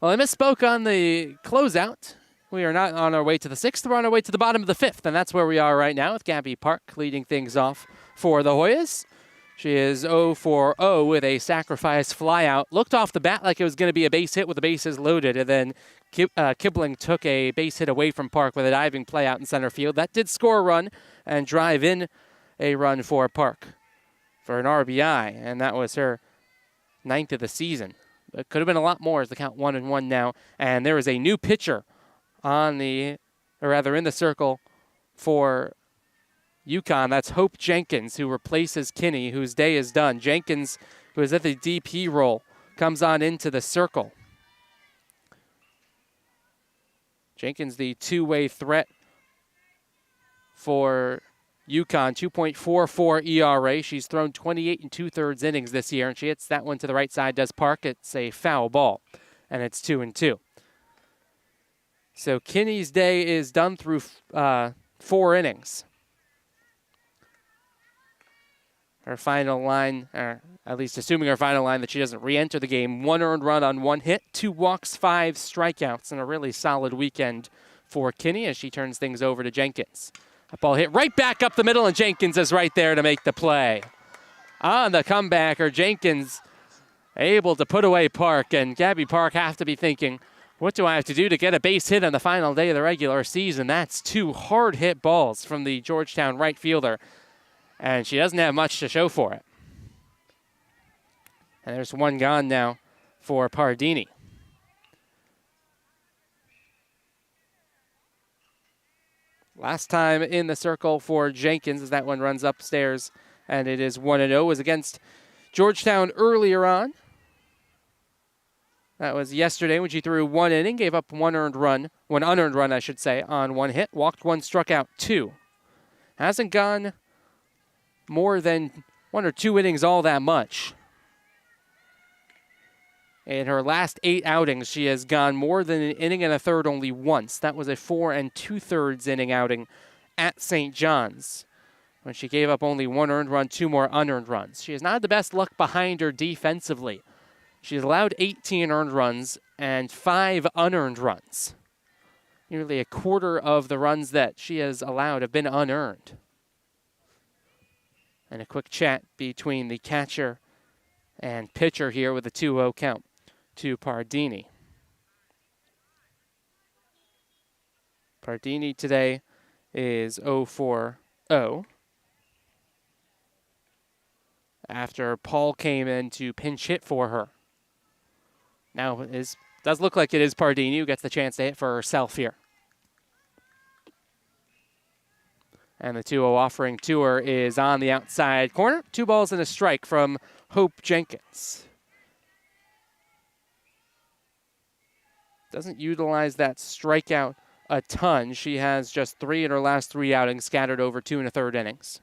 Well, I misspoke on the closeout. We are not on our way to the 6th. We're on our way to the bottom of the 5th, and that's where we are right now with Gabby Park leading things off for the Hoyas. She is 0 for 0 with a sacrifice flyout. Looked off the bat like it was going to be a base hit with the bases loaded, and then Kibling took a base hit away from Park with a diving play out in center field. That did score a run and drive in a run for Park for an RBI, and that was her 9th of the season. It could have been a lot more as the count 1-1 now, and there is a new pitcher in the circle for UConn. That's Hope Jenkins, who replaces Kinney, whose day is done. Jenkins, who is at the DP role, comes on into the circle. Jenkins, the two-way threat for UConn, 2.44 ERA. She's thrown 28 2/3 innings this year, and she hits that one to the right side, does Park. It's a foul ball, and it's 2-2. So Kinney's day is done through 4 innings. Her final line, or at least assuming her final line that she doesn't re-enter the game, 1 earned run on 1 hit, 2 walks, 5 strikeouts, and a really solid weekend for Kinney as she turns things over to Jenkins. A ball hit right back up the middle, and Jenkins is right there to make the play. On the comebacker, Jenkins able to put away Park, and Gabby Park have to be thinking, what do I have to do to get a base hit on the final day of the regular season? That's 2 hard hit balls from the Georgetown right fielder, and she doesn't have much to show for it. And there's 1 gone now for Pardini. Last time in the circle for Jenkins as that one runs upstairs, and it is 1-0. Was against Georgetown earlier on. That was yesterday when she threw 1 inning, gave up 1 unearned run, I should say, on 1 hit, walked 1, struck out 2. Hasn't gone more than 1 or 2 innings all that much. In her last 8 outings, she has gone more than an inning and a third only once. That was a 4 2/3 inning outing at St. John's, when she gave up only 1 earned run, 2 more unearned runs. She has not had the best luck behind her defensively. She's allowed 18 earned runs and 5 unearned runs. Nearly a quarter of the runs that she has allowed have been unearned. And a quick chat between the catcher and pitcher here with a 2-0 count to Pardini. Pardini today is 0 for 0. After Paul came in to pinch hit for her. Now it does look like it is Pardini who gets the chance to hit for herself here. And the 2-0 offering to her is on the outside corner. 2 balls and a strike from Hope Jenkins. Doesn't utilize that strikeout a ton. She has just 3 in her last 3 outings, scattered over 2 1/3 innings.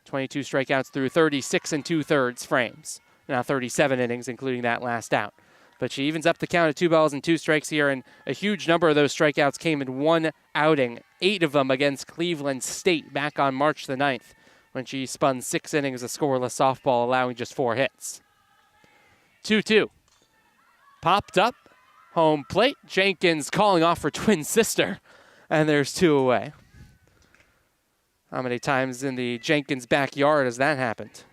22 strikeouts through 36 2/3 frames. Now 37 innings, including that last out. But she evens up the count at 2 balls and 2 strikes here, and a huge number of those strikeouts came in 1 outing, 8 of them against Cleveland State back on March the 9th, when she spun 6 innings of scoreless softball, allowing just 4 hits. 2-2. Popped up, home plate. Jenkins calling off her twin sister, and there's 2 away. How many times in the Jenkins backyard has that happened?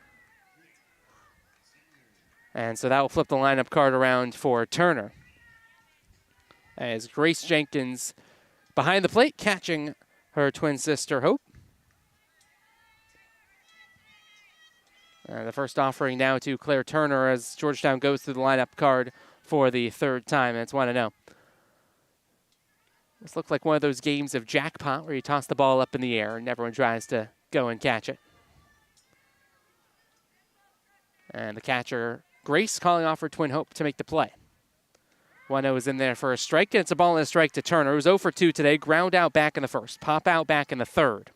And so that will flip the lineup card around for Turner, as Grace Jenkins behind the plate, catching her twin sister, Hope. The first offering now to Claire Turner as Georgetown goes through the lineup card for the 3rd time, and it's 1-0. This looked like one of those games of jackpot where you toss the ball up in the air and everyone tries to go and catch it. And the catcher, Grace, calling off her twin Hope to make the play. 1-0 is in there for a strike, and it's a ball and a strike to Turner, who's 0 for 2 today. Ground out back in the 1st, pop out back in the 3rd.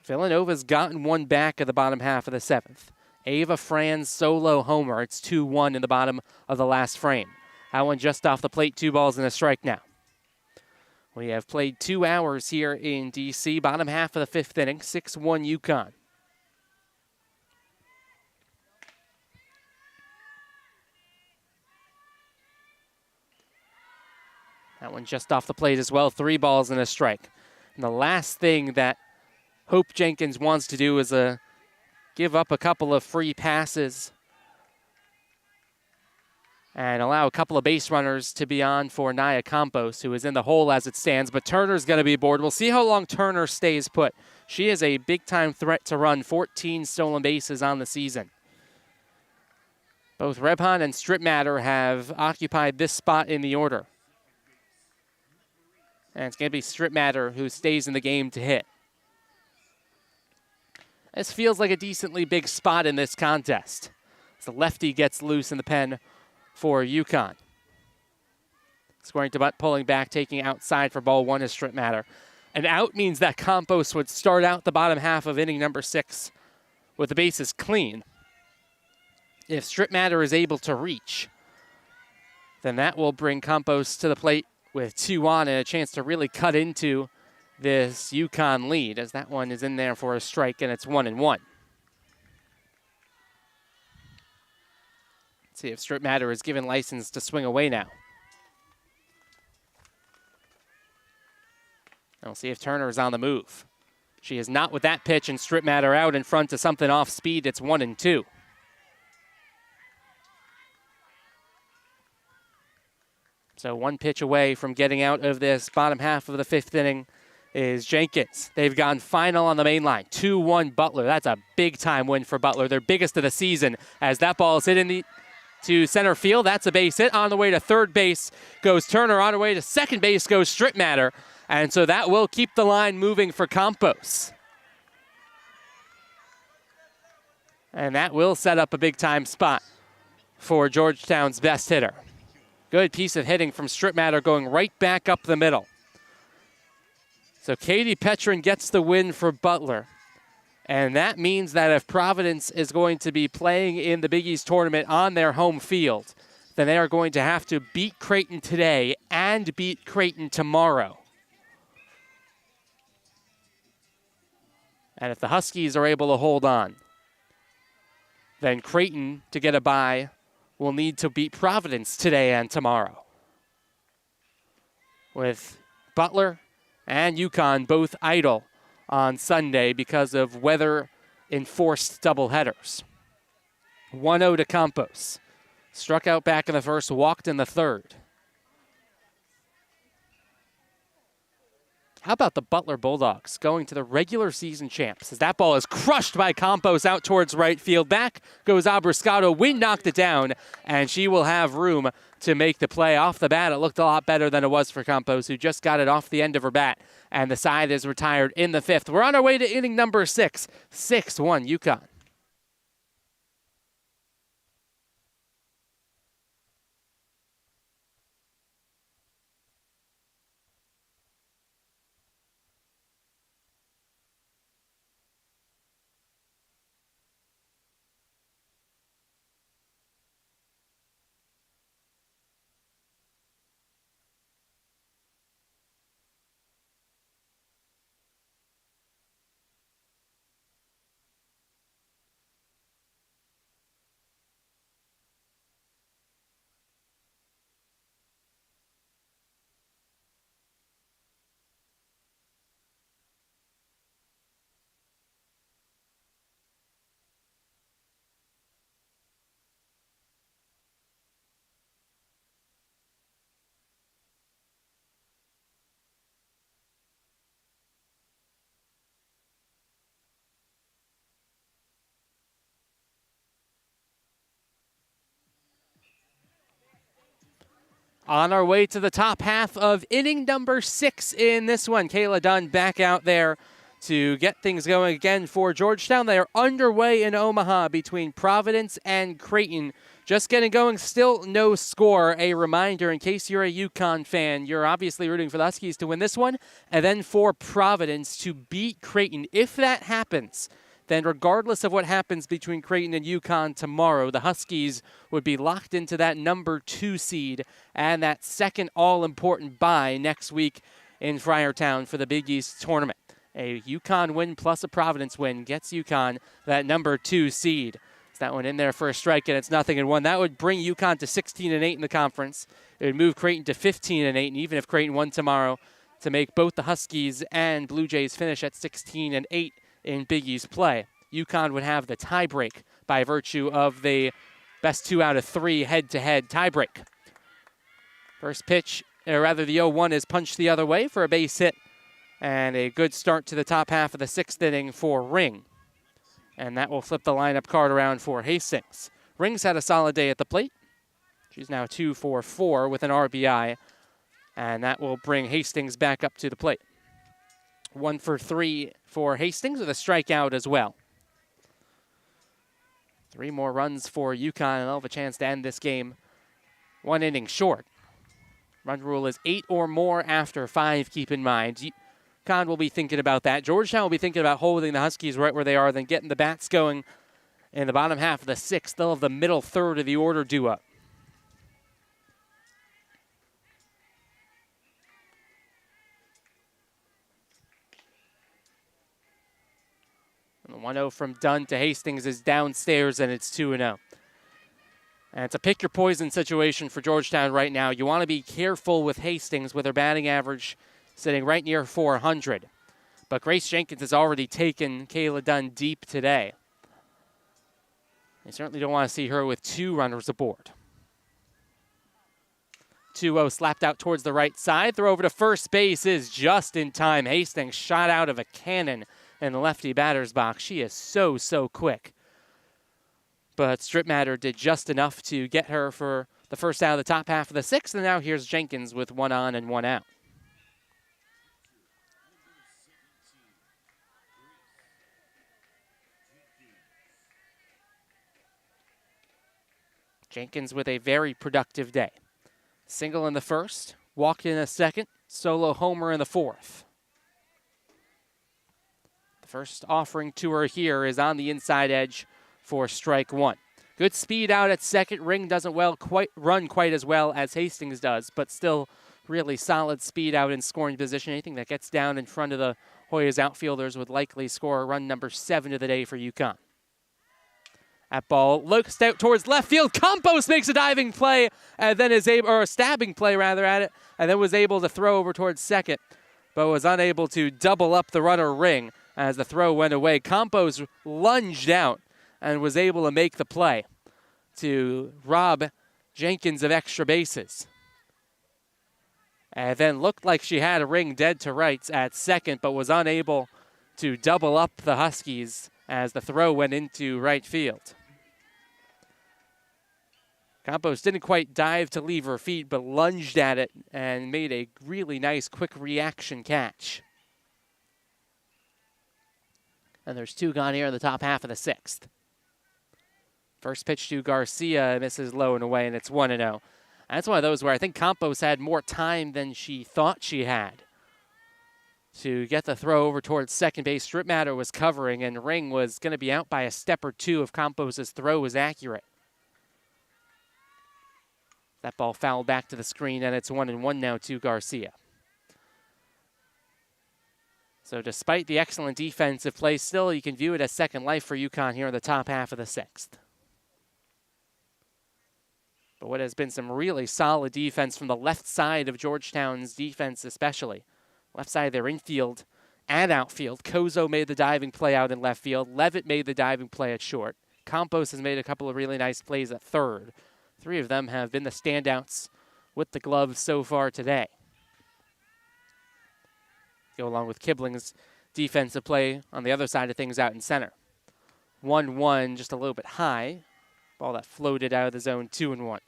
Villanova's gotten 1 back at the bottom half of the 7th. Ava Fran's solo homer. It's 2-1 in the bottom of the last frame. That one just off the plate, 2 balls and a strike now. We have played 2 hours here in D.C. Bottom half of the 5th inning, 6-1 UConn. That one just off the plate as well. 3 balls and a strike. And the last thing that Hope Jenkins wants to do is give up a couple of free passes and allow a couple of base runners to be on for Naya Campos, who is in the hole as it stands. But Turner's going to be aboard. We'll see how long Turner stays put. She is a big-time threat to run 14 stolen bases on the season. Both Rebhan and Stripmatter have occupied this spot in the order. And it's going to be Stripmatter who stays in the game to hit. This feels like a decently big spot in this contest. As the lefty gets loose in the pen for UConn. Scoring to butt, pulling back, taking outside for ball 1 is Stripmatter. An out means that Campos would start out the bottom half of inning number 6 with the bases clean. If Stripmatter is able to reach, then that will bring Campos to the plate with 2 on and a chance to really cut into this UConn lead, as that one is in there for a strike and it's 1-1. Let's see if Stripmatter is given license to swing away now. And we'll see if Turner is on the move. She is not with that pitch, and Stripmatter out in front to something off speed. It's 1-2. So 1 pitch away from getting out of this bottom half of the 5th inning is Jenkins. They've gone final on the main line. 2-1 Butler. That's a big-time win for Butler, their biggest of the season, as that ball is hit to center field. That's a base hit. On the way to third base goes Turner. On the way to second base goes Stripmatter. And so that will keep the line moving for Campos. And that will set up a big-time spot for Georgetown's best hitter. Good piece of hitting from Stripmatter, going right back up the middle. So Katie Petrin gets the win for Butler. And that means that if Providence is going to be playing in the Big East tournament on their home field, then they are going to have to beat Creighton today and beat Creighton tomorrow. And if the Huskies are able to hold on, then Creighton, to get a bye, will need to beat Providence today and tomorrow. With Butler and UConn both idle on Sunday because of weather-enforced doubleheaders. 1-0 to Campos. Struck out back in the first, walked in the third. How about the Butler Bulldogs going to the regular season champs as that ball is crushed by Campos out towards right field. Back goes Abrascato. Wind knocked it down, and she will have room to make the play. Off the bat, it looked a lot better than it was for Campos, who just got it off the end of her bat, and the side is retired in the 5th. We're on our way to inning number 6. 6-1 UConn. On our way to the top half of inning number 6 in this one. Kayla Dunn back out there to get things going again for Georgetown. They are underway in Omaha between Providence and Creighton. Just getting going, still no score. A reminder, in case you're a UConn fan, you're obviously rooting for the Huskies to win this one, and then for Providence to beat Creighton. If that happens, then regardless of what happens between Creighton and UConn tomorrow, the Huskies would be locked into that number 2 seed and that second all-important bye next week in Friartown for the Big East tournament. A UConn win plus a Providence win gets UConn that number 2 seed. That one in there for a strike, and it's 0-1. That would bring UConn to 16-8 in the conference. It would move Creighton to 15-8, and even if Creighton won tomorrow, to make both the Huskies and Blue Jays finish at 16-8 in Big East play. UConn would have the tiebreak by virtue of the best 2 out of 3 head-to-head tiebreak. First pitch, or rather the 0-1 is punched the other way for a base hit, and a good start to the top half of the 6th inning for Ring. And that will flip the lineup card around for Hastings. Ring's had a solid day at the plate. She's now 2 for 4 with an RBI. And that will bring Hastings back up to the plate. 1 for 3 for Hastings with a strikeout as well. 3 more runs for UConn, and they'll have a chance to end this game 1 inning short. Run rule is 8 or more after 5, keep in mind. UConn will be thinking about that. Georgetown will be thinking about holding the Huskies right where they are, then getting the bats going in the bottom half of the 6th. They'll have the middle third of the order due up. And the 1-0 from Dunn to Hastings is downstairs, and it's 2-0. And it's a pick your poison situation for Georgetown right now. You want to be careful with Hastings with her batting average sitting right near 400. But Grace Jenkins has already taken Kayla Dunn deep today. You certainly don't want to see her with 2 runners aboard. 2-0 slapped out towards the right side. Throw over to first base is just in time. Hastings shot out of a cannon in the lefty batter's box. She is so quick. But Strip Matter did just enough to get her for the first out of the top half of the 6th. And now here's Jenkins with 1 on and 1 out. Jenkins with a very productive day. Single in the first, walked in a second, solo homer in the 4th. The first offering to her here is on the inside edge for strike 1. Good speed out at second. Ring doesn't run quite as well as Hastings does, but still really solid speed out in scoring position. Anything that gets down in front of the Hoyas outfielders would likely score run number 7 of the day for UConn. That ball looks out towards left field. Campos makes a diving play and then is able, or a stabbing play rather, at it, and then was able to throw over towards second, but was unable to double up the runner Ring as the throw went away. Campos lunged out and was able to make the play to rob Jenkins of extra bases. And then looked like she had a Ring dead to rights at second, but was unable to double up the Huskies as the throw went into right field. Campos didn't quite dive to leave her feet, but lunged at it and made a really nice quick reaction catch. And there's 2 gone here in the top half of the 6th. First pitch to Garcia misses low and away, and it's 1-0. That's one of those where I think Campos had more time than she thought she had to get the throw over towards second base. Strip Matter was covering, and Ring was going to be out by a step or 2 if Campos' throw was accurate. That ball fouled back to the screen, and it's 1-1 now to Garcia. So despite the excellent defensive play, still you can view it as second life for UConn here in the top half of the 6th. But what has been some really solid defense from the left side of Georgetown's defense especially. Left side of their infield and outfield. Kozo made the diving play out in left field. Levitt made the diving play at short. Campos has made a couple of really nice plays at third. 3 of them have been the standouts with the gloves so far today. Go along with Kibling's defensive play on the other side of things out in center. 1-1, just a little bit high. Ball that floated out of the zone, 2-1.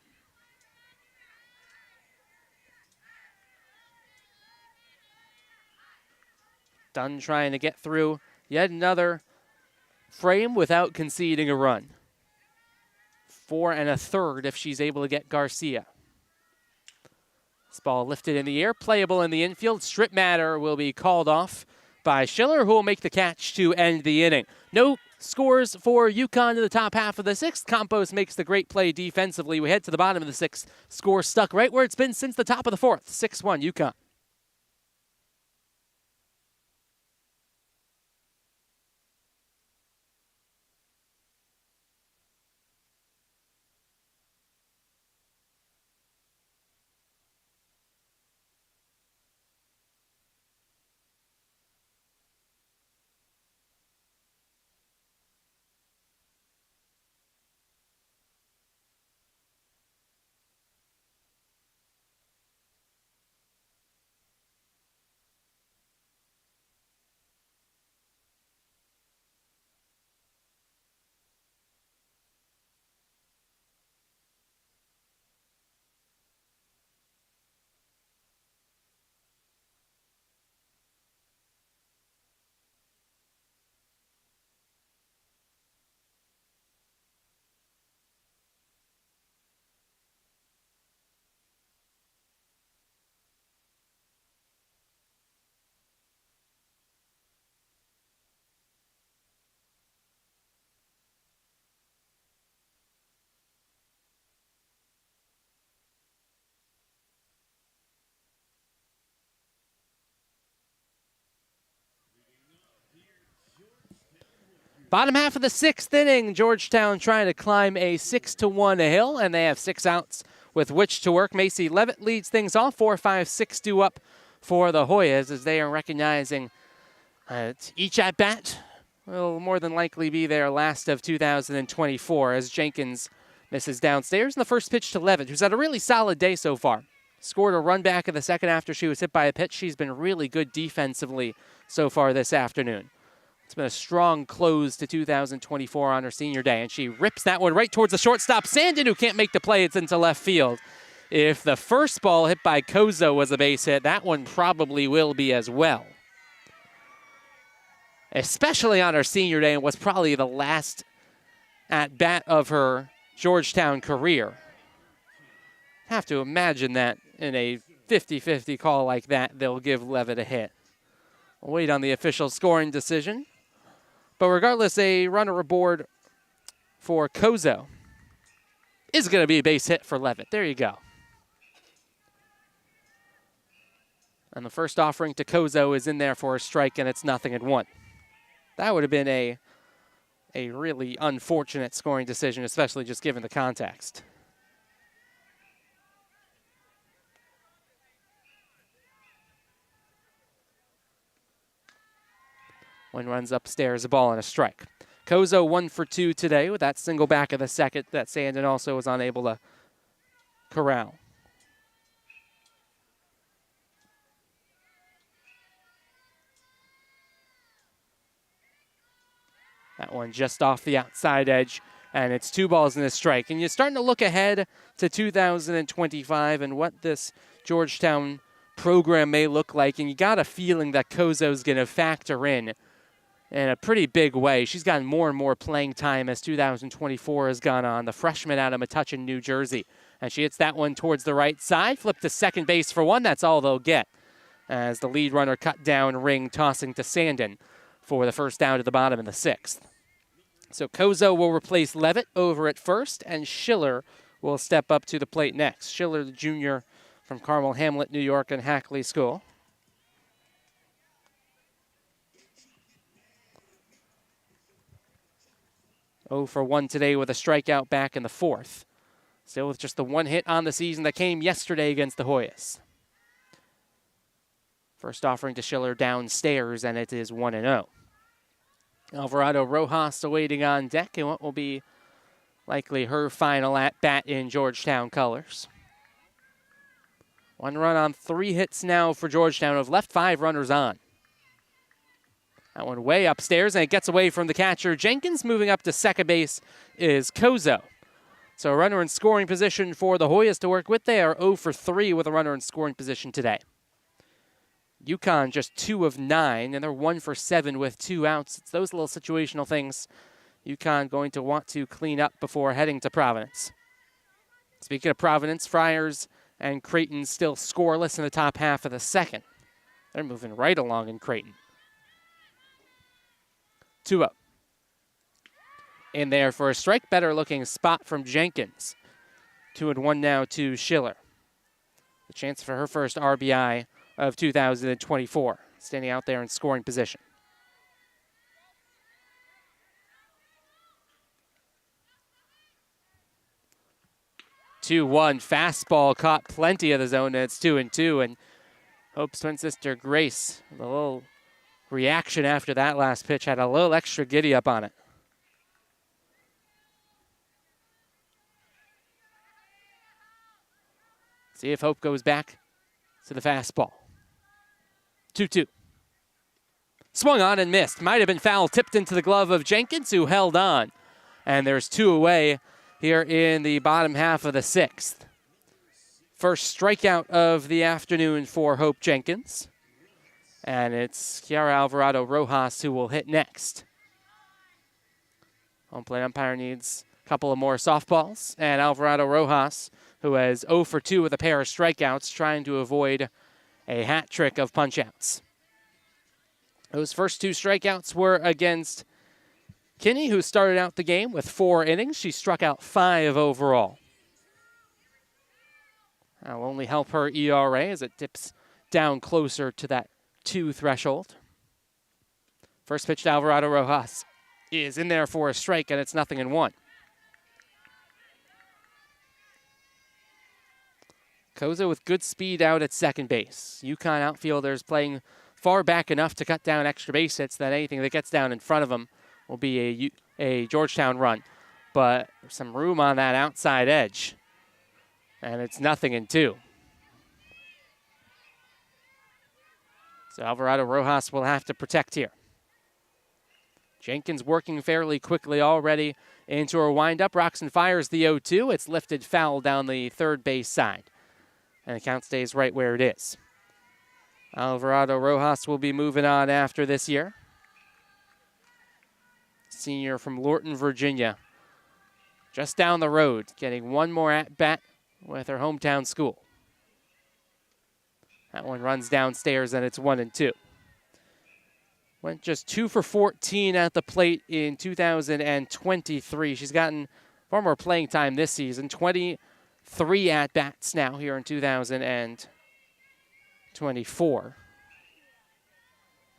Dunn trying to get through yet another frame without conceding a run. 4 1/3 if she's able to get Garcia. This ball lifted in the air, playable in the infield. Strip Matter will be called off by Schiller, who will make the catch to end the inning. No scores for UConn in the top half of the 6th. Campos makes the great play defensively. We head to the bottom of the 6th. Score stuck right where it's been since the top of the 4th. 6-1 UConn. Bottom half of the 6th inning, Georgetown trying to climb a 6-1 hill, and they have 6 outs with which to work. Macy Levitt leads things off, 4-5-6-2 up for the Hoyas as they are recognizing each at-bat will more than likely be their last of 2024 as Jenkins misses downstairs. And the first pitch to Levitt, who's had a really solid day so far. Scored a run back in the second after she was hit by a pitch. She's been really good defensively so far this afternoon. It's been a strong close to 2024 on her senior day, and she rips that one right towards the shortstop, Sandin, who can't make the play. It's into left field. If the first ball hit by Kozo was a base hit, that one probably will be as well. Especially on her senior day, and was probably the last at-bat of her Georgetown career. Have to imagine that in a 50-50 call like that, they'll give Levitt a hit. We'll wait on the official scoring decision. But regardless, a runner aboard for Kozo is going to be a base hit for Levitt. There you go. And the first offering to Kozo is in there for a strike, and it's 0-1. That would have been a really unfortunate scoring decision, especially just given the context. One runs upstairs, a ball and a strike. Kozo 1 for 2 today with that single back of the second that Sandin also was unable to corral. That one just off the outside edge, and it's 2 balls and a strike. And you're starting to look ahead to 2025 and what this Georgetown program may look like, and you got a feeling that Kozo's going to factor in a pretty big way. She's gotten more and more playing time as 2024 has gone on. The freshman out of Metuchen, New Jersey. And she hits that one towards the right side. Flip to second base for one. That's all they'll get. As the lead runner cut down ring, tossing to Sandin for the first down to the bottom in the 6th. So Kozo will replace Levitt over at first, and Schiller will step up to the plate next. Schiller, the junior from Carmel Hamlet, New York, and Hackley School. Oh for 1 today with a strikeout back in the 4th. Still with just the 1 hit on the season that came yesterday against the Hoyas. First offering to Schiller downstairs, and it is 1-0. Alvarado Rojas awaiting on deck in what will be likely her final at-bat in Georgetown colors. 1 run on 3 hits now for Georgetown, who have left 5 runners on. That one way upstairs, and it gets away from the catcher. Jenkins. Moving up to second base is Kozo. So a runner in scoring position for the Hoyas to work with. They are 0 for 3 with a runner in scoring position today. UConn just 2 of 9, and they're 1 for 7 with 2 outs. It's those little situational things UConn going to want to clean up before heading to Providence. Speaking of Providence, Friars and Creighton still scoreless in the top half of the 2nd. They're moving right along in Creighton. 2-0. In there for a strike. Better looking spot from Jenkins. 2-1 now to Schiller. The chance for her first RBI of 2024. Standing out there in scoring position. Two one fastball caught plenty of the zone, and it's 2-2. And Hope's twin sister Grace, the little reaction after that last pitch, had a little extra giddy up on it. See if Hope goes back to the fastball. 2-2. Swung on and missed. Might have been foul, tipped into the glove of Jenkins, who held on. And there's 2 away here in the bottom half of the 6th. First strikeout of the afternoon for Hope Jenkins. And it's Karis Alvarado Rojas who will hit next. Home plate umpire needs a couple of more softballs. And Alvarado Rojas, who has 0 for 2 with a pair of strikeouts, trying to avoid a hat trick of punch-outs. Those first 2 strikeouts were against Kinney, who started out the game with 4 innings. She struck out 5 overall. That'll only help her ERA as it dips down closer to that 2 threshold. First pitch to Alvarado Rojas. is in there for a strike, and it's 0-1. Koza with good speed out at second base. UConn outfielders playing far back enough to cut down extra base hits that anything that gets down in front of them will be a Georgetown run. But there's some room on that outside edge, and it's 0-2. So Alvarado Rojas will have to protect here. Jenkins working fairly quickly already into her windup. Roxon fires the 0-2. It's lifted foul down the third base side. And the count stays right where it is. Alvarado Rojas will be moving on after this year. Senior from Lorton, Virginia. Just down the road, getting one more at-bat with her hometown school. That one runs downstairs, and it's 1-2. Went just 2 for 14 at the plate in 2023. She's gotten far more playing time this season. 23 at-bats now here in 2024.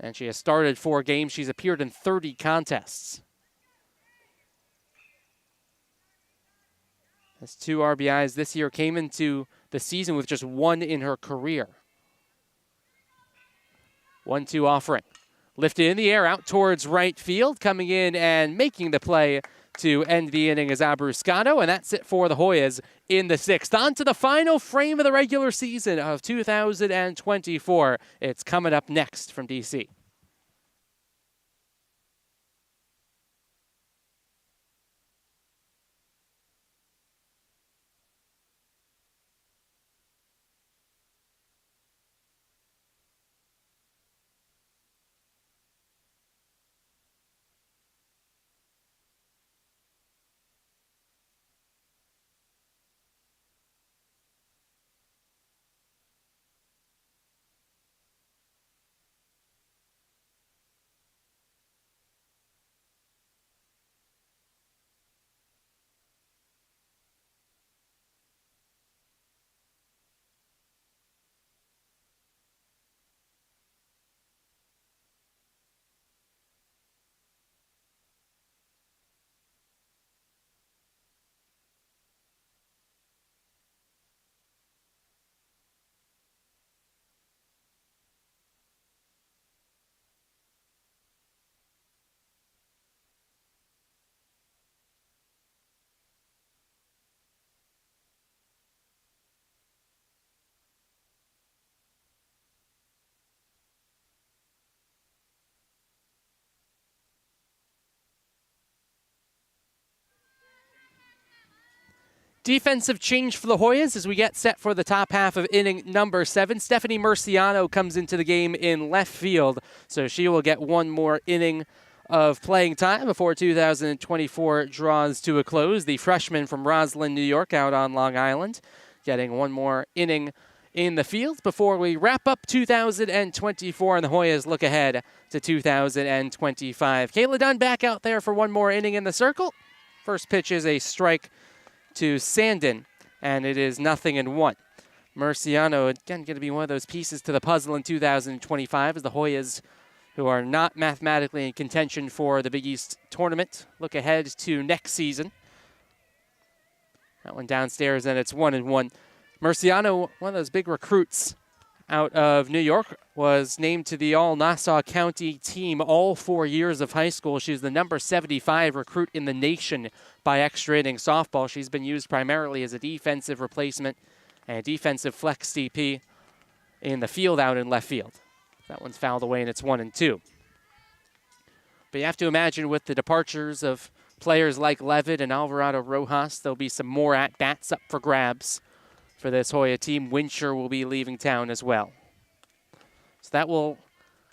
And she has started 4 games. She's appeared in 30 contests. Has 2 RBIs this year, came into the season with just 1 in her career. 1-2 offering. Lifted in the air out towards right field. Coming in and making the play to end the inning is Abruscano. And that's it for the Hoyas in the 6th. On to the final frame of the regular season of 2024. It's coming up next from DC. Defensive change for the Hoyas as we get set for the top half of inning number 7. Stephanie Murciano comes into the game in left field, so she will get one more inning of playing time before 2024 draws to a close. The freshman from Roslyn, New York, out on Long Island, getting one more inning in the field before we wrap up 2024 and the Hoyas look ahead to 2025. Kayla Dunn back out there for one more inning in the circle. First pitch is a strike to Sandin, and it is 0-1. Murciano, again, going to be one of those pieces to the puzzle in 2025 as the Hoyas, who are not mathematically in contention for the Big East tournament, look ahead to next season. That one downstairs, and it's 1-1. Murciano, one of those big recruits out of New York, was named to the All-Nassau County team all 4 years of high school. She's the number 75 recruit in the nation by extra inning softball. She's been used primarily as a defensive replacement and a defensive flex DP in the field out in left field. That one's fouled away, and it's 1-2. But you have to imagine with the departures of players like Levitt and Alvarado Rojas, there'll be some more at-bats up for grabs for this Hoya team. Wincher will be leaving town as well. So that will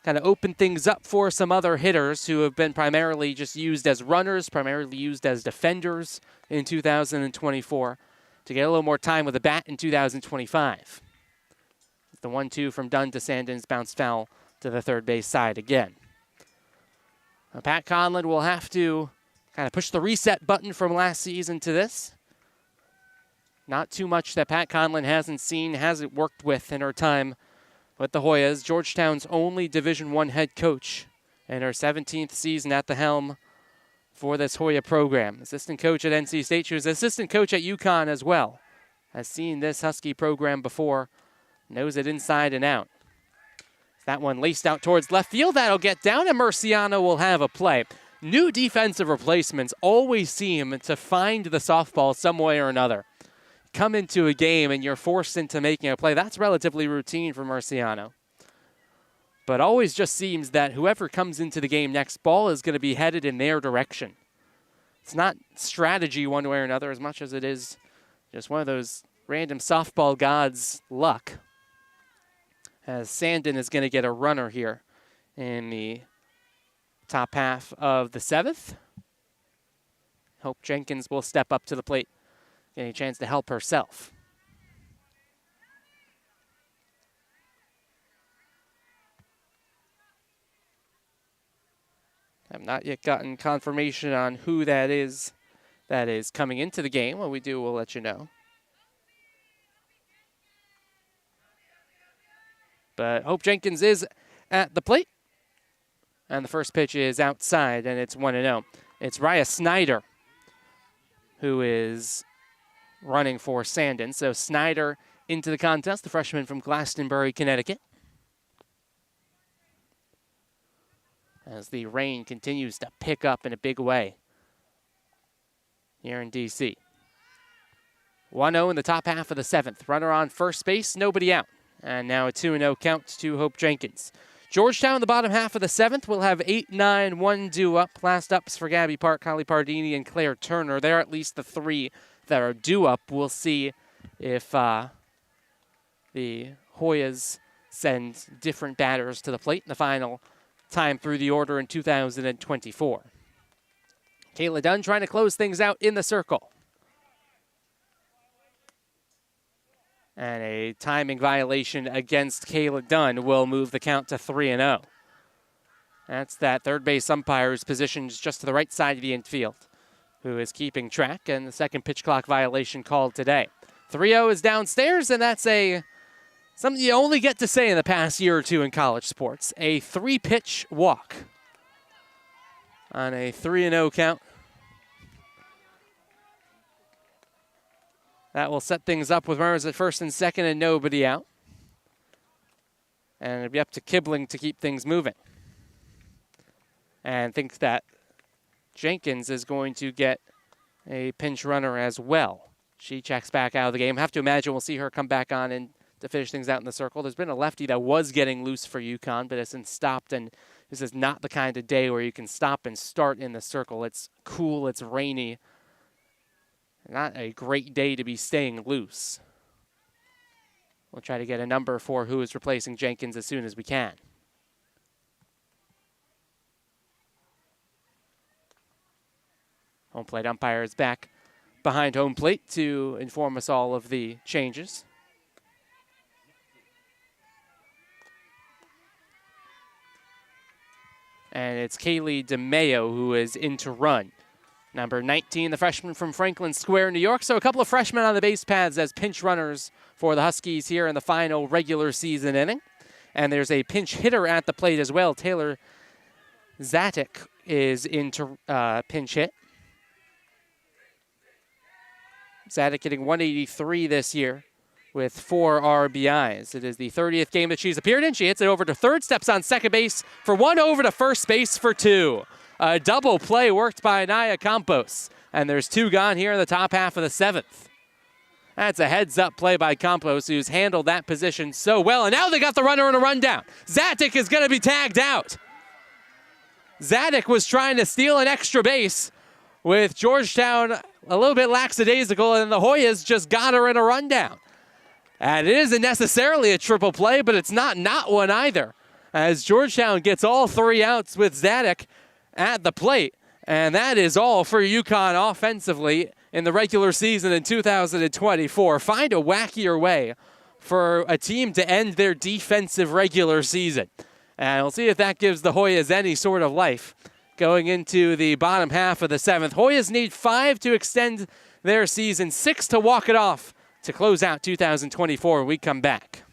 kind of open things up for some other hitters who have been primarily just used as runners, primarily used as defenders in 2024, to get a little more time with the bat in 2025. The 1-2 from Dunn to Sandin's bounce foul to the third base side again. Now, Pat Conlon will have to kind of push the reset button from last season to this. Not too much that Pat Conlon hasn't worked with in her time with the Hoyas. Georgetown's only Division I head coach in her 17th season at the helm for this Hoya program. Assistant coach at NC State. She was assistant coach at UConn as well. Has seen this Husky program before. Knows it inside and out. That one laced out towards left field. That'll get down, and Murciano will have a play. New defensive replacements always seem to find the softball some way or another. Come into a game and you're forced into making a play. That's relatively routine for Murciano. But always just seems that whoever comes into the game next, ball is going to be headed in their direction. It's not strategy one way or another as much as it is just one of those random softball gods' luck. As Sandin is going to get a runner here in the top half of the 7th. Hope Jenkins will step up to the plate, getting a chance to help herself. I've not yet gotten confirmation on who that is coming into the game. When we do, we'll let you know. But Hope Jenkins is at the plate. And the first pitch is outside, and it's 1-0. It's Raya Snyder who is running for Sandin. So Snyder into the contest, the freshman from Glastonbury, Connecticut. As the rain continues to pick up in a big way here in D.C. 1-0 in the top half of the 7th. Runner on first base, nobody out. And now a 2-0 count to Hope Jenkins. Georgetown in the bottom half of the 7th will have 8-9-1 due up. Last ups for Gabby Park, Holly Pardini, and Claire Turner. They're at least the 3 that are due up. We'll see if the Hoyas send different batters to the plate in the final time through the order in 2024. Kayla Dunn trying to close things out in the circle. And a timing violation against Kayla Dunn will move the count to 3-0. That's that third base umpire who's positioned just to the right side of the infield, who is keeping track, and the second pitch clock violation called today. 3-0 is downstairs, and that's something you only get to say in the past year or two in college sports. A 3-pitch walk on a 3-0 count. That will set things up with runners at first and second and nobody out. And it'll be up to Kibling to keep things moving. And thinks that Jenkins is going to get a pinch runner as well. She checks back out of the game. Have to imagine we'll see her come back on and to finish things out in the circle. There's been a lefty that was getting loose for UConn, but has since stopped, and this is not the kind of day where you can stop and start in the circle. It's cool, it's rainy. Not a great day to be staying loose. We'll try to get a number for who is replacing Jenkins as soon as we can. Home plate umpire is back behind home plate to inform us all of the changes. And it's Kaylee DeMayo who is in to run. Number 19, the freshman from Franklin Square, New York. So a couple of freshmen on the base paths as pinch runners for the Huskies here in the final regular season inning. And there's a pinch hitter at the plate as well. Taylor Zatic is into pinch hit. Zatic hitting 183 this year with 4 RBIs. It is the 30th game that she's appeared in. She hits it over to third, steps on second base for 1, over to first base for 2. A double play worked by Anaya Campos. And there's 2 gone here in the top half of the 7th. That's a heads-up play by Campos, who's handled that position so well. And now they got the runner on a rundown. Zatic is going to be tagged out. Zatic was trying to steal an extra base with Georgetown a little bit lackadaisical, and the Hoyas just got her in a rundown. And it isn't necessarily a triple play, but it's not one either, as Georgetown gets all 3 outs with Zatic at the plate. And that is all for UConn offensively in the regular season in 2024. Find a wackier way for a team to end their defensive regular season. And we'll see if that gives the Hoyas any sort of life going into the bottom half of the 7th. Hoyas need 5 to extend their season, 6 to walk it off to close out 2024 when we come back.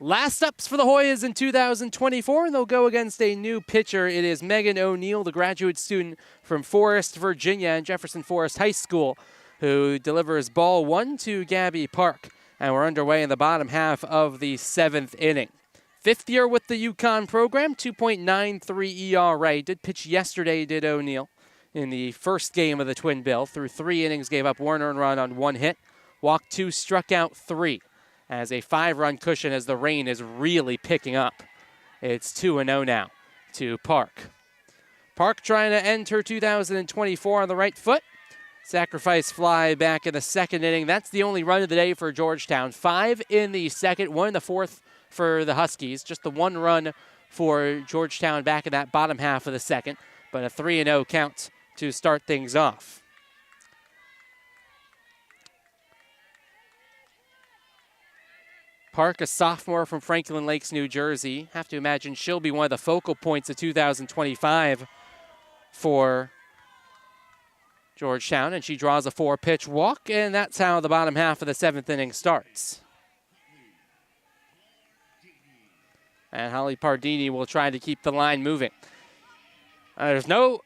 Last ups for the Hoyas in 2024, and they'll go against a new pitcher. It is Megan O'Neill, the graduate student from Forest, Virginia, and Jefferson Forest High School, who delivers ball 1 to Gabby Park. And we're underway in the bottom half of the 7th inning. 5th year with the UConn program, 2.93 ERA. Did pitch yesterday, did O'Neill, in the first game of the Twin Bill. Through 3 innings, gave up 1 earned run on 1 hit. Walked 2, struck out 3. As a 5-run cushion as the rain is really picking up. It's 2-0 now to Park. Park trying to end her 2024 on the right foot. Sacrifice fly back in the 2nd inning. That's the only run of the day for Georgetown. 5 in the 2nd, 1 in the 4th for the Huskies. Just the 1 run for Georgetown back in that bottom half of the 2nd. But a 3-0 count to start things off. Park, a sophomore from Franklin Lakes, New Jersey. Have to imagine she'll be one of the focal points of 2025 for Georgetown, and she draws a 4-pitch walk, and that's how the bottom half of the 7th inning starts. And Holly Pardini will try to keep the line moving. There's no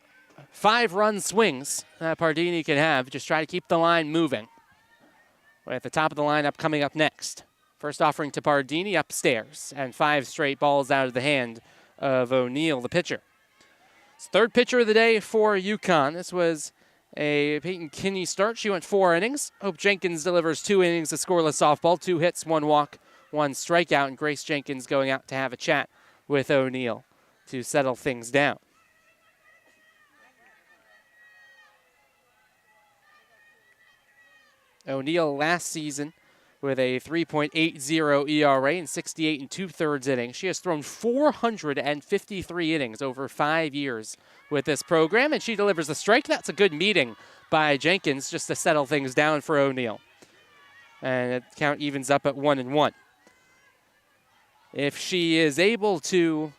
5-run swings that Pardini can have. Just try to keep the line moving. We're at the top of the lineup coming up next. First offering to Pardini upstairs, and 5 straight balls out of the hand of O'Neill, the pitcher. It's 3rd pitcher of the day for UConn. This was a Peyton Kinney start. She went 4 innings. Hope Jenkins delivers 2 innings of scoreless softball, 2 hits, 1 walk, 1 strikeout, and Grace Jenkins going out to have a chat with O'Neill to settle things down. O'Neill last season with a 3.80 ERA and 68 2/3 innings. She has thrown 453 innings over 5 years with this program, and she delivers a strike. That's a good meeting by Jenkins just to settle things down for O'Neill. And the count evens up at 1-1. If she is able to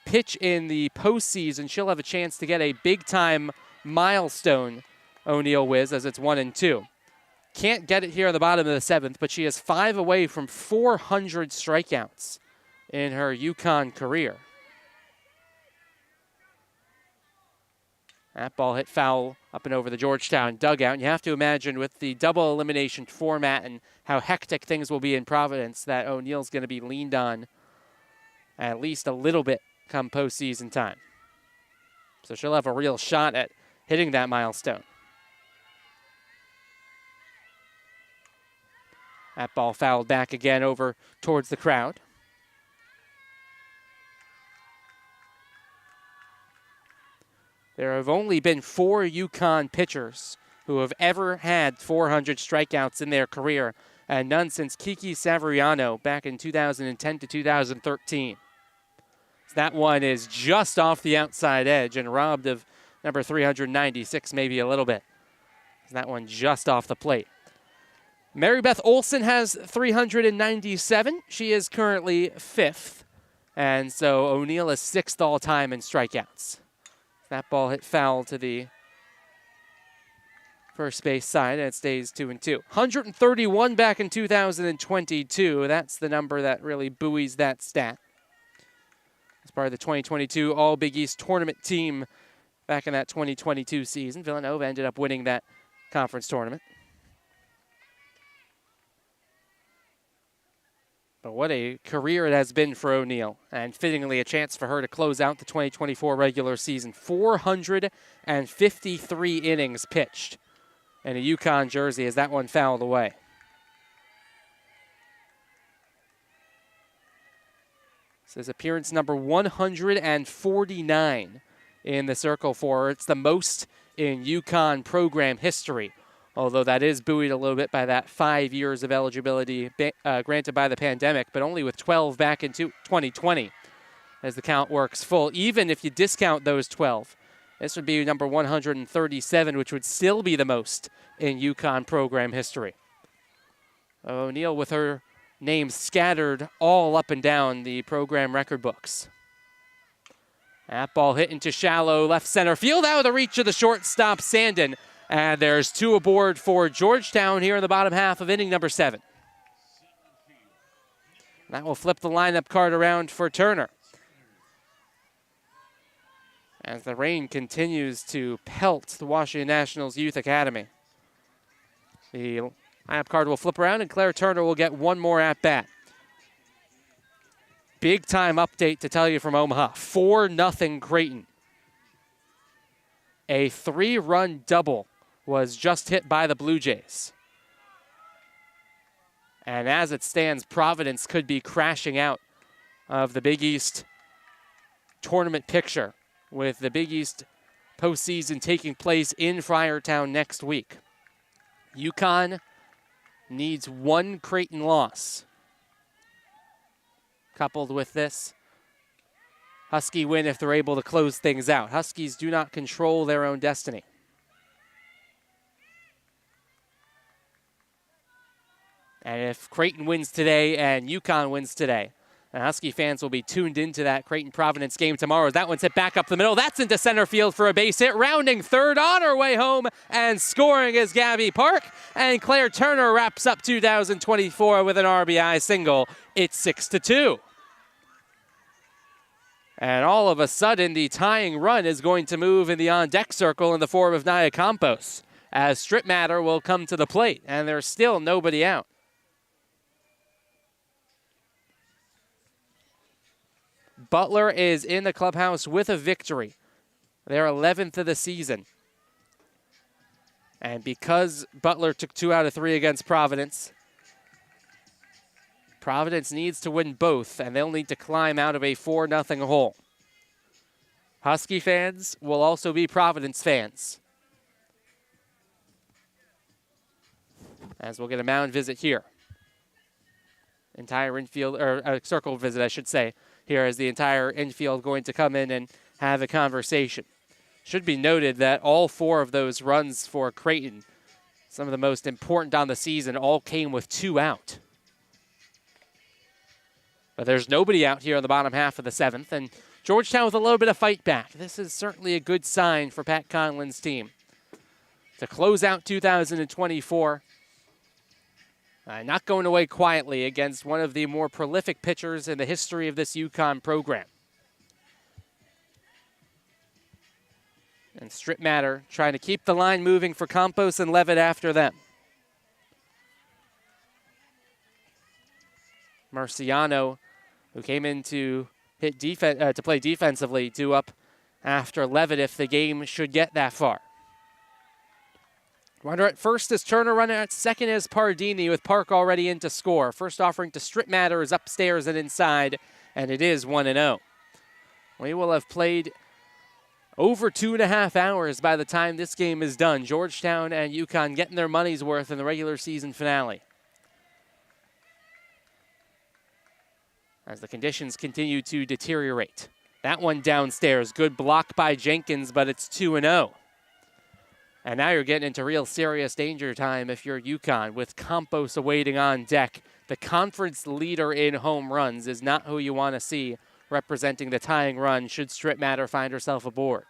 pitch in the postseason, she'll have a chance to get a big-time milestone, O'Neill Wiz, as it's 1-2. Can't get it here at the bottom of the 7th, but she is 5 away from 400 strikeouts in her UConn career. That ball hit foul up and over the Georgetown dugout. And you have to imagine with the double elimination format and how hectic things will be in Providence that O'Neill's going to be leaned on at least a little bit come postseason time. So she'll have a real shot at hitting that milestone. That ball fouled back again over towards the crowd. There have only been 4 UConn pitchers who have ever had 400 strikeouts in their career, and none since Kiki Saveriano back in 2010 to 2013. So that one is just off the outside edge and robbed of number 396, maybe a little bit. That one just off the plate. Mary Beth Olson has 397. She is currently 5th. And so O'Neill is 6th all-time in strikeouts. That ball hit foul to the first base side, and it stays 2-2. 131 back in 2022. That's the number that really buoys that stat. As part of the 2022 All Big East Tournament team back in that 2022 season. Villanova ended up winning that conference tournament. But what a career it has been for O'Neill, and fittingly a chance for her to close out the 2024 regular season. 453 innings pitched in a UConn jersey as that one fouled away. This is appearance number 149 in the circle for her. It's the most in UConn program history. Although that is buoyed a little bit by that 5 years of eligibility granted by the pandemic, but only with 12 back in 2020 as the count works full. Even if you discount those 12, this would be number 137, which would still be the most in UConn program history. O'Neill with her name scattered all up and down the program record books. That ball hit into shallow left center field, out of the reach of the shortstop, Sandin. And there's 2 aboard for Georgetown here in the bottom half of inning number 7. That will flip the lineup card around for Turner. As the rain continues to pelt the Washington Nationals Youth Academy. The lineup card will flip around and Claire Turner will get one more at bat. Big time update to tell you from Omaha. 4-0 Creighton. A 3-run double was just hit by the Blue Jays. And as it stands, Providence could be crashing out of the Big East tournament picture, with the Big East postseason taking place in Friartown next week. UConn needs one Creighton loss. Coupled with this, Husky win if they're able to close things out. Huskies do not control their own destiny. And if Creighton wins today and UConn wins today, the Husky fans will be tuned into that Creighton-Providence game tomorrow. That one's hit back up the middle. That's into center field for a base hit. Rounding third on her way home and scoring is Gabby Park. And Claire Turner wraps up 2024 with an RBI single. It's 6-2. And all of a sudden, the tying run is going to move in the on-deck circle in the form of Nia Campos, as Strip Matter will come to the plate, and there's still nobody out. Butler is in the clubhouse with a victory. They're 11th of the season. And because Butler took 2 out of 3 against Providence, Providence needs to win both, and they'll need to climb out of a 4-0 hole. Husky fans will also be Providence fans, as we'll get a mound visit here. Entire infield, or a circle visit, I should say. Here is the entire infield going to come in and have a conversation. Should be noted that all 4 of those runs for Creighton, some of the most important on the season, all came with 2 out. But there's nobody out here in the bottom half of the 7th, and Georgetown with a little bit of fight back. This is certainly a good sign for Pat Conlon's team to close out 2024. Not going away quietly against one of the more prolific pitchers in the history of this UConn program. And Strip Matter trying to keep the line moving for Campos and Levitt after them. Marciano, who came in to play defensively, due up after Levitt if the game should get that far. Runner at first is Turner, runner at second is Pardini, with Park already in to score. First offering to Strip Matter is upstairs and inside, and it is 1-0. We will have played over 2.5 hours by the time this game is done. Georgetown and UConn getting their money's worth in the regular season finale. As the conditions continue to deteriorate. That one downstairs, good block by Jenkins, but it's 2-0. And now you're getting into real serious danger time if you're UConn, with Campos awaiting on deck. The conference leader in home runs is not who you want to see representing the tying run should Strip Matter find herself aboard.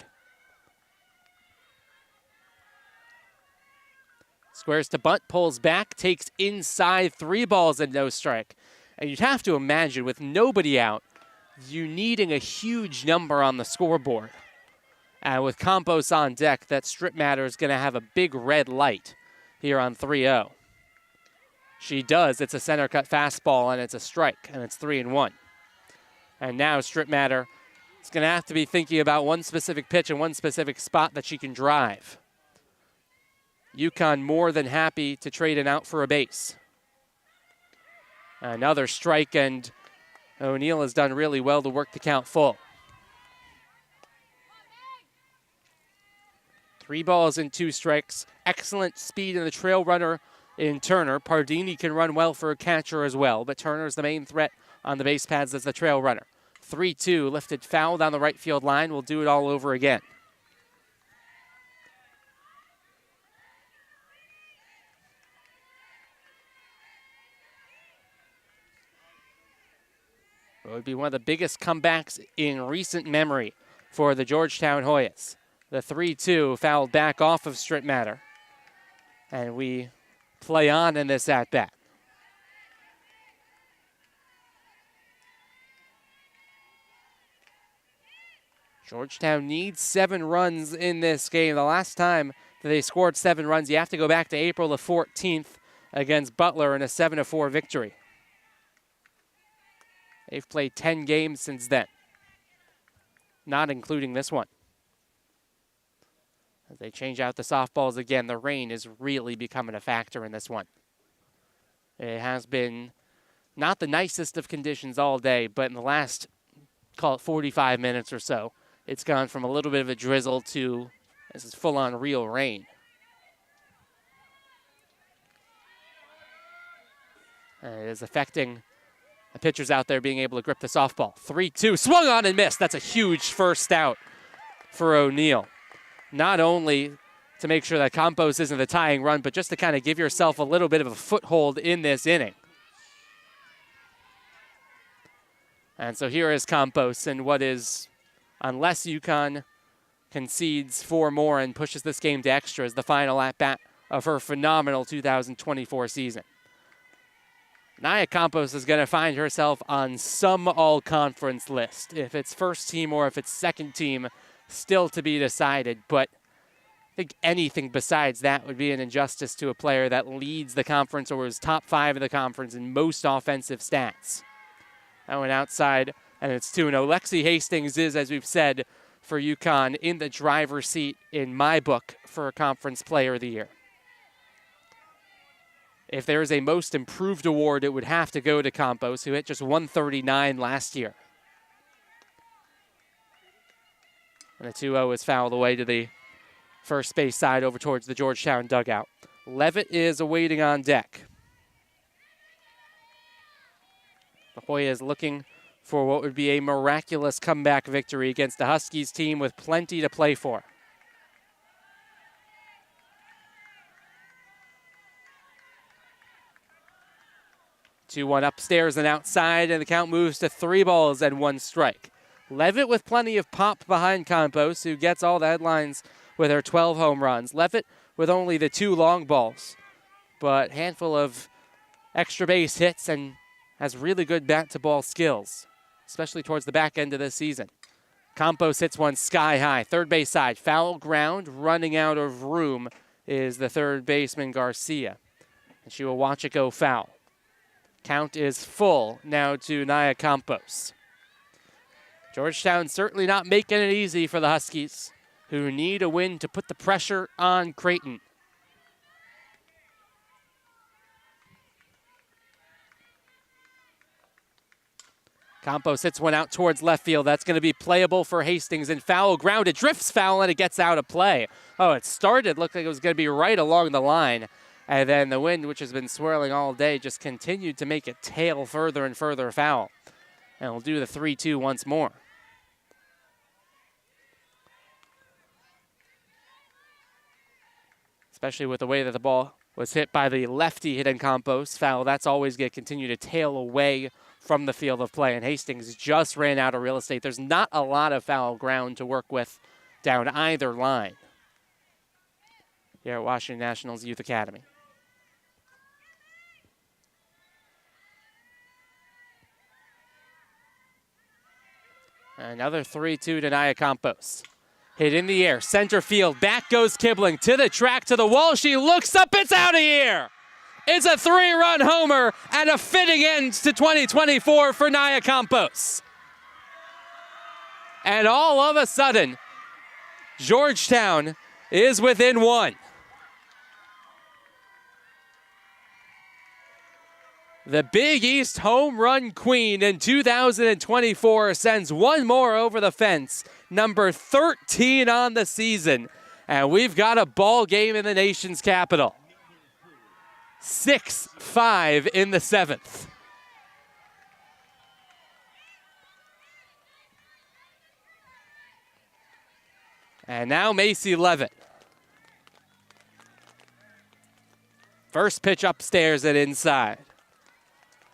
Squares to bunt, pulls back, takes inside, 3 balls and no strike. And you'd have to imagine, with nobody out, you needing a huge number on the scoreboard. And with Campos on deck, that Strip Matter is going to have a big red light here on 3-0. She does. It's a center cut fastball, and it's a strike, and it's 3-1. And now Strip Matter is going to have to be thinking about one specific pitch and one specific spot that she can drive. UConn more than happy to trade an out for a base. Another strike, and O'Neill has done really well to work the count full. 3 balls and 2 strikes. Excellent speed in the trail runner in Turner. Pardini can run well for a catcher as well, but Turner's the main threat on the base paths as the trail runner. 3-2, lifted foul down the right field line. We'll do it all over again. It would be one of the biggest comebacks in recent memory for the Georgetown Hoyas. The 3-2 fouled back off of Strip Matter. And we play on in this at-bat. Georgetown needs 7 runs in this game. The last time that they scored 7 runs, you have to go back to April the 14th against Butler in a 7-4 victory. They've played 10 games since then, not including this one. As they change out the softballs again, the rain is really becoming a factor in this one. It has been not the nicest of conditions all day, but in the last, call it 45 minutes or so, it's gone from a little bit of a drizzle to this is full-on real rain. It is affecting the pitchers out there being able to grip the softball. 3-2, swung on and missed. That's a huge first out for O'Neill. Not only to make sure that Campos isn't the tying run, but just to kind of give yourself a little bit of a foothold in this inning. And so here is Campos in what is, unless UConn concedes 4 more and pushes this game to extras, the final at-bat of her phenomenal 2024 season. Naya Campos is going to find herself on some all-conference list. If it's first team or if it's second team, still to be decided. But I think anything besides that would be an injustice to a player that leads the conference or is top 5 of the conference in most offensive stats. That went outside, and it's 2-0. Lexi Hastings is, as we've said, for UConn in the driver's seat in my book for a Conference Player of the Year. If there is a most improved award, it would have to go to Campos, who hit just 139 last year. And a 2-0 is fouled away to the first base side over towards the Georgetown dugout. Levitt is awaiting on deck. La Jolla is looking for what would be a miraculous comeback victory against the Huskies team with plenty to play for. Two-one upstairs and outside, and the count moves to 3-1 strike. Levitt with plenty of pop behind Campos, who gets all the headlines with her 12 home runs. Levitt with only the 2 long balls, but handful of extra base hits and has really good bat-to-ball skills, especially towards the back end of this season. Campos hits one sky high, third base side, foul ground, running out of room is the third baseman Garcia, and she will watch it go foul. Count is full now to Naya Campos. Georgetown certainly not making it easy for the Huskies, who need a win to put the pressure on Creighton. Campos hits one out towards left field. That's going to be playable for Hastings, and foul ground. It drifts foul and it gets out of play. Oh, it started, looked like it was going to be right along the line. And then the wind, which has been swirling all day, just continued to make it tail further and further foul. And we'll do the 3-2 once more. Especially with the way that the ball was hit by the lefty hitting Campos. Foul, that's always going to continue to tail away from the field of play. And Hastings just ran out of real estate. There's not a lot of foul ground to work with down either line here at Washington National's Youth Academy. Another 3-2 to Naya Campos. Hit in the air, center field, back goes Kibling to the track, to the wall. She looks up, it's out of here. It's a 3-run homer and a fitting end to 2024 for Naya Campos. And all of a sudden, Georgetown is within 1. The Big East home run queen in 2024 sends one more over the fence, number 13 on the season. And we've got a ball game in the nation's capital. 6-5 in the 7th. And now Macy Levitt. First pitch upstairs and inside.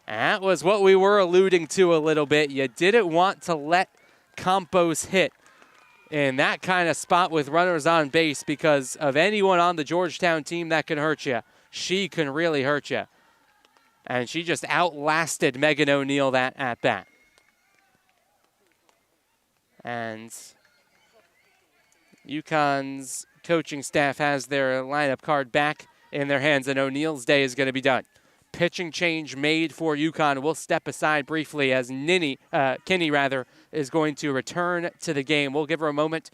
And that was what we were alluding to a little bit. You didn't want to let Campos hit in that kind of spot with runners on base, because of anyone on the Georgetown team that can hurt you, she can really hurt you. And she just outlasted Megan O'Neill that at bat. And UConn's coaching staff has their lineup card back in their hands, and O'Neill's day is going to be done. Pitching change made for UConn. We'll step aside briefly as Kinney is going to return to the game. We'll give her a moment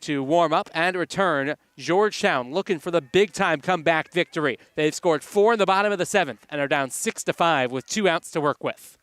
to warm up and return. Georgetown looking for the big-time comeback victory. They've scored 4 in the bottom of the 7th and are down 6-5 with 2 outs to work with.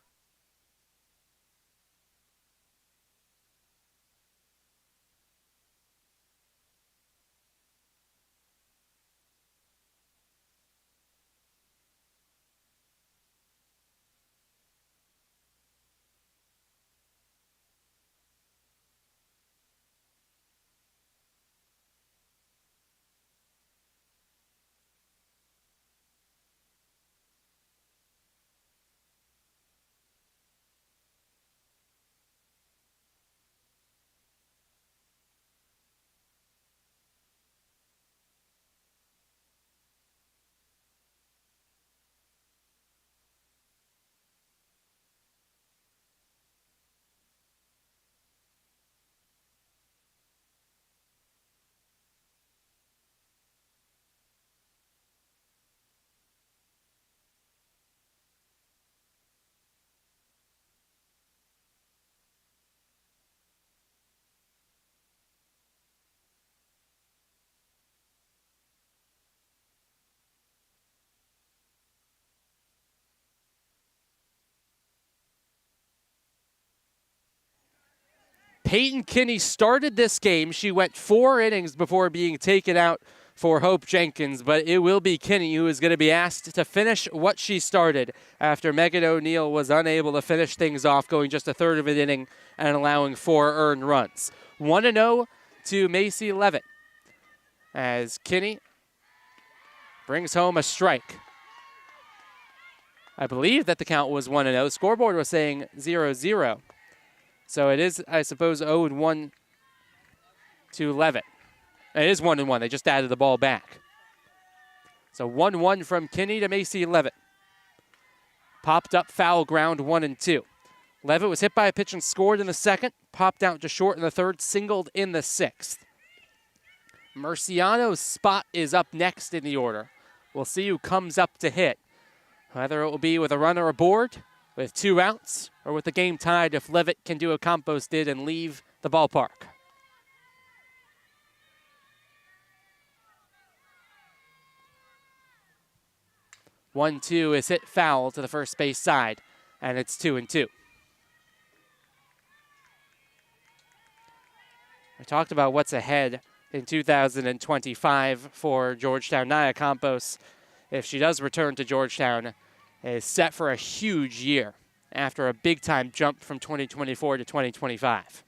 Peyton Kinney started this game. She went 4 innings before being taken out for Hope Jenkins, but it will be Kinney who is going to be asked to finish what she started after Megan O'Neill was unable to finish things off, going just a third of an inning and allowing 4 earned runs. 1-0 to Macy Levitt as Kinney brings home a strike. I believe that the count was 1-0. Scoreboard was saying 0-0. So it is, I suppose, 0-1 to Levitt. It is 1-1. They just added the ball back. So 1-1 from Kinney to Macy Levitt. Popped up foul ground 1-2. Levitt was hit by a pitch and scored in the 2nd. Popped out to short in the 3rd. Singled in the 6th. Murciano's spot is up next in the order. We'll see who comes up to hit. Whether it will be with a runner aboard, with 2 outs, or with the game tied if Levitt can do a Campos did and leave the ballpark. One-two is hit foul to the first base side, and it's 2-2. I talked about what's ahead in 2025 for Georgetown. Nia Campos, if she does return to Georgetown, is set for a huge year after a big-time jump from 2024 to 2025.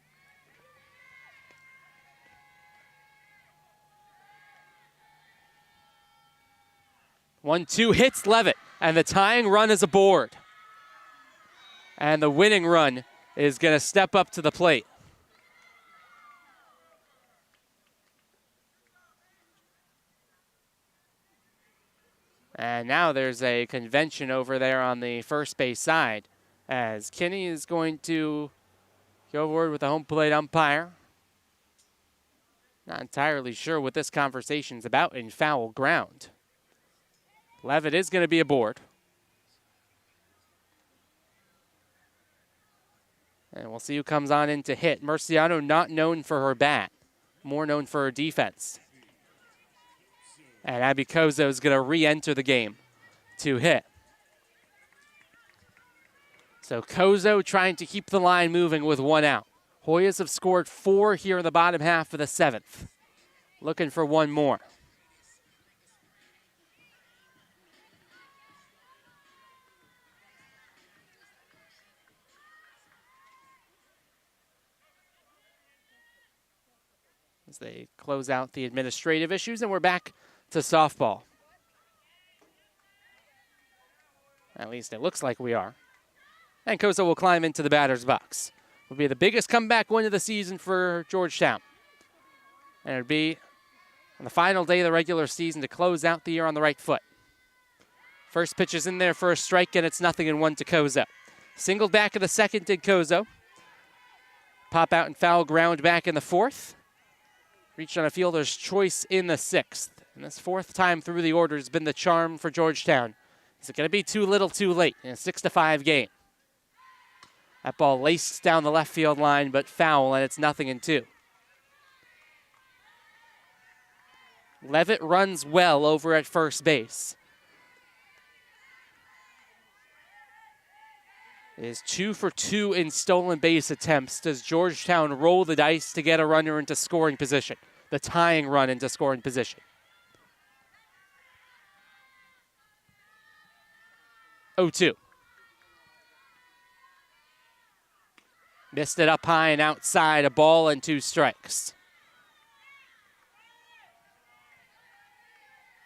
One-two hits Levitt, and the tying run is aboard. And the winning run is going to step up to the plate. And now there's a convention over there on the first base side as Kinney is going to go forward with the home plate umpire. Not entirely sure what this conversation's about in foul ground. Levitt is going to be aboard. And we'll see who comes on in to hit. Murciano not known for her bat, more known for her defense. And Abby Kozo is going to re-enter the game to hit. So Kozo trying to keep the line moving with 1 out. Hoyas have scored 4 here in the bottom half of the 7th. Looking for 1 more. As they close out the administrative issues, and we're back to softball. At least it looks like we are. And Kozo will climb into the batter's box. Will be the biggest comeback win of the season for Georgetown. And it would be on the final day of the regular season to close out the year on the right foot. First pitch is in there for a strike, and it's 0-1 to Kozo. Singled back in the 2nd did Kozo. Pop out and foul ground back in the 4th. reached on a fielder's choice in the 6th. And this 4th time through the order has been the charm for Georgetown. Is it going to be too little too late in a 6-5 game? That ball laced down the left field line, but foul, and it's 0-2. Levitt runs well over at first base. Is 2 for 2 in stolen base attempts. Does Georgetown roll the dice to get a runner into scoring position? The tying run into scoring position. 0-2. Missed it up high and outside, a ball and 2 strikes.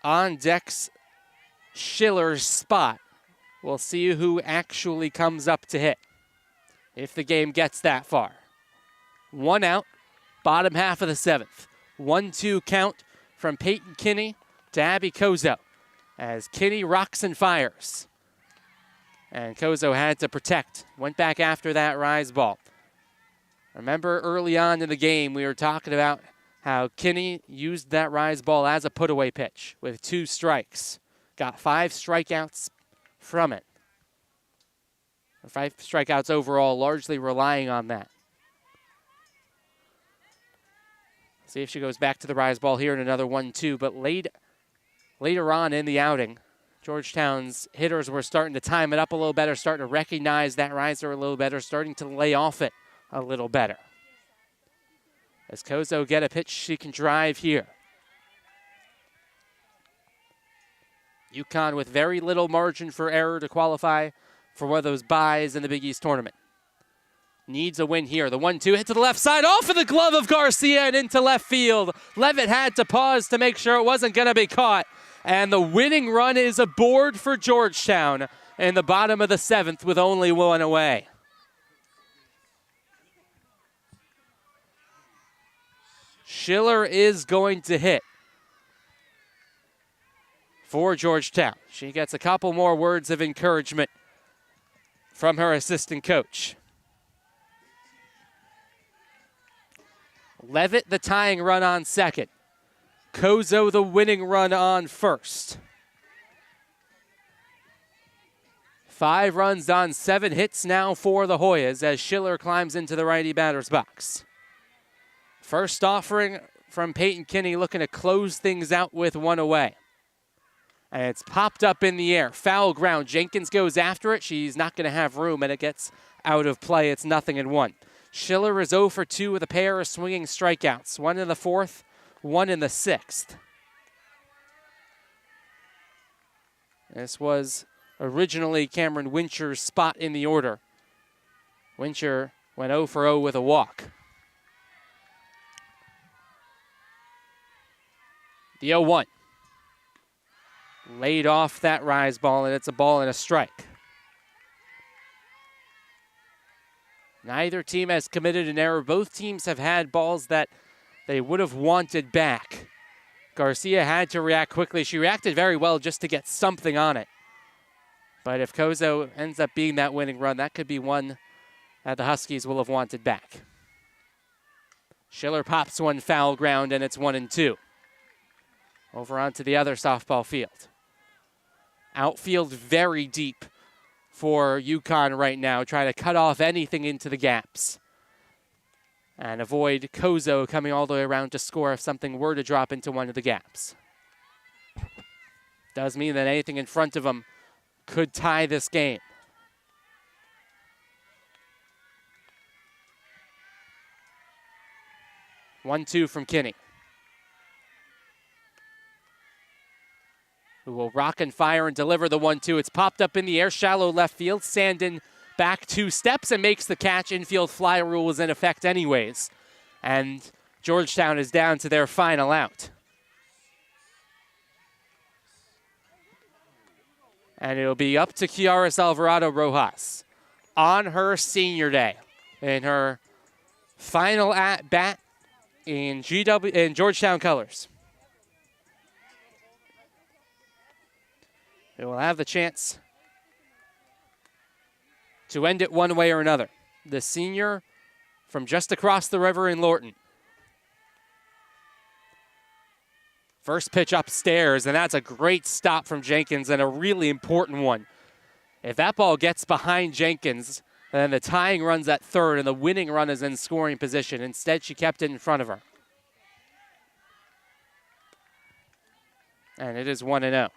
On deck's Schiller's spot. We'll see who actually comes up to hit, if the game gets that far. 1 out, bottom half of the 7th. 1-2 count from Peyton Kinney to Abby Kozo, as Kinney rocks and fires. And Kozo had to protect. Went back after that rise ball. Remember early on in the game, we were talking about how Kinney used that rise ball as a put-away pitch with 2 strikes. Got 5 strikeouts from it. 5 strikeouts overall, largely relying on that. See if she goes back to the rise ball here in another 1-2, but later on in the outing, Georgetown's hitters were starting to time it up a little better, starting to recognize that riser a little better, starting to lay off it a little better. As Kozo get a pitch she can drive here. UConn with very little margin for error to qualify for one of those byes in the Big East tournament. Needs a win here. The 1-2 hit to the left side, off of the glove of Garcia and into left field. Levitt had to pause to make sure it wasn't going to be caught. And the winning run is aboard for Georgetown in the bottom of the 7th with only 1 away. Schiller is going to hit for Georgetown. She gets a couple more words of encouragement from her assistant coach. Levitt the tying run on second. Kozo the winning run on first. 5 runs on 7 hits now for the Hoyas as Schiller climbs into the righty batter's box. First offering from Peyton Kinney, looking to close things out with 1 away. And it's popped up in the air. Foul ground. Jenkins goes after it. She's not going to have room, and it gets out of play. It's 0-1. Schiller is 0 for 2 with a pair of swinging strikeouts. 1 in the 4th, 1 in the 6th. This was originally Cameron Wincher's spot in the order. Wincher went 0 for 0 with a walk. The 0-1. Laid off that rise ball, and it's a ball and a strike. Neither team has committed an error. Both teams have had balls that they would have wanted back. Garcia had to react quickly. She reacted very well just to get something on it. But if Kozo ends up being that winning run, that could be one that the Huskies will have wanted back. Schiller pops one foul ground, and it's 1-2. Over onto the other softball field. Outfield very deep for UConn right now, trying to cut off anything into the gaps and avoid Kozo coming all the way around to score if something were to drop into one of the gaps. Does mean that anything in front of them could tie this game. One-two from Kinney, who will rock and fire and deliver the 1-2. It's popped up in the air, shallow left field. Sandin back 2 steps and makes the catch. Infield fly rule was in effect anyways. And Georgetown is down to their final out. And it'll be up to Karis Alvarado Rojas on her senior day in her final at bat in Georgetown colors. They will have the chance to end it one way or another. The senior from just across the river in Lorton. First pitch upstairs, and that's a great stop from Jenkins and a really important one. If that ball gets behind Jenkins, then the tying run's at third and the winning run is in scoring position. Instead, she kept it in front of her. And it is 1-0.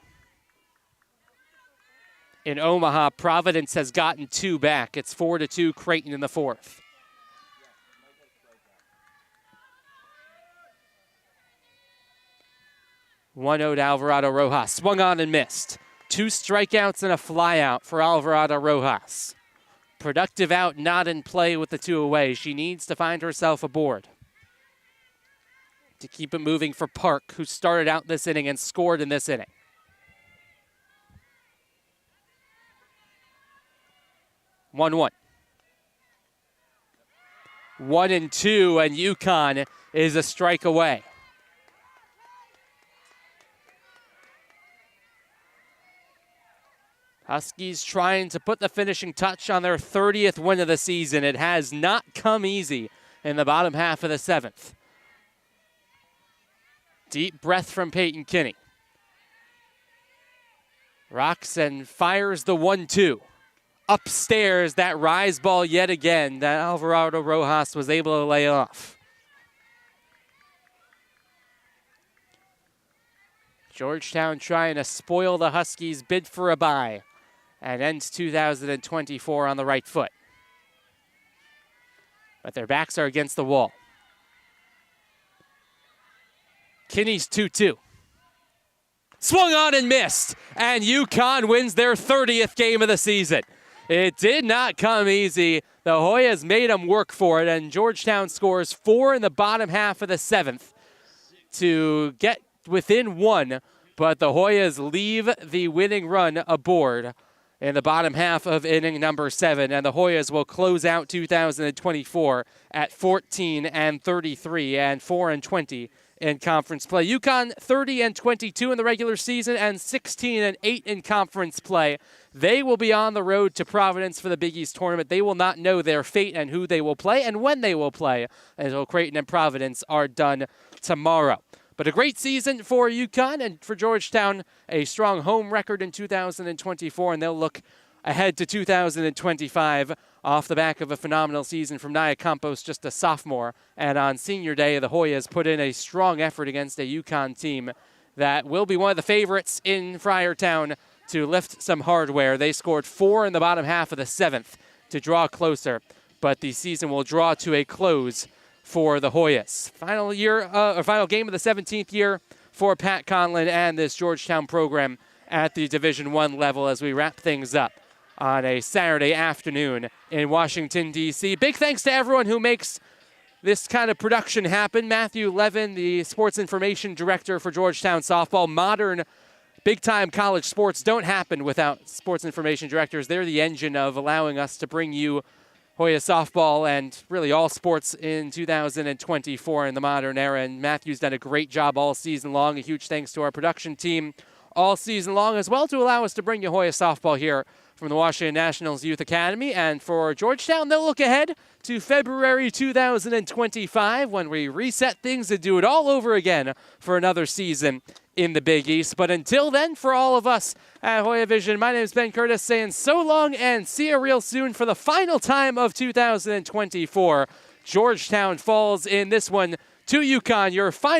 In Omaha, Providence has gotten 2 back. It's 4-2 Creighton in the fourth. One 0 to Alvarado Rojas. Swung on and missed. 2 strikeouts and a flyout for Alvarado Rojas. Productive out, not in play with the 2 away. She needs to find herself a board to keep it moving for Park, who started out this inning and scored in this inning. One. 1-2, and UConn is a strike away. Huskies trying to put the finishing touch on their 30th win of the season. It has not come easy in the bottom half of the 7th. Deep breath from Peyton Kinney. Rocks and fires the 1-2. Upstairs, that rise ball yet again that Alvarado Rojas was able to lay off. Georgetown trying to spoil the Huskies' bid for a bye and ends 2024 on the right foot. But their backs are against the wall. Kinney's 2-2. Swung on and missed, and UConn wins their 30th game of the season. It did not come easy. The Hoyas made them work for it, and Georgetown scores 4 in the bottom half of the 7th to get within 1, but the Hoyas leave the winning run aboard in the bottom half of inning number 7, and the Hoyas will close out 2024 at 14-33 and 4-20 in conference play. UConn 30-22 in the regular season and 16-8 in conference play. They will be on the road to Providence for the Big East tournament. They will not know their fate and who they will play and when they will play until Creighton and Providence are done tomorrow. But a great season for UConn, and for Georgetown, a strong home record in 2024, and they'll look ahead to 2025 off the back of a phenomenal season from Nia Campos, just a sophomore. And on senior day, the Hoyas put in a strong effort against a UConn team that will be one of the favorites in Friartown to lift some hardware. They scored 4 in the bottom half of the 7th to draw closer, but the season will draw to a close for the Hoyas. Final game of the 17th year for Pat Conlon and this Georgetown program at the Division I level as we wrap things up on a Saturday afternoon in Washington, D.C. Big thanks to everyone who makes this kind of production happen. Matthew Levin, the sports information director for Georgetown softball. Modern big-time college sports don't happen without sports information directors. They're the engine of allowing us to bring you Hoya softball and really all sports in 2024 in the modern era. And Matthew's done a great job all season long. A huge thanks to our production team all season long as well to allow us to bring you Hoya softball here from the Washington Nationals Youth Academy. And for Georgetown, they'll look ahead to February 2025 when we reset things and do it all over again for another season in the Big East. But until then, for all of us at Hoya Vision, my name is Ben Curtis saying so long and see you real soon for the final time of 2024. Georgetown falls in this one to UConn, your final